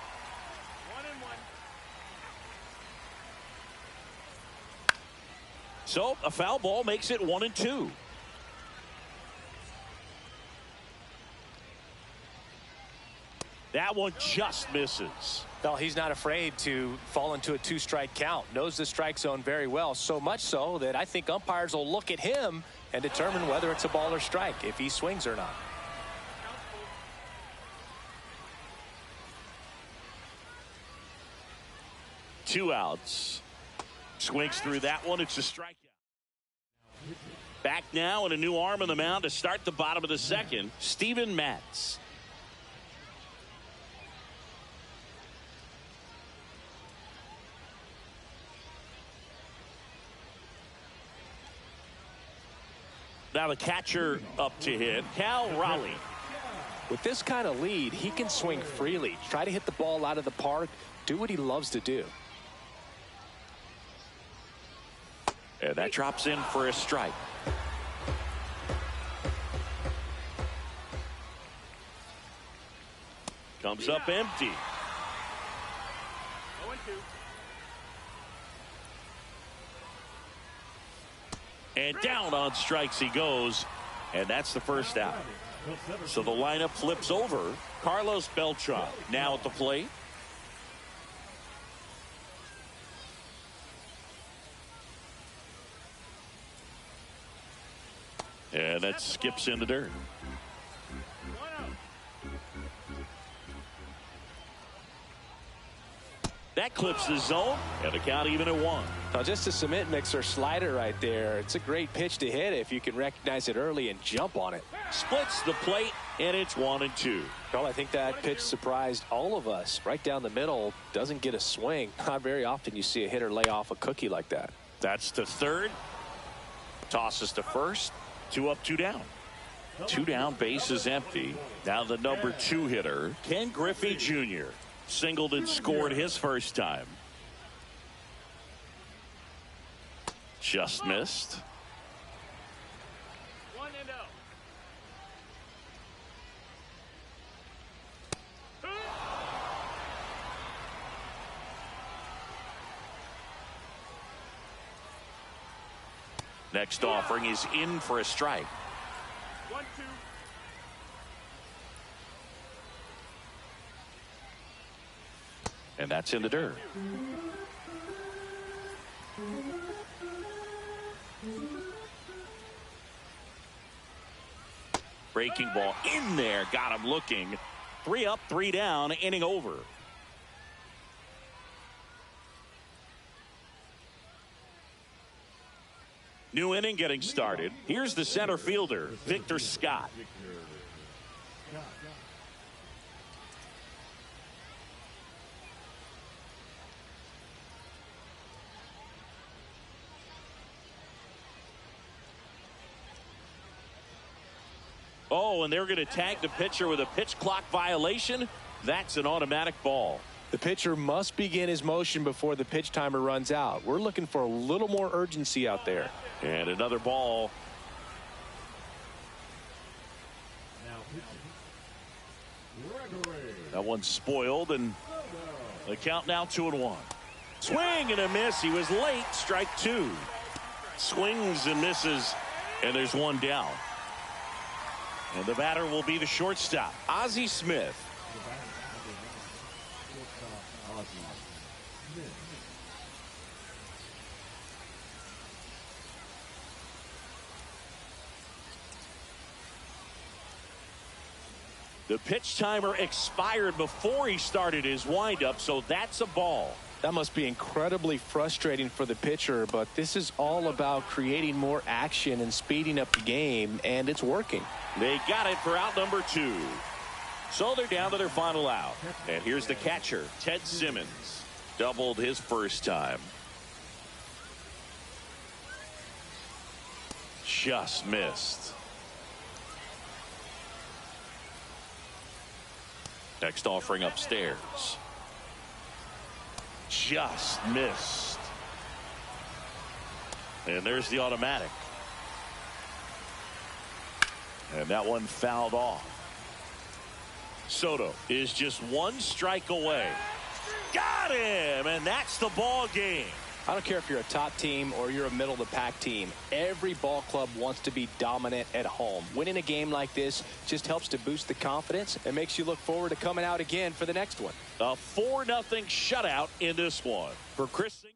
1-1. So a foul ball makes it 1-2. That one just misses. Well, he's not afraid to fall into a 2-strike count. Knows the strike zone very well, so much so that I think umpires will look at him and determine whether it's a ball or strike, if he swings or not. Two outs. Swings through that one. It's a strikeout. Back now, and a new arm on the mound to start the bottom of the second, Steven Matz. Now the catcher up to hit, Cal Raleigh. With this kind of lead, he can swing freely, try to hit the ball out of the park, do what he loves to do. And that drops in for a strike. Comes up empty. 0-2. And down on strikes he goes, and that's the first out. So the lineup flips over. Carlos Beltran now at the plate. And that skips in the dirt. That clips the zone, and the count even at 1. Now just a cement mixer slider right there. It's a great pitch to hit if you can recognize it early and jump on it. Splits the plate, and it's 1-2. Well, I think that pitch surprised all of us. Right down the middle, doesn't get a swing. Not very often you see a hitter lay off a cookie like that. That's to third. Tosses to first. 2 up, 2 down. 2 down, base is empty. Now the number 2 hitter, Ken Griffey Jr. Singled and scored his first time. Just missed. 1-0. Next offering is in for a strike. 1-2. And that's in the dirt. Breaking ball in there. Got him looking. 3 up, 3 down. Inning over. New inning getting started. Here's the center fielder, Victor Scott. Oh, and they're going to tag the pitcher with a pitch clock violation. That's an automatic ball. The pitcher must begin his motion before the pitch timer runs out. We're looking for a little more urgency out there. And another ball. That one's spoiled, and the count now 2-1. Swing and a miss. He was late. Strike 2. Swings and misses, and there's 1 down. And the batter will be the shortstop, Ozzie Smith. The pitch timer expired before he started his windup, so that's a ball. That must be incredibly frustrating for the pitcher, but this is all about creating more action and speeding up the game, and it's working. They got it for out number 2. So they're down to their final out. And here's the catcher, Ted Simmons. Doubled his first time. Just missed. Next offering upstairs. Just missed. And there's the automatic. And that one fouled off. Soto is just 1 strike away. Got him, and that's the ball game. I don't care if you're a top team or you're a middle-of-the-pack team. Every ball club wants to be dominant at home. Winning a game like this just helps to boost the confidence and makes you look forward to coming out again for the next one. A 4-0 shutout in this one. For Chris Singleton.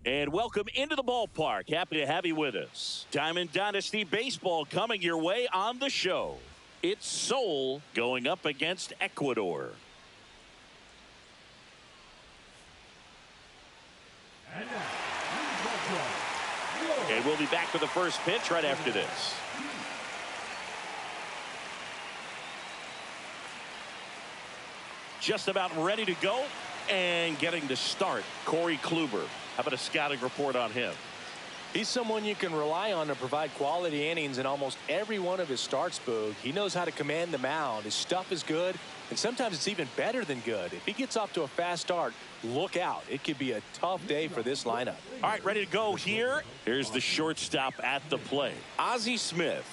And welcome into the ballpark. Happy to have you with us. Diamond Dynasty Baseball coming your way on the show. It's Seoul going up against Ecuador. And we'll be back with the first pitch right after this. Just about ready to go and getting to start, Corey Kluber. How about a scouting report on him? He's someone you can rely on to provide quality innings in almost every one of his starts, Boog. He knows how to command the mound. His stuff is good, and sometimes it's even better than good. If he gets off to a fast start, look out. It could be a tough day for this lineup. All right, ready to go here. Here's the shortstop at the plate, Ozzie Smith.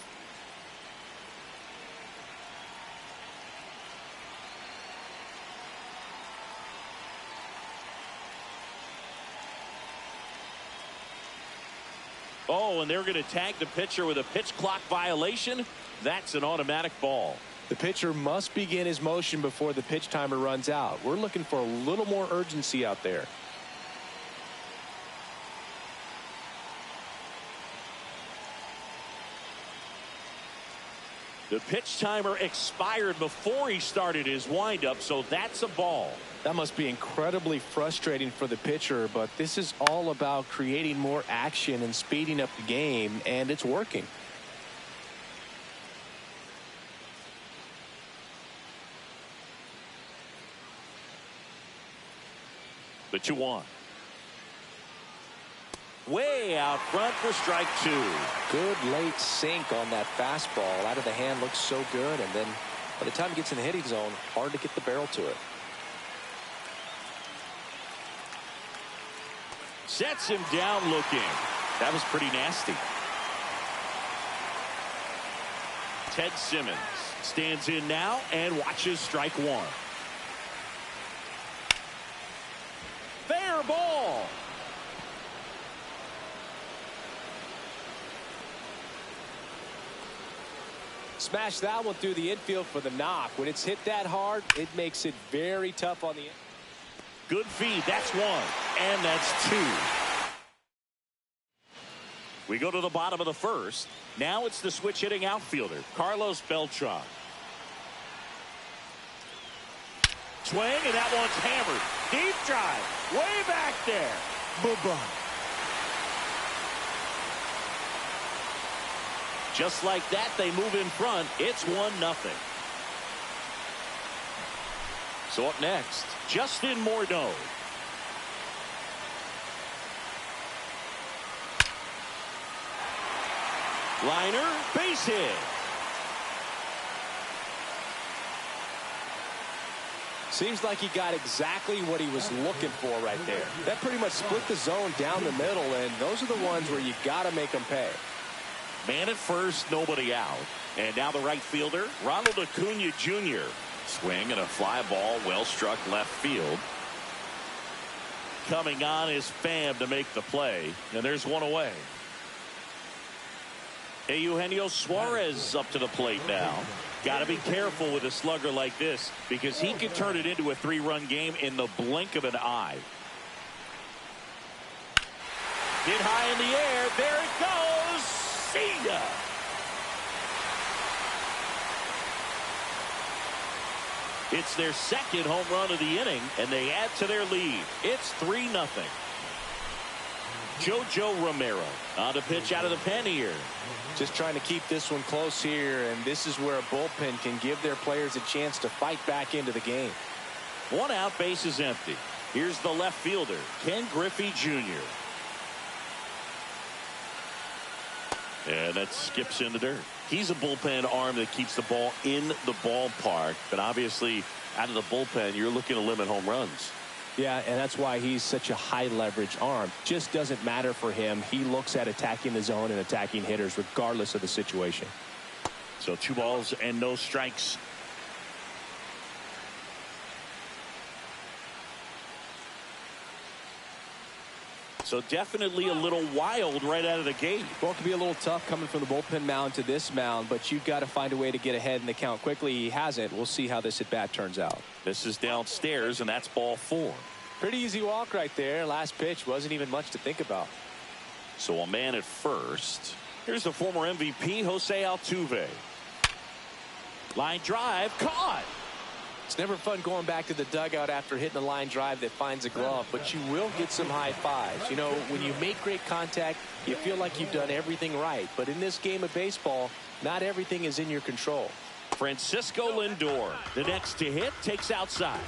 Oh, and they're going to tag the pitcher with a pitch clock violation. That's an automatic ball. The pitcher must begin his motion before the pitch timer runs out. We're looking for a little more urgency out there. The pitch timer expired before he started his windup, so that's a ball. That must be incredibly frustrating for the pitcher, but this is all about creating more action and speeding up the game, and it's working. The 2-1. Way out front for strike 2. Good late sink on that fastball. Out of the hand looks so good, and then by the time it gets in the hitting zone, hard to get the barrel to it. Sets him down looking. That was pretty nasty. Ted Simmons stands in now and watches strike 1. Fair ball. Smash that one through the infield for the knock. When it's hit that hard, it makes it very tough on the end. Good feed. That's 1. And that's 2. We go to the bottom of the first. Now it's the switch hitting outfielder, Carlos Beltran. Swing, and that one's hammered. Deep drive. Way back there. Bye-bye. Just like that, they move in front. It's 1-0. So up next, Justin Morneau. Liner, base hit. Seems like he got exactly what he was looking for right there. That pretty much split the zone down the middle, and those are the ones where you got to make them pay. Man at first, nobody out. And now the right fielder, Ronald Acuna Jr. Swing and a fly ball, well struck left field. Coming on is Pham to make the play, and there's one away. Eugenio Suarez up to the plate now. Got to be careful with a slugger like this because he can turn it into a 3-run game in the blink of an eye. Hit high in the air. There it goes. See ya. It's their second home run of the inning, and they add to their lead. It's 3-0. Jojo Romero on the pitch out of the pen here. Just trying to keep this one close here, and this is where a bullpen can give their players a chance to fight back into the game. 1 out, base is empty. Here's the left fielder, Ken Griffey Jr. And that skips in the dirt. He's a bullpen arm that keeps the ball in the ballpark, but obviously out of the bullpen, you're looking to limit home runs. Yeah, and that's why he's such a high leverage arm. Just doesn't matter for him. He looks at attacking the zone and attacking hitters regardless of the situation. So 2 balls and no strikes. So definitely a little wild right out of the gate. Well, it could be a little tough coming from the bullpen mound to this mound, but you've got to find a way to get ahead in the count quickly. He hasn't. We'll see how this at bat turns out. This is downstairs, and that's ball 4. Pretty easy walk right there. Last pitch wasn't even much to think about. So a man at first. Here's the former MVP, Jose Altuve. Line drive, caught. It's never fun going back to the dugout after hitting a line drive that finds a glove, but you will get some high fives. You know, when you make great contact, you feel like you've done everything right. But in this game of baseball, not everything is in your control. Francisco Lindor, the next to hit, takes outside.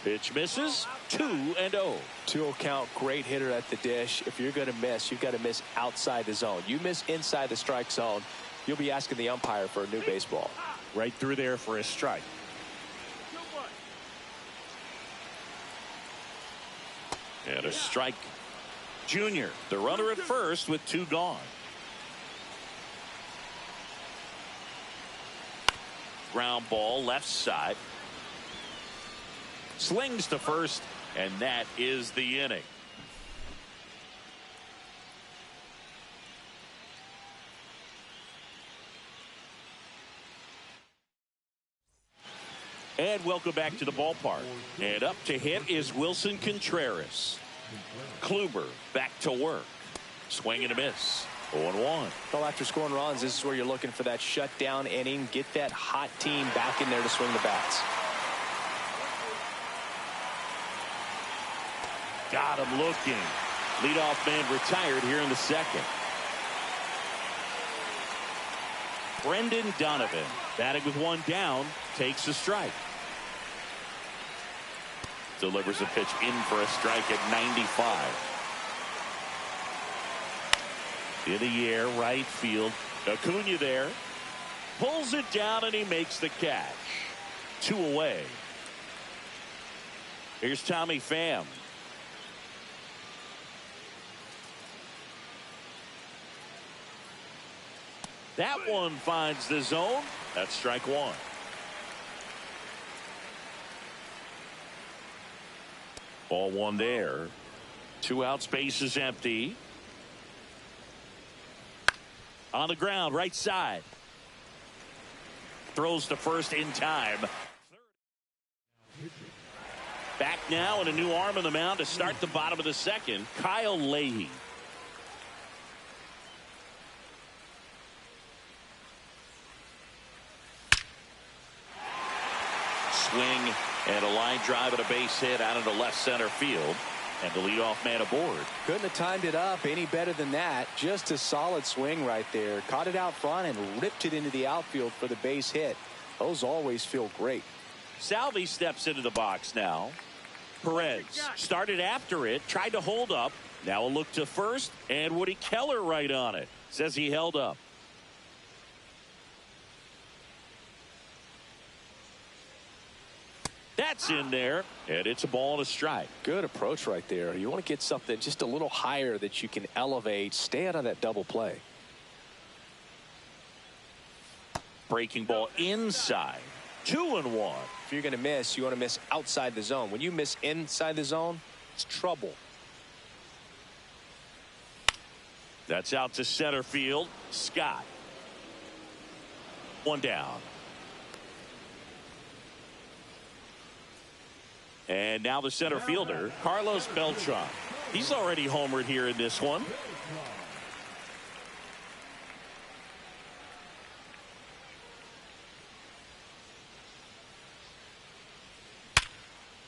Pitch misses, 2-0. 2-0 count, great hitter at the dish. If you're going to miss, you've got to miss outside the zone. You miss inside the strike zone, you'll be asking the umpire for a new baseball. Right through there for a strike. And a strike. Junior, the runner at first with 2 gone. Ground ball left side. Slings to first, and that is the inning. And welcome back to the ballpark. And up to hit is Wilson Contreras. Kluber back to work. Swing and a miss. 0-1. Well, after scoring runs, this is where you're looking for that shutdown inning. Get that hot team back in there to swing the bats. Got him looking. Leadoff man retired here in the second. Brendan Donovan, batting with 1 down, takes a strike. Delivers a pitch in for a strike at 95. In the air, right field. Acuna there. Pulls it down and he makes the catch. 2 away. Here's Tommy Pham. That one finds the zone. That's strike 1. Ball 1 there. 2 outs, base is empty. On the ground, right side. Throws to first in time. Back now, and a new arm on the mound to start the bottom of the second. Kyle Leahy. Swing and a line drive and a base hit out into left center field. And the leadoff man aboard. Couldn't have timed it up any better than that. Just a solid swing right there. Caught it out front and ripped it into the outfield for the base hit. Those always feel great. Salvi steps into the box now. Perez started after it, tried to hold up. Now a look to first, and Woody Keller right on it. Says he held up. That's in there, and it's a ball and a strike. Good approach right there. You want to get something just a little higher that you can elevate. Stay out of that double play. Breaking ball inside. 2-1. If you're going to miss, you want to miss outside the zone. When you miss inside the zone, it's trouble. That's out to center field. Scott. 1 down. And now the center fielder, Carlos Beltran. He's already homered here in this one.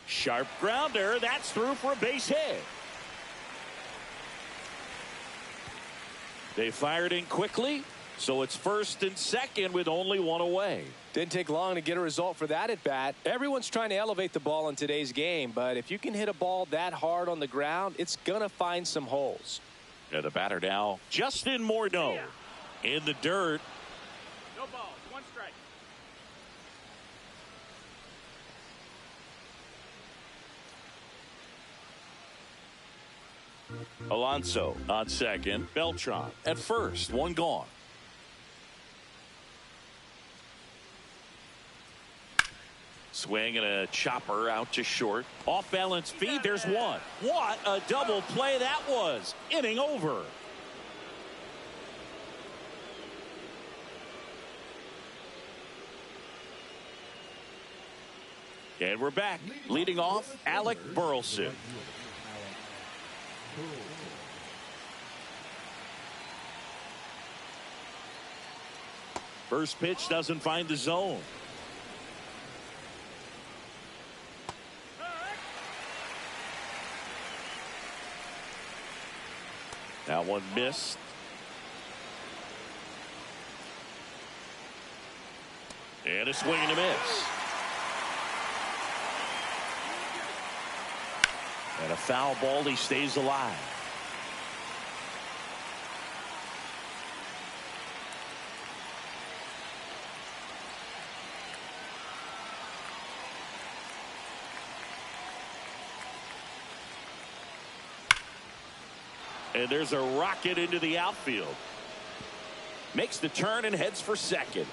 Sharp grounder. That's through for a base hit. They fired in quickly, so it's first and second with only 1 away. Didn't take long to get a result for that at bat. Everyone's trying to elevate the ball in today's game, but if you can hit a ball that hard on the ground, it's gonna find some holes. And the batter now, Justin Morneau, in the dirt. No balls, 1 strike. Alonso on second. Beltran at first. 1 gone. Swing and a chopper out to short. Off balance feed. There's 1. What a double play that was. Inning over. And we're back. Leading off, Alec Burleson. First pitch doesn't find the zone. That one missed. And a swing and a miss. And a foul ball. He stays alive. And there's a rocket into the outfield. Makes the turn and heads for second.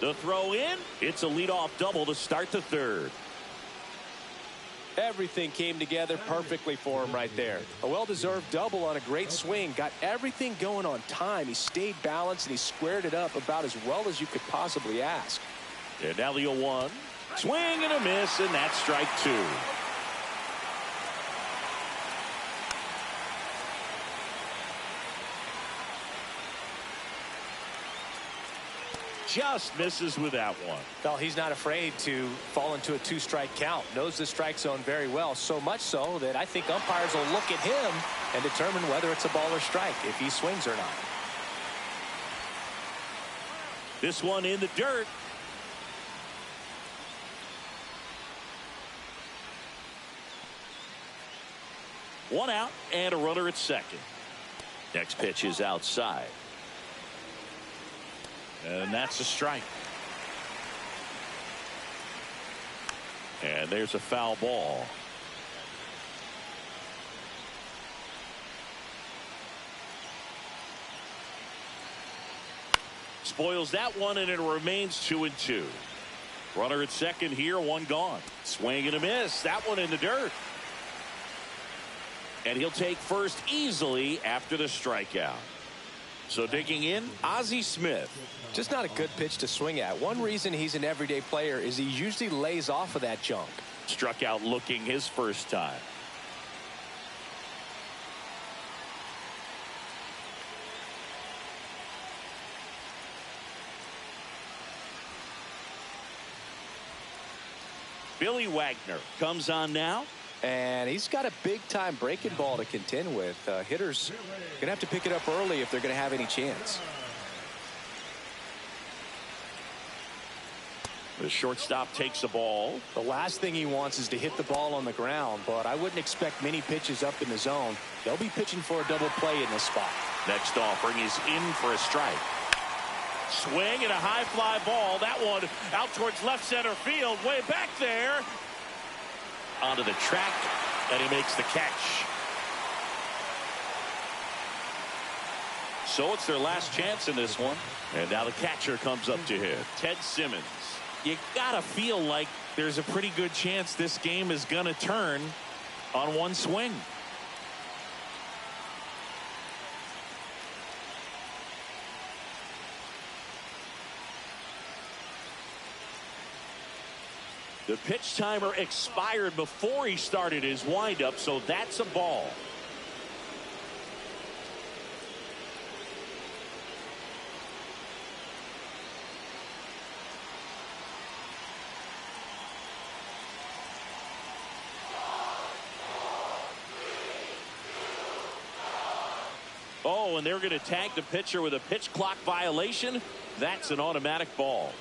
The throw in. It's a leadoff double to start the third. Everything came together perfectly for him right there. A well-deserved double on a great swing. Got everything going on time. He stayed balanced and he squared it up about as well as you could possibly ask. And now the 0-1. Swing and a miss, and that's strike two. Just misses with that one. Well, he's not afraid to fall into a two-strike count. Knows the strike zone very well, so much so that I think umpires will look at him and determine whether it's a ball or strike, if he swings or not. This one in the dirt. One out and a runner at second. Next pitch is outside. And that's a strike. And there's a foul ball. Spoils that one, and it remains 2-2. Runner at second here, one gone. Swing and a miss. That one in the dirt. And he'll take first easily after the strikeout. So digging in, Ozzie Smith. Just not a good pitch to swing at. One reason he's an everyday player is he usually lays off of that junk. Struck out looking his first time. Billy Wagner comes on now. And he's got a big-time breaking ball to contend with. Hitters going to have to pick it up early if they're going to have any chance. The shortstop takes the ball. The last thing he wants is to hit the ball on the ground, but I wouldn't expect many pitches up in the zone. They'll be pitching for a double play in this spot. Next offering is in for a strike. Swing and a high fly ball. That one out towards left center field. Way back there. Onto the track, and he makes the catch. So it's their last chance in this one. And now the catcher comes up to hit. Ted Simmons. You gotta feel like there's a pretty good chance this game is gonna turn on one swing. The pitch timer expired before he started his windup, so that's a ball. Oh, and they're going to tag the pitcher with a pitch clock violation. That's an automatic ball.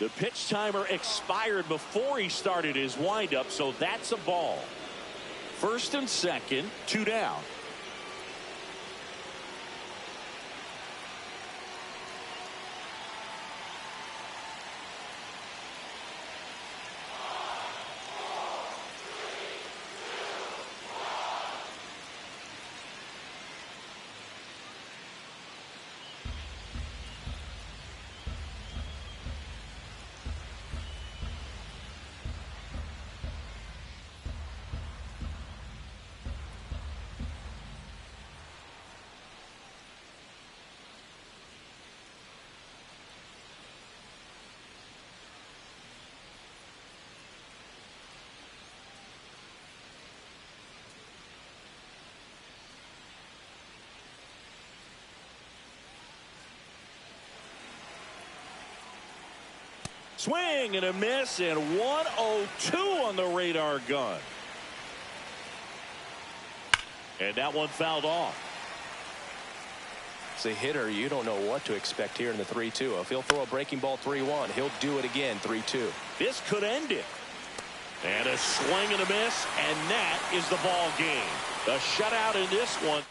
The pitch timer expired before he started his windup, so that's a ball. First and second, two down. Swing and a miss, and 102 on the radar gun. And that one fouled off. As a hitter, you don't know what to expect here in the 3-2. If he'll throw a breaking ball 3-1, he'll do it again 3-2. This could end it. And a swing and a miss, and that is the ball game. The shutout in this one.